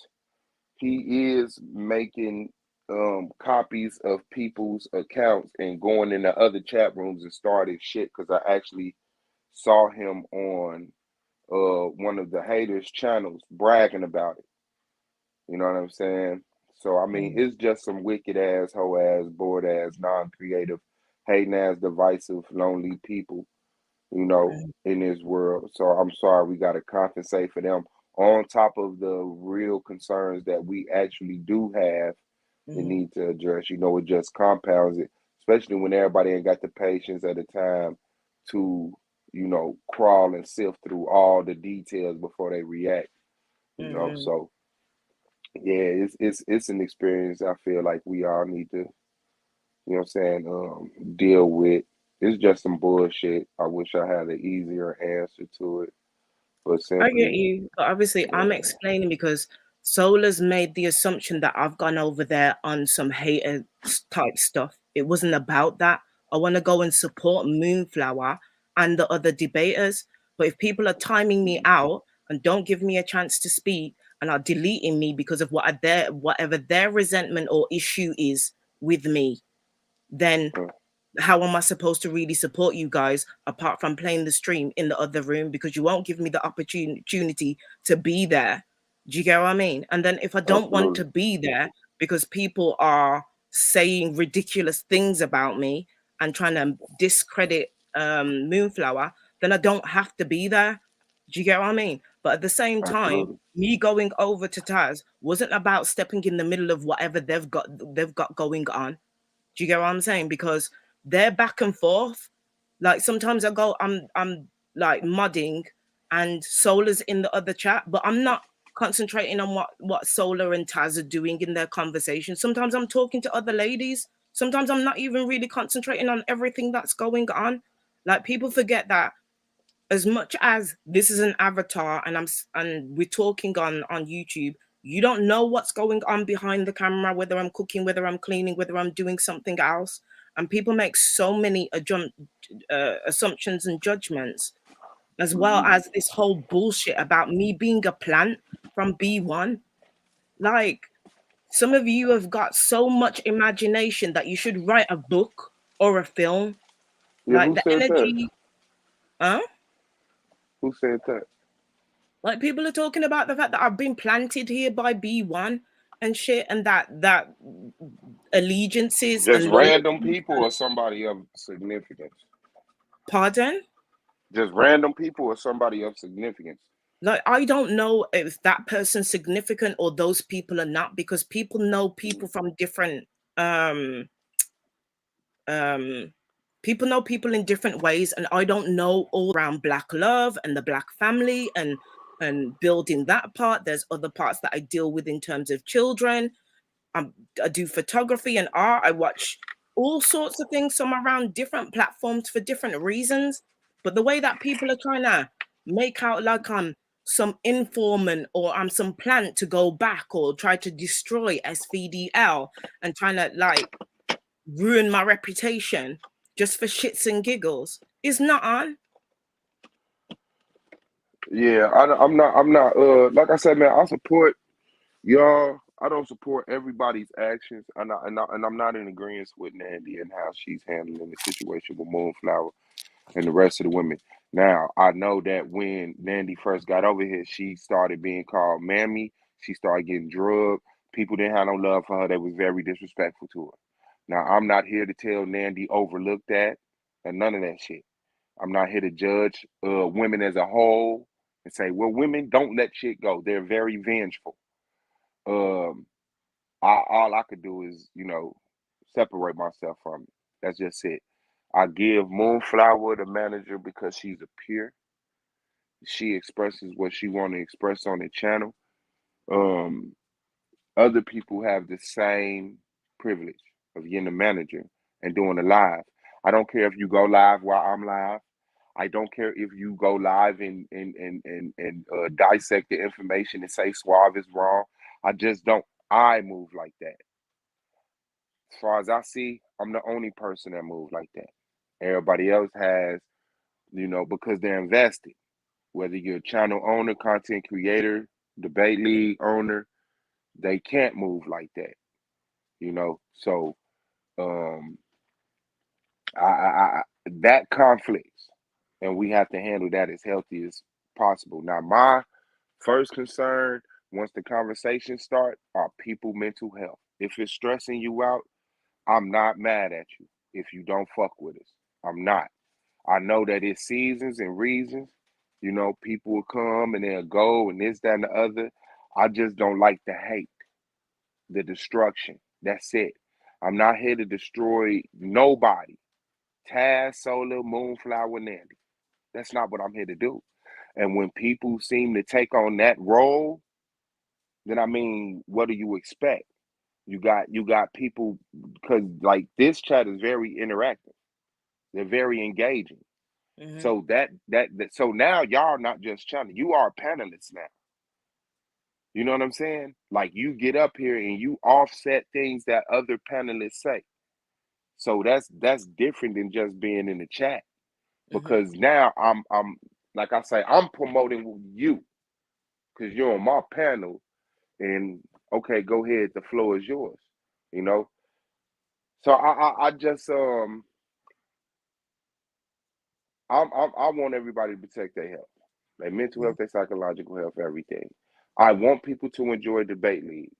He is making copies of people's accounts and going into other chat rooms and starting shit because I actually saw him on one of the haters' channels bragging about it. You know what I'm saying? So I mean, it's just some wicked ass, hoe ass, bored ass, non-creative, hating ass, divisive, lonely people, you know, in this world. So I'm sorry we got to compensate for them on top of the real concerns that we actually do have and need to address. You know, it just compounds it, especially when everybody ain't got the patience at the time to, you know, crawl and sift through all the details before they react. You know, so yeah, it's an experience I feel like we all need to, you know what I'm saying, deal with. It's just some bullshit. I wish I had an easier answer to it. But I get simply, you, but obviously I'm explaining because Solar's made the assumption that I've gone over there on some hater type stuff. It wasn't about that. I want to go and support Moonflower and the other debaters. But if people are timing me out and don't give me a chance to speak and are deleting me because of whatever their resentment or issue is with me, then how am I supposed to really support you guys apart from playing the stream in the other room because you won't give me the opportunity to be there? Do you get what I mean? And then if I don't want to be there because people are saying ridiculous things about me and trying to discredit Moonflower, then I don't have to be there. Do you get what I mean? But at the same time, me going over to Taz wasn't about stepping in the middle of whatever they've got going on. Do you get what I'm saying? Because they're back and forth. Like sometimes I'm like modding and Solar's in the other chat, but I'm not concentrating on what Solar and Taz are doing in their conversation. Sometimes I'm talking to other ladies. Sometimes I'm not even really concentrating on everything that's going on. Like people forget that as much as this is an avatar and we're talking on YouTube, you don't know what's going on behind the camera, whether I'm cooking, whether I'm cleaning, whether I'm doing something else. And people make so many assumptions and judgments, as well as this whole bullshit about me being a plant from B1. Like, some of you have got so much imagination that you should write a book or a film. yeah, Like who the said that? energy, huh? Who said that? Like people are talking about the fact that I've been planted here by B1 and shit, and that allegiances Just and random loyalties. people or somebody of significance? Pardon? Just random people or somebody of significance? Like I don't know if that person's significant or those people are not, because people know people from different um people know people in different ways, and I don't know all around Black love and the Black family and building that part. There's other parts that I deal with in terms of children. I do photography and art. I watch all sorts of things. So I'm around different platforms for different reasons. But the way that people are trying to make out like I'm some informant or I'm some plant to go back or try to destroy SVDL and trying to like ruin my reputation just for shits and giggles is not on. Yeah, I'm not. I'm not. Like I said, man, I support y'all. I don't support everybody's actions, and I'm not in agreement with Nandy and how she's handling the situation with Moonflower and the rest of the women. Now, I know that when Nandy first got over here, she started being called Mammy. She started getting drugged. People didn't have no love for her. They was very disrespectful to her. Now, I'm not here to tell Nandy overlook that and none of that shit. I'm not here to judge women as a whole and say, well, women don't let shit go. They're very vengeful. Um, all I could do is, you know, separate myself from it. That's just it. I give Moonflower the manager because she's a peer. She expresses what she want to express on the channel. Um, Other people have the same privilege of getting a manager and doing a live. I don't care if you go live while I'm live. I don't care if you go live and dissect the information and say Suave is wrong. I just don't. I move like that. As far as I see, I'm the only person that moves like that. Everybody else has, because they're invested. Whether you're a channel owner, content creator, debate league owner, they can't move like that. So um, that conflicts, and we have to handle that as healthy as possible. Now, my first concern, once the conversation starts, are people mental health. If it's stressing you out, I'm not mad at you if you don't fuck with us. I'm not. I know that it's seasons and reasons. People will come and they'll go and this, that, and the other. I just don't like the hate, the destruction. That's it. I'm not here to destroy nobody. Taz, Solar, Moonflower, Nandy. That's not what I'm here to do. And when people seem to take on that role, then what do you expect? You got people, because like this chat is very interactive. They're very engaging. Mm-hmm. So so now y'all not just chatting, you are panelists now. You know what I'm saying? Like you get up here and you offset things that other panelists say. So that's different than just being in the chat. Because now I'm like I say, I'm promoting you because you're on my panel, and okay, go ahead, the floor is yours. So I just I want everybody to protect their health, their mental health, their psychological health, everything. I want people to enjoy debate league.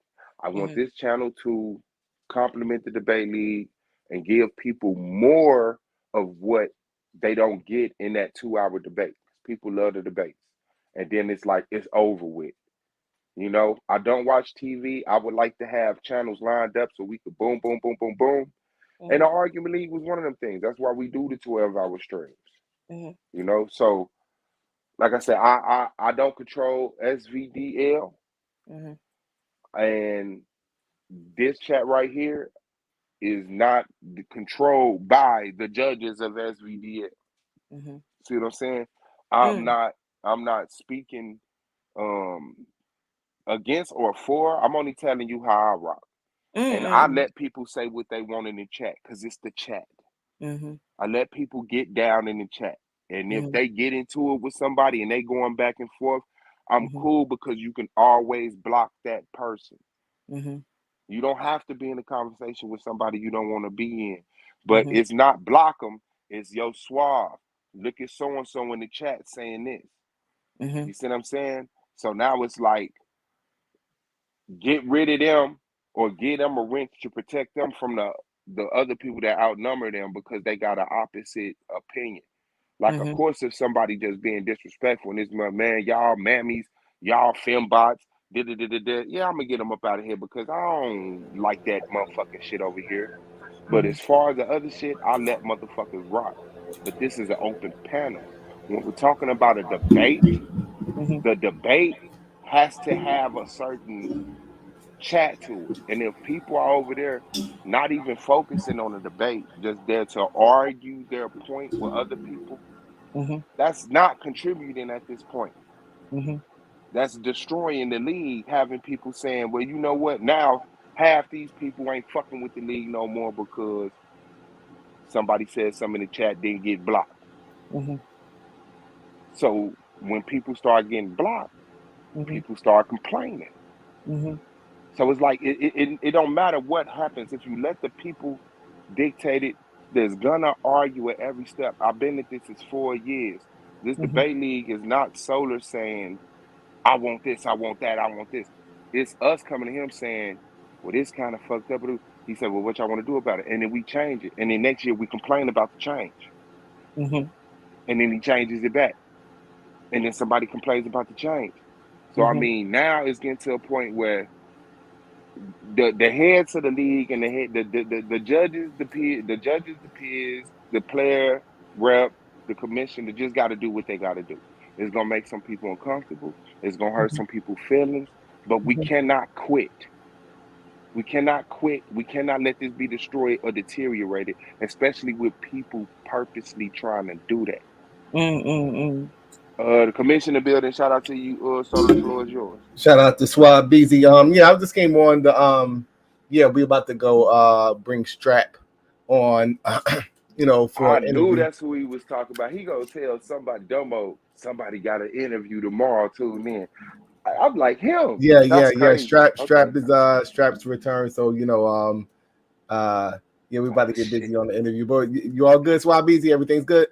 I want this channel to complement the debate league and give people more of what they don't get in that 2-hour debate. People love the debates, and then it's like it's over with. I don't watch TV. I would like to have channels lined up so we could boom, boom, boom, boom, boom. And the argument league was one of them things. That's why we do the 12-hour streams. So like I said, I don't control SVDL, and this chat right here is not controlled by the judges of SVDL. See what I'm saying? I'm not speaking against or for. I'm only telling you how I rock. And I let people say what they want in the chat because it's the chat. I let people get down in the chat. And if they get into it with somebody and they going back and forth, I'm cool because you can always block that person. You don't have to be in a conversation with somebody you don't want to be in. But it's not block them. It's yo Suave. Look at so-and-so in the chat saying this. You see what I'm saying? So now it's like, get rid of them or get them a wrench to protect them from the other people that outnumber them because they got an opposite opinion. Like, of course, if somebody just being disrespectful and this man, y'all mammies, y'all fembots, yeah, I'm gonna get them up out of here because I don't like that motherfucking shit over here. But as far as the other shit, I let motherfuckers rock. But this is an open panel. When we're talking about a debate, the debate has to have a certain chat to it. And if people are over there not even focusing on the debate, just there to argue their point with other people, that's not contributing at this point. That's destroying the league, having people saying, well, you know what? Now half these people ain't fucking with the league no more because somebody said something in the chat didn't get blocked. So when people start getting blocked, people start complaining. So it's like it don't matter what happens. If you let the people dictate it, there's gonna argue at every step. I've been at this 4 years. This debate league is not Solar saying, I want this, I want that, I want this. It's us coming to him saying, well, this kind of fucked up. He said, well, what y'all want to do about it? And then we change it. And then next year we complain about the change. And then he changes it back. And then somebody complains about the change. So now it's getting to a point where the heads of the league and the judges, the peers, the player rep, the commission, they just got to do what they got to do. It's gonna make some people uncomfortable. It's gonna hurt some people's feelings, but we cannot quit. We cannot quit. We cannot let this be destroyed or deteriorated, especially with people purposely trying to do that. The commissioner building. Shout out to you. So the floor is yours. Shout out to SUAVE B.O.S. Yeah, I just came on the yeah, we about to go bring Strap on for I an knew interview. that's who he was talking about. He gonna tell somebody, Domo, somebody got an interview tomorrow. Tune in. I'm like him. That's Yeah. crazy. Okay. Strap's return. So yeah, we about Oh to get shit. busy on the interview. But you all good, SUAVE B.O.S? Everything's good?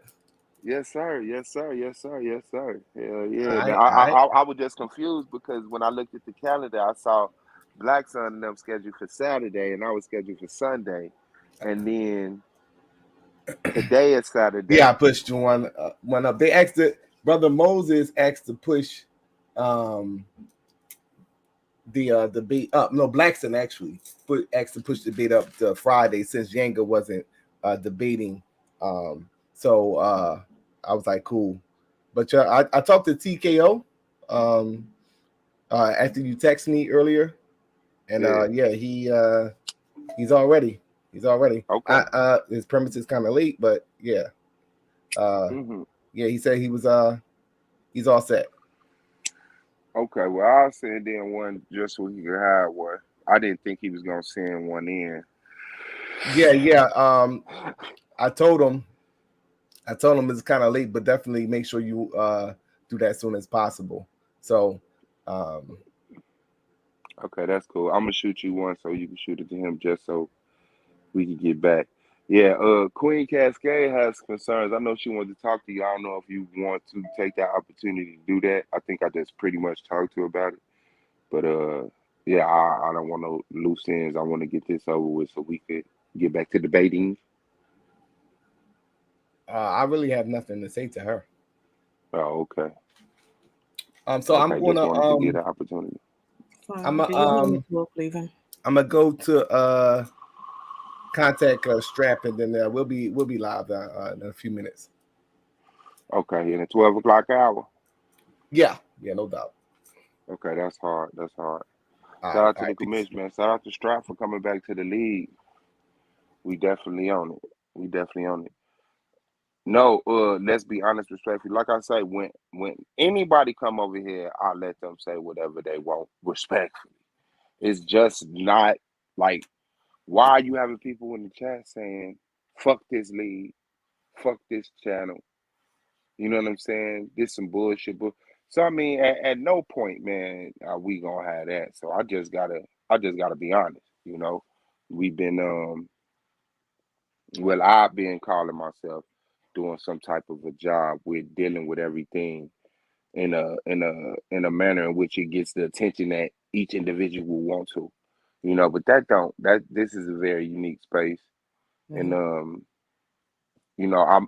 Yes, sir. Yes, sir. Yes, sir. Yes, sir. Hell yeah, man. All right. I was just confused because when I looked at the calendar, I saw Black Sun and them scheduled for Saturday, and I was scheduled for Sunday, and then today is Yeah, I Saturday. pushed one up. They asked it. Brother Moses asked to push um the beat up. No, Blackson actually asked to push the beat up to Friday since Yanga wasn't debating. So I was like, cool. But I talked to TKO after you text me earlier, and Yeah. yeah, he's already. Okay. His premise is kind of late, but yeah, hmm yeah. He said he's all set. Okay. Well, I'll send in one just so he could have one. I didn't think he was gonna send one in. Yeah. I told him it's kind of late, but definitely make sure you do that as soon as possible. So, Okay, that's cool. I'm gonna shoot you one so you can shoot it to him just so we can get back. Yeah, Queen Cascade has concerns. I know she wanted to talk to you. I don't know if you want to take that opportunity to do that. I think I just pretty much talked to her about it. But yeah, I don't want no loose ends. I want to get this over with so we could get back to debating. I really have nothing to say to her. Oh, okay. So Okay, just wanted to get an opportunity. I'm Do you want me to walk, leaving? I'm gonna go to contact Strap, and then we'll be live in a few minutes. Okay, in the 12 o'clock hour. Yeah, no doubt. Okay, that's hard. That's hard. All Shout out to right, the commission, man. Shout out to Strap for coming back to the league. We definitely on it. We definitely on it. No, let's be honest, respectfully. Like I say, when anybody come over here, I let them say whatever they want, respectfully. It's just not like why are you having people in the chat saying, fuck this league, fuck this channel. You know what I'm saying? This some bullshit. So I mean, at no point, man, are we gonna have that. So I just gotta be honest. We've been well, I've been calling myself doing some type of a job with dealing with everything in a manner in which it gets the attention that each individual will want to. But that this is a very unique space. And I'm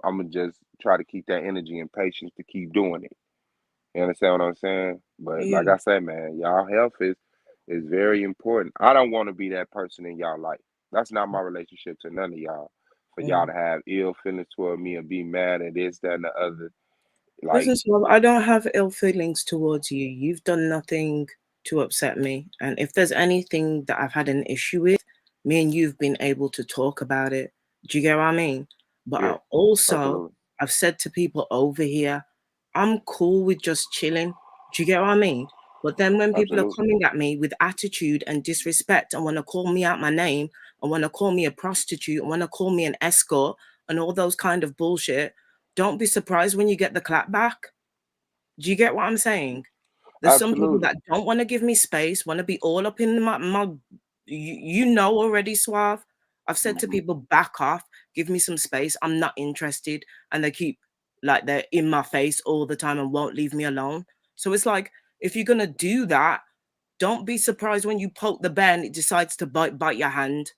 gonna just try to keep that energy and patience to keep doing it. You understand what I'm saying? But like Yeah. I say, man, y'all health is very important. I don't want to be that person in y'all life. That's not my relationship to none of y'all. For y'all to have ill feelings toward me and be mad at this, that, and the other. Like, Listen, Swab, I don't have ill feelings towards you. You've done nothing to upset me. And if there's anything that I've had an issue with, me and you've been able to talk about it. Do you get what I mean? But yeah, absolutely. I've said to people over here, I'm cool with just chilling. Do you get what I mean? But then when people are Absolutely. coming at me with attitude and disrespect and want to call me out my name and want to call me a prostitute and want to call me an escort and all those kind of bullshit, don't be surprised when you get the clap back. Do you get what I'm saying? There's some people Absolutely. that don't want to give me space, want to be all up in my you know already, Suave. I've said to hmm people, back off, give me some space. I'm not interested. And they keep like they're in my face all the time and won't leave me alone. So it's like, if you're gonna do that, don't be surprised when you poke the bear and it decides to bite your hand.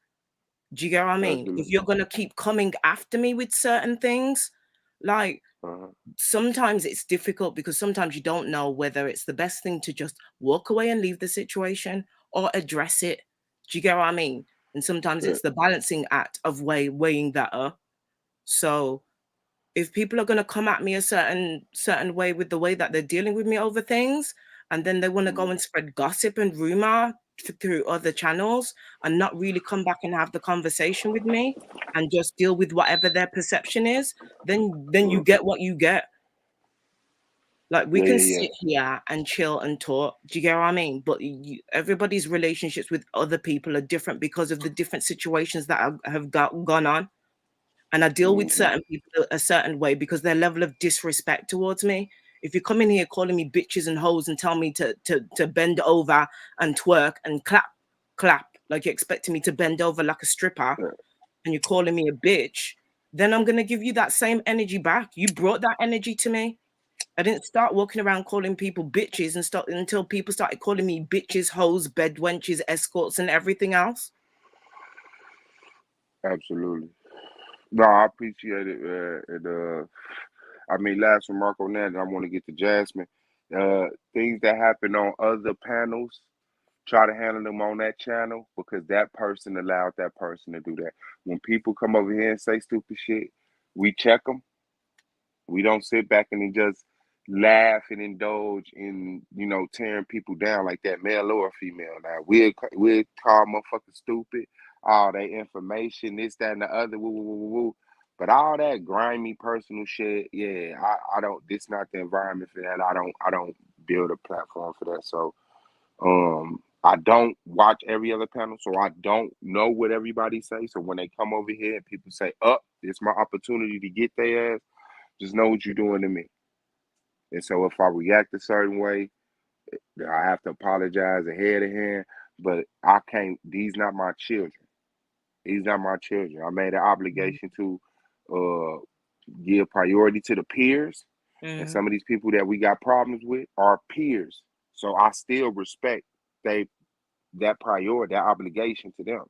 Do you get what I mean? If Absolutely. you're gonna keep coming after me with certain things, like Uh-huh. sometimes it's difficult because sometimes you don't know whether it's the best thing to just walk away and leave the situation or address it. Do you get what I mean? And sometimes Yeah. it's the balancing act of weighing that up. So if people are going to come at me a certain way with the way that they're dealing with me over things, and then they want to go Mhm. and spread gossip and rumor through other channels and not really come back and have the conversation with me and just deal with whatever their perception is, then you Mhm. get what you get. Like we Yeah, can yeah, sit here and chill and talk. Do you get what I mean? But everybody's relationships with other people are different because of the different situations that have gone on. And I deal with certain people a certain way because their level of disrespect towards me. If you come in here calling me bitches and hoes and tell me to bend over and twerk and clap, like you're expecting me to bend over like a stripper, and you're calling me a bitch, then I'm gonna give you that same energy back. You brought that energy to me. I didn't start walking around calling people bitches until people started calling me bitches, hoes, bed wenches, escorts, and everything else. absolutely. No, I appreciate it. I mean, last remark on that, and I want to get to Jasmine. Things that happen on other panels, try to handle them on that channel because that person allowed that person to do that. When people come over here and say stupid shit, we check them. We don't sit back and just laugh and indulge in, tearing people down like that, male or female. Now, we'll call motherfuckers stupid, all that information, this, that, and the other, woo, woo, woo, woo, woo. But all that grimy personal shit, yeah, I don't. This not the environment for that. I don't build a platform for that. So, I don't watch every other panel, so I don't know what everybody say. So when they come over here and people say, it's my opportunity to get their ass, just know what you're doing to me. And so if I react a certain way, I have to apologize ahead of hand. But I can't, these not my children. These not my children. I made an obligation to give priority to the peers. And some of these people that we got problems with are peers. So I still respect that priority, that obligation to them.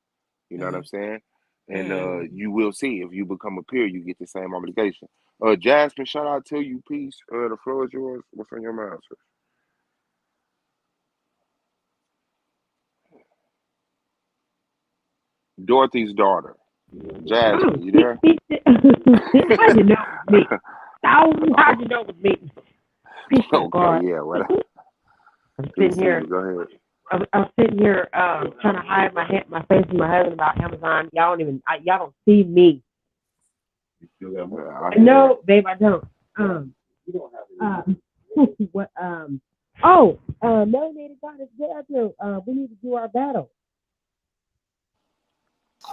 You know what I'm saying? And you will see if you become a peer, you get the same obligation. Jasmine, shout out to you. Peace. The floor is yours. What's on your mind, sir? Dorothy's daughter. Jasmine, you there? How'd you know it was me? How'd you know it was me? Okay, yeah. What? I'm sitting here. Go ahead. I'm sitting here trying to hide my face from my husband about Amazon. Y'all don't see me. No, babe, I don't. What? Melanated Goddess Gabriel. We need to do our battle.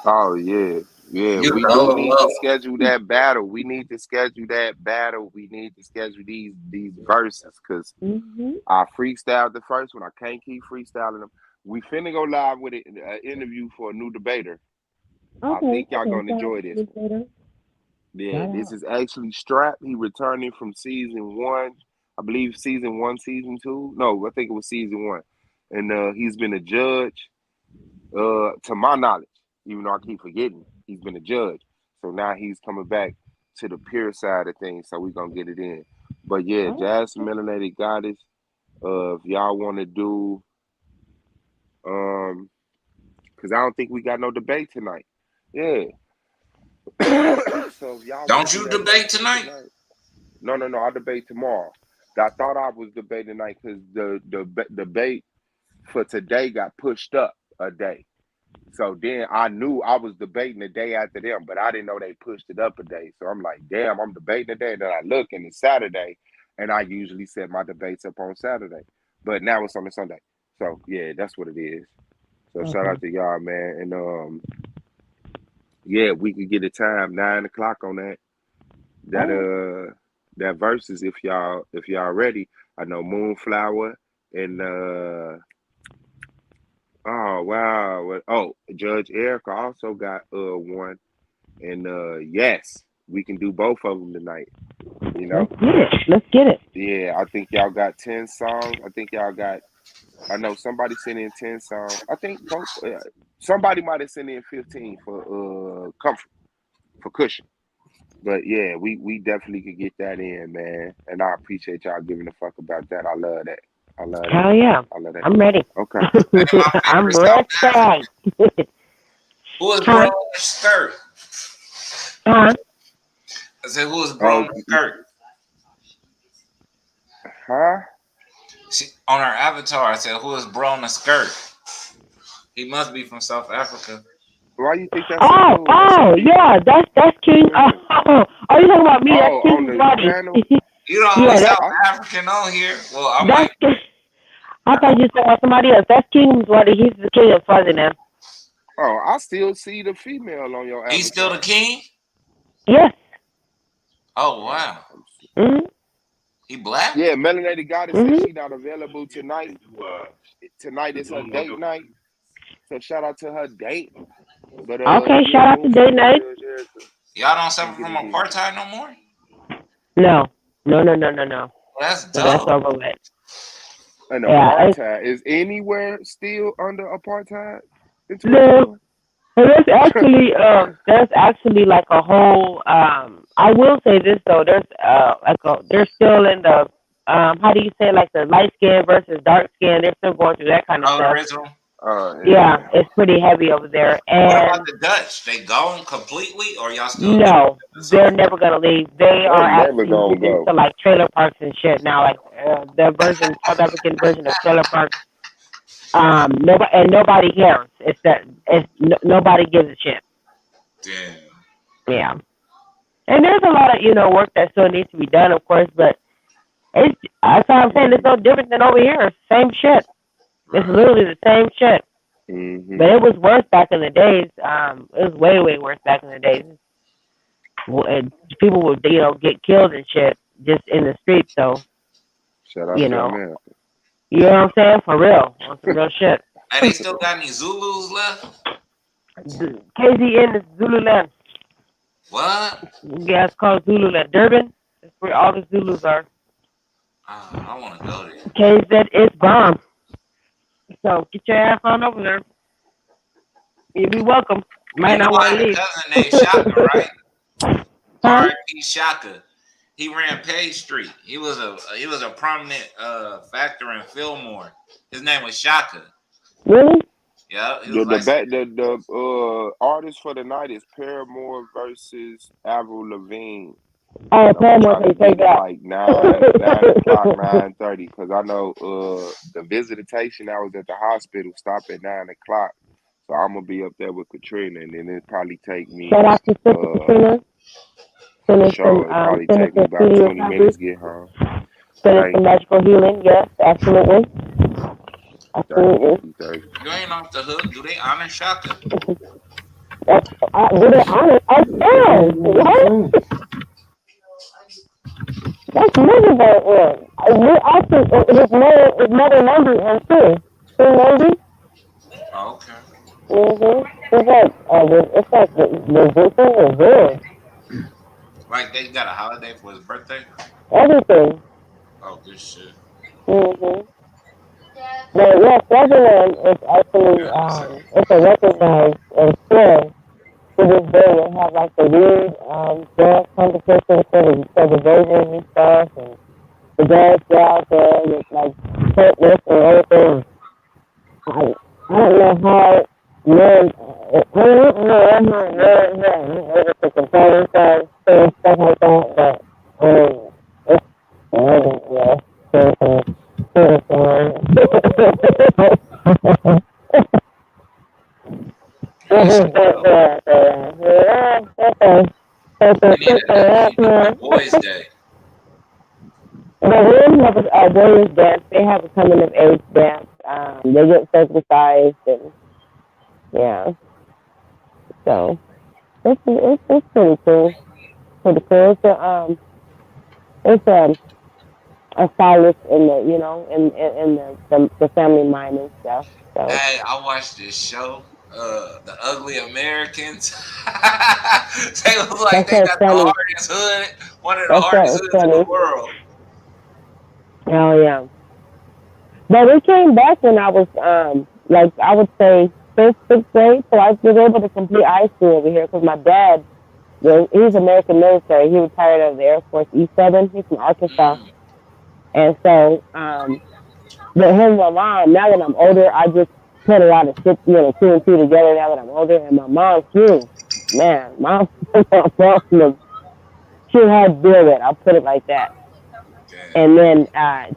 Oh yeah. We do need to schedule that battle. We need to schedule these verses because I freestyled the first one. I can't keep freestyling them. We finna go live with an interview for a new debater. Okay, I think y'all gonna enjoy this one. Yeah, this is actually Strap. He returning from season 1. I believe season 1, season 2. No, I think it was season 1. And he's been a judge, to my knowledge, even though I keep forgetting, he's been a judge. So now he's coming back to the pure side of things, so we're going to get it in. But yeah, Jasmine Melanated Goddess, if y'all want to do, because I don't think we got no debate tonight. Yeah. So if y'all don't you debate tonight? No, I debate tomorrow. I thought I was debating tonight because the debate for today got pushed up a day. So then I knew I was debating the day after them, but I didn't know they pushed it up a day. So I'm like, damn, I'm debating today. Then I look and it's Saturday, and I usually set my debates up on Saturday. But now it's on a Sunday. So yeah, that's what it is. So shout out to y'all, man. And yeah, we could get a time 9 o'clock on that versus if y'all ready. I know Moonflower and oh wow. Oh, Judge Erica also got one. And yes, we can do both of them tonight. You know? Let's get it. Yeah, I think y'all got 10 songs. I know somebody sent in 10 songs. I think somebody might have sent in 15 for comfort, for cushion. But yeah, we definitely could get that in, man. And I appreciate y'all giving a fuck about that. I love that. Hell yeah. I love that. I'm ready. Okay. I'm ready. Who is bro in the skirt? Huh? I said, who is bro in the skirt? Huh? On our avatar, I said, who is bro in the skirt? He must be from South Africa. Why you think that's yeah, that's King. Oh, you talking about me? That's King on the Buddy. panel? You the only Yeah, South I, African on here. Well, I that's. might. I thought you said somebody else. That's King Swazi. He's the king of Swaziland. I still see the female on your He's still the avatar. king. Yes. Oh wow. Mhm. He black. Yeah, Melanated Goddess says Mhm. she not available tonight. Tonight is her date night. So shout out to her date. But Okay. yeah, Shout out to man, Day Night. Y'all don't we'll suffer get from it in. apartheid no more. No. No. Well, that's So that's dope. over with. And Yeah. apartheid is anywhere still under apartheid in No. 2021? There's actually like a whole. I will say this though. They're still in the. How do you say, like the light skin versus dark skin? They're still going through that kind of stuff. Colorism. Yeah, it's pretty heavy over there. What about And the Dutch? They gone completely, or y'all still? no, they're never gonna leave. They They're are never actually gonna moving go. to like trailer parks and shit now. Like the South African version of trailer parks. Nobody cares. Nobody gives a shit. Damn. Yeah. And there's a lot of, work that still needs to be done, of course, but that's how I'm saying, it's no different than over here. Same shit. It's literally the same shit. Mm-hmm. But it was worse back in the days. It was way, way worse back in the days. People would, get killed and shit just in the streets. So, Shout out to America. You know what I'm saying? For real. On some real shit. Hey, they still got any Zulus left? KZN is Zululand. What? Yeah, it's called Zululand. Durban. That's where all the Zulus are. I want to go there. KZ is bomb. So get your ass on over there. You'll be welcome. Might not want to leave. I had a cousin named Shaka, right? Huh? R.I.P. Shaka. He ran Page Street. He was a prominent factor in Fillmore. His name was Shaka. Really? Yeah. The artist for the night is Paramore versus Avril Lavigne. Oh, Paramore, to take that. Like 9:30, because I know the visitation hours at the hospital stop at 9:00. So I'm gonna be up there with Katrina, and then it probably take me. Shout out to Sister Katrina. Finish it probably take me about 20 minutes to get home. Finish the magical healing, yes, absolutely. Absolutely. You ain't off the hook. Do they honor Shaka? Do they honor? What? That's miserable. His mother number him too. Oh, okay. It's like the victim is there. Like they got a holiday for his birthday? Everything. Oh, good shit. But yeah, Swaziland is actually it's a recognized and still to this day they have like the weed dance competition for the virgins and stuff, and the girls go out there with like fitness and everything. I don't know how men to compare themselves to stuff like that, but it's amazing, seriously. Boys' Day. They have a boys' dance. They have a coming of age dance. They get circumcised and yeah. So it's pretty cool. Pretty cool. It's a solace in the family mind and stuff. So. Hey, I watched this show, The Ugly Americans. They look like they got the hardest hood, one of the hardest hoods in the world. Oh yeah. But we came back when I was I would say sixth grade, so I was able to complete high school over here because my dad, he's American military. He retired out of the Air Force E7. He's from Arkansas. And so, but him and my mom, now that I'm older, I just put a lot of shit, 2 and 2 together now that I'm older. And my mom, she had to deal with it. I'll put it like that. And then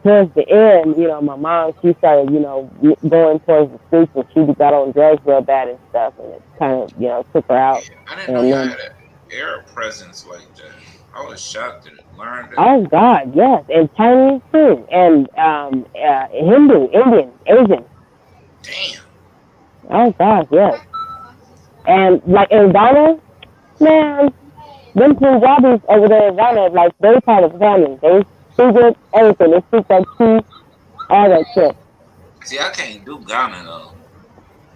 towards the end, my mom, she started, going towards the streets, and she got on drugs real bad and stuff, and it kind of, took her out. I didn't know you had an air presence like that. I was shocked at it. Learned that. Oh God, yes, and Chinese too, and Hindu, Indian, Asian. Damn. Oh God, yes. And like in Ghana, man, them Punjabis over there in Ghana, like they part of the family. They speak it, everything. They speak that tea, all that shit. See, I can't do Ghana though.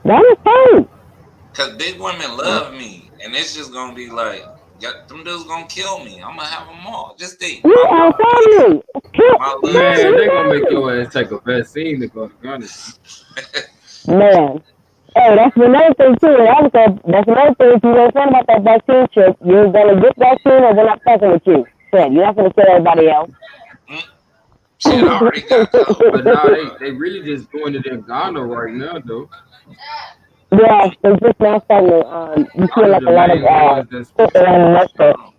Ghana's fine. Cause big women love me, and it's just gonna be like, them dudes gonna kill me. I'm gonna have them all. Just think, We are family. my Man, they gonna make Man, your ass take a vaccine to go to Ghana. man. Hey, that's another thing too. That's another thing. If you don't think about that vaccine shit, you're gonna get vaccine, or we're not fucking with you. Shit, you're not gonna kill everybody else. Shit, I already got COVID. But now they really just doing it in Ghana right now though. Yeah, they just now starting to. You feel like a lot of people on Mexico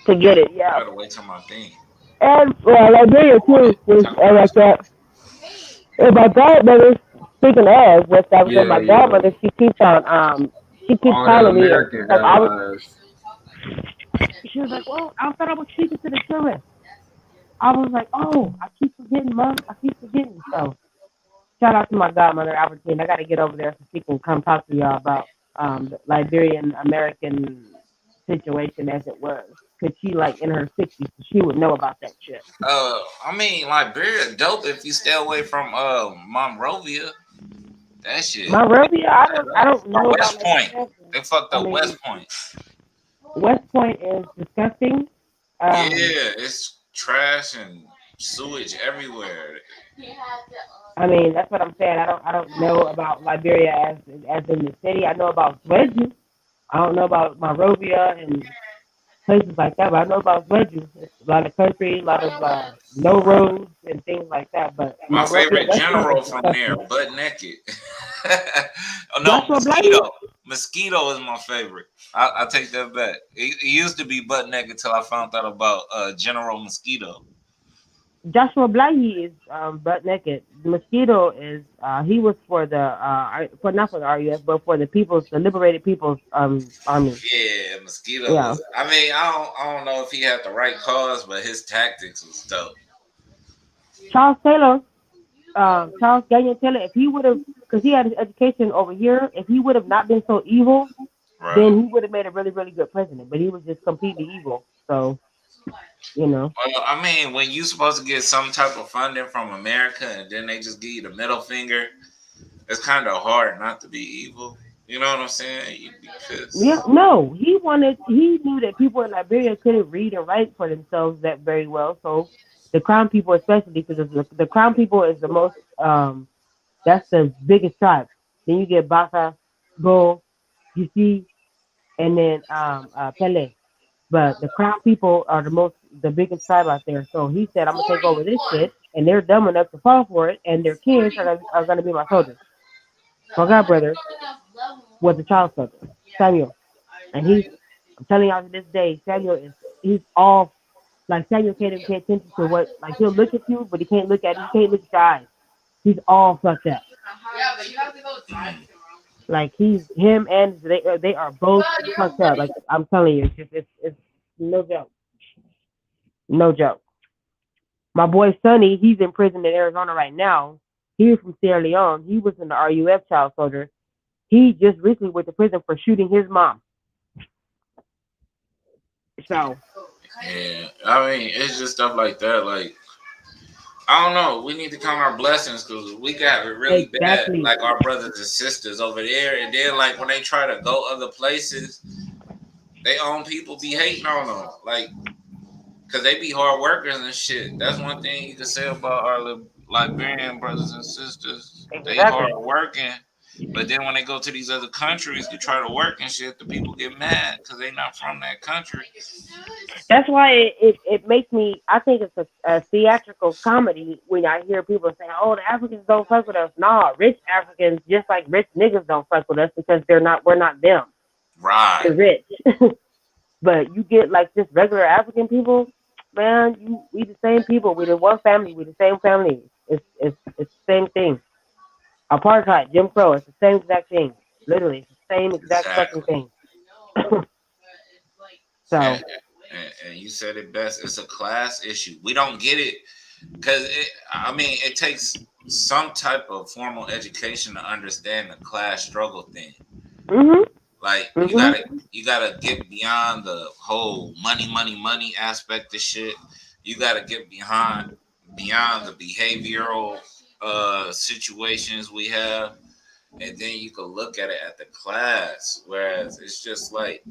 to get it. Yeah. I gotta wait till my thing. And Liberia too is like that. And my godmother, speaking of West Africa, my godmother, she keeps on she keeps calling me. She was like, "Well, I thought I was speaking to the tourists." I was like, "Oh, I keep forgetting, Mom. I keep forgetting." So, shout out to my godmother, Albertine. I got to get over there so she can come talk to y'all about the Liberian American situation as it was. Cause she like in her 60s, so she would know about that shit. I mean, Liberia dope if you stay away from Monrovia. That shit. Monrovia, I don't know. West Point. They fucked up West Point. West Point is disgusting. Yeah, it's trash and sewage everywhere. I mean, that's what I'm saying. I don't know about Liberia as in the city. I know about Swedju. I don't know about Monrovia and places like that, but I know about Swedju. It's a lot of country, a lot of no roads and things like that. But my favorite general from there, butt naked. Oh, no, Mosquito. Mosquito is my favorite. I take that back. It used to be butt naked till I found out about General Mosquito. Joshua Blahi is butt naked. Mosquito is he was for the not for the RUF, but for the liberated people's army. Yeah, Mosquito. Yeah. I mean, I don't know if he had the right cause, but his tactics was dope. Charles Daniel Taylor, if he would have, because he had his education over here, if he would have not been so evil, then he would have made a really, really good president. But he was just completely evil. So, you know. Well, I mean, when you supposed to get some type of funding from America and then they just give you the middle finger, it's kind of hard not to be evil. You know what I'm saying? You'd be pissed. Yeah, no, he knew that people in Liberia couldn't read and write for themselves that very well. So the crown people, especially, because the crown people is the most, that's the biggest tribe. Then you get Baka, Go, Gisi, and then Pele. But the crown people are the biggest tribe out there. So he said, I'm going to take over this shit, and they're dumb enough to fall for it, and their kids are going to be my soldiers. My godbrother was a child soldier, Samuel. And I'm telling y'all to this day, Samuel he's all, like Samuel can't even pay attention to what, like he'll look at you, but he can't look at your eyes. He's all fucked up. Like him and they are both fucked up. Like I'm telling you, it's no joke. No joke. My boy Sonny, he's in prison in Arizona right now. He was from Sierra Leone. He was in the RUF child soldier. He just recently went to prison for shooting his mom. So. Yeah, I mean, it's just stuff like that. Like, I don't know. We need to count our blessings because we got it really bad. Like our brothers and sisters over there, and then like when they try to go other places, they own people be hating on them, like, because they be hard workers and shit. That's one thing you can say about our Liberian brothers and sisters. They hard working, but then when they go to these other countries to try to work and shit, the people get mad because they not from that country. That's why it makes me, I think it's a theatrical comedy when I hear people saying, oh, the Africans don't fuck with us. Nah, rich Africans, just like rich niggas don't fuck with us because we're not them. Right. They're rich. But you get like just regular African people, man, we the same people. We the one family. We the same family. It's the same thing. Apartheid, Jim Crow, it's the same exact thing. Literally, it's the same exact fucking thing. So, And you said it best. It's a class issue. We don't get it because it takes some type of formal education to understand the class struggle thing. Mm-hmm. Like you gotta get beyond the whole money aspect of shit. You gotta get beyond the behavioral situations we have, and then you can look at it at the class. Whereas it's just like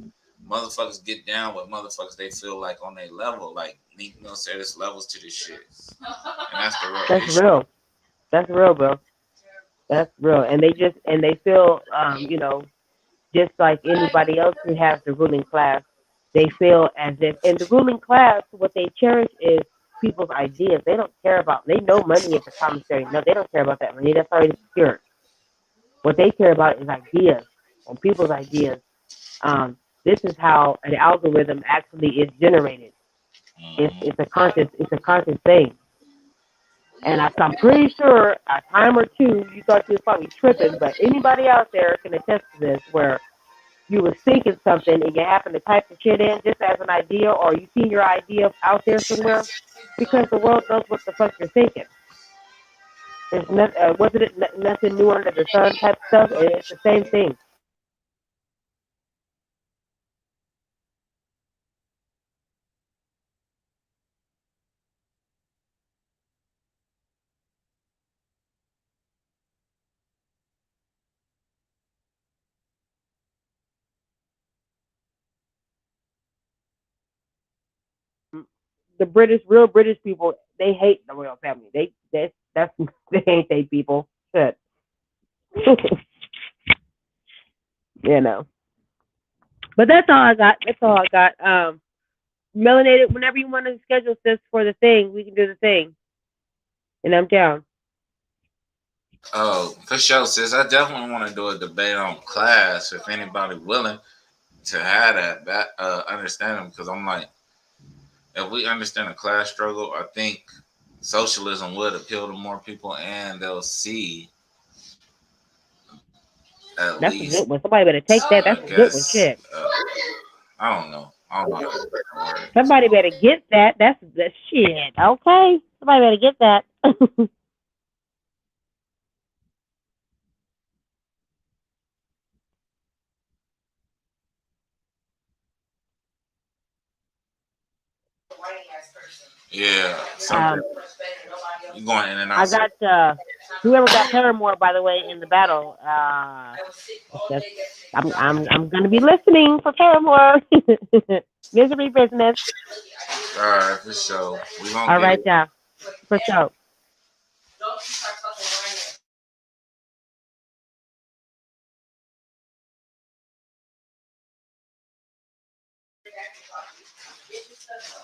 motherfuckers get down with motherfuckers they feel like on their level. Like you know, say there's levels to this shit, and that's the real That's issue. real. That's real, bro. That's real. And they feel, just like anybody else who has the ruling class, they feel as if, in the ruling class, what they cherish is people's ideas. They don't care about, they know money is a commissary. No, they don't care about that money. That's already secured. What they care about is ideas, and people's ideas. This is how an algorithm actually is generated. It's a conscious thing. And I'm pretty sure a time or two you thought you was probably tripping, but anybody out there can attest to this, where you was thinking something and you happen to type the shit in just as an idea, or you see your idea out there somewhere, because the world knows what the fuck you're thinking. There's nothing new under the sun type stuff. It's the same thing. The real British people, they hate the royal family. They ain't they people. Shit. you know. But that's all I got. That's all I got. Melanated, whenever you want to schedule this for the thing, we can do the thing. And I'm down. Oh, for sure, sis. I definitely want to do a debate on class if anybody willing to have that understanding, because I'm like, if we understand the class struggle, I think socialism would appeal to more people, and they'll see at That's a least. good one. Somebody better take that. That's a good one. Shit. I don't know. Somebody better get that. That's the shit. Okay. Somebody better get that. Yeah. You going in and out. I got whoever got Paramore, by the way, in the battle. I'm gonna be listening for Paramore. Misery business. All right, for sure. We gonna All right, yeah, for sure.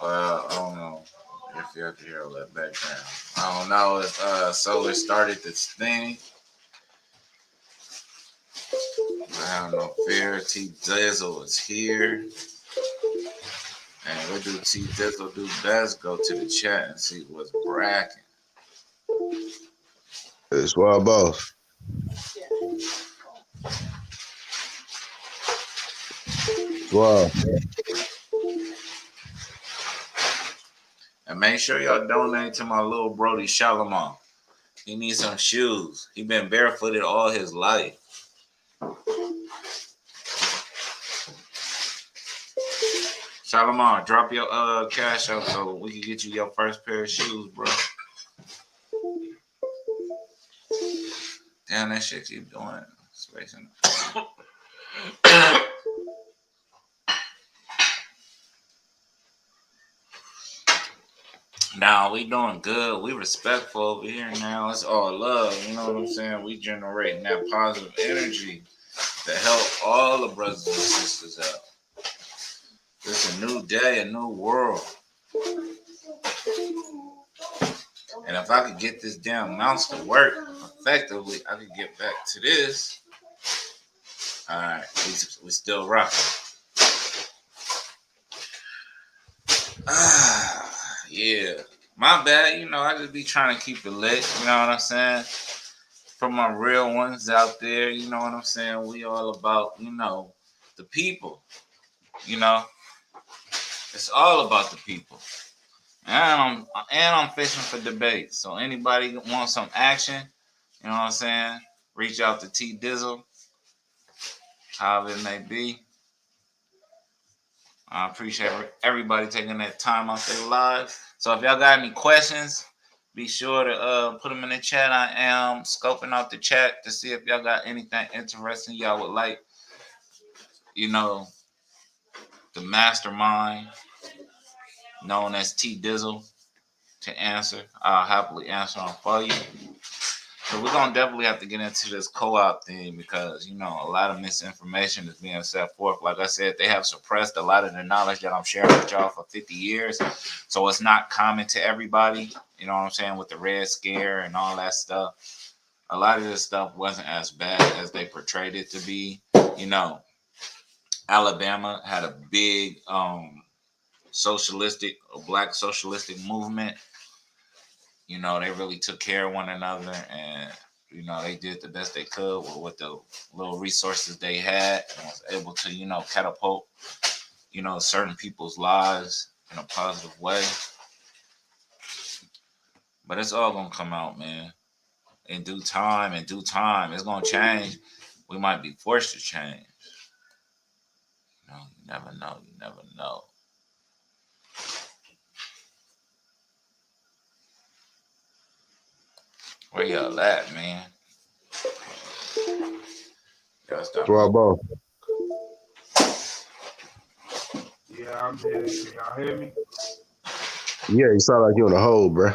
Well, I don't know if you have to hear all that background. I don't know if Solar started this thing. I have no fear. T Dizzle is here. And what do T Dizzle do best? Go to the chat and see what's bracking. It's SUAVE B.O.S. Wow. And make sure y'all donate to my little Brody Shalimar. He needs some shoes. He been barefooted all his life. Shalimar, drop your cash out so we can get you your first pair of shoes, bro. Damn, that shit keep doing spacing. Now we doing good. We respectful over here now. It's all love. You know what I'm saying? We generating that positive energy to help all the brothers and sisters out. It's a new day, a new world. And if I could get this damn mouse to work effectively, I could get back to this. All right, we still rocking. Yeah. My bad, I just be trying to keep it lit, you know what I'm saying? For my real ones out there, you know what I'm saying? We all about, the people, It's all about the people. And I'm fishing for debate. So anybody wants some action, you know what I'm saying? Reach out to T Dizzle, however it may be. I appreciate everybody taking that time out their lives. So if y'all got any questions, be sure to put them in the chat. I am scoping out the chat to see if y'all got anything interesting y'all would like, you know, the mastermind known as T Dizzle to answer. I'll happily answer them for you. So we're going to definitely have to get into this co-op thing because, you know, a lot of misinformation is being set forth. Like I said, they have suppressed a lot of the knowledge that I'm sharing with y'all for 50 years. So it's not common to everybody, you know what I'm saying, with the Red Scare and all that stuff. A lot of this stuff wasn't as bad as they portrayed it to be. You know, Alabama had a big socialistic or black socialistic movement. You know, they really took care of one another and, you know, they did the best they could with the little resources they had and was able to, you know, catapult, you know, certain people's lives in a positive way. But it's all going to come out, man. In due time, it's going to change. We might be forced to change. You know, you never know. Where y'all at, man? Y'all stop. Swab. Yeah, I'm here. Can y'all hear me? Yeah, you sound like you're on the hold, bro.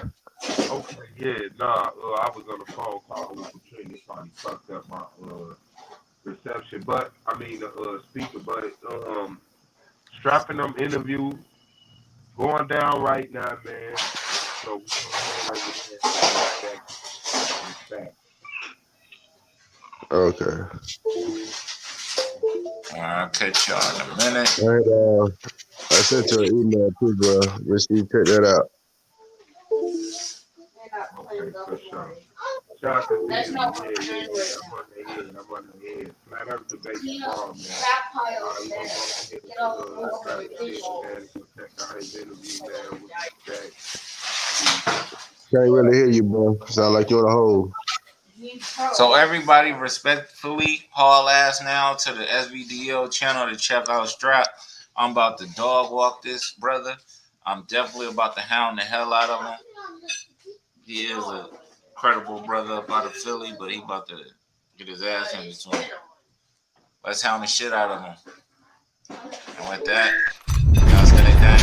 Okay, yeah, nah, I was on a phone call with Katrina. It probably fucked up my reception, but I mean speaker. But strapping them interview going down right now, man. So we back. Okay. I'll catch y'all in a minute. All right, I sent you an email too, bro. Make sure you check that out. Okay, for sure. Shout out to them. I'm on the head. Flat Earth debate tomorrow, man. Check out his interview, man. Can't really hear you, bro. Sound like you're on the hold. So everybody respectfully haul ass now to the SVDO channel to check out Strap. I'm about to dog walk this brother. I'm definitely about to hound the hell out of him. He is a credible brother up out of Philly, but he about to get his ass in between. Let's hound the shit out of him. And with that, y'all stay down.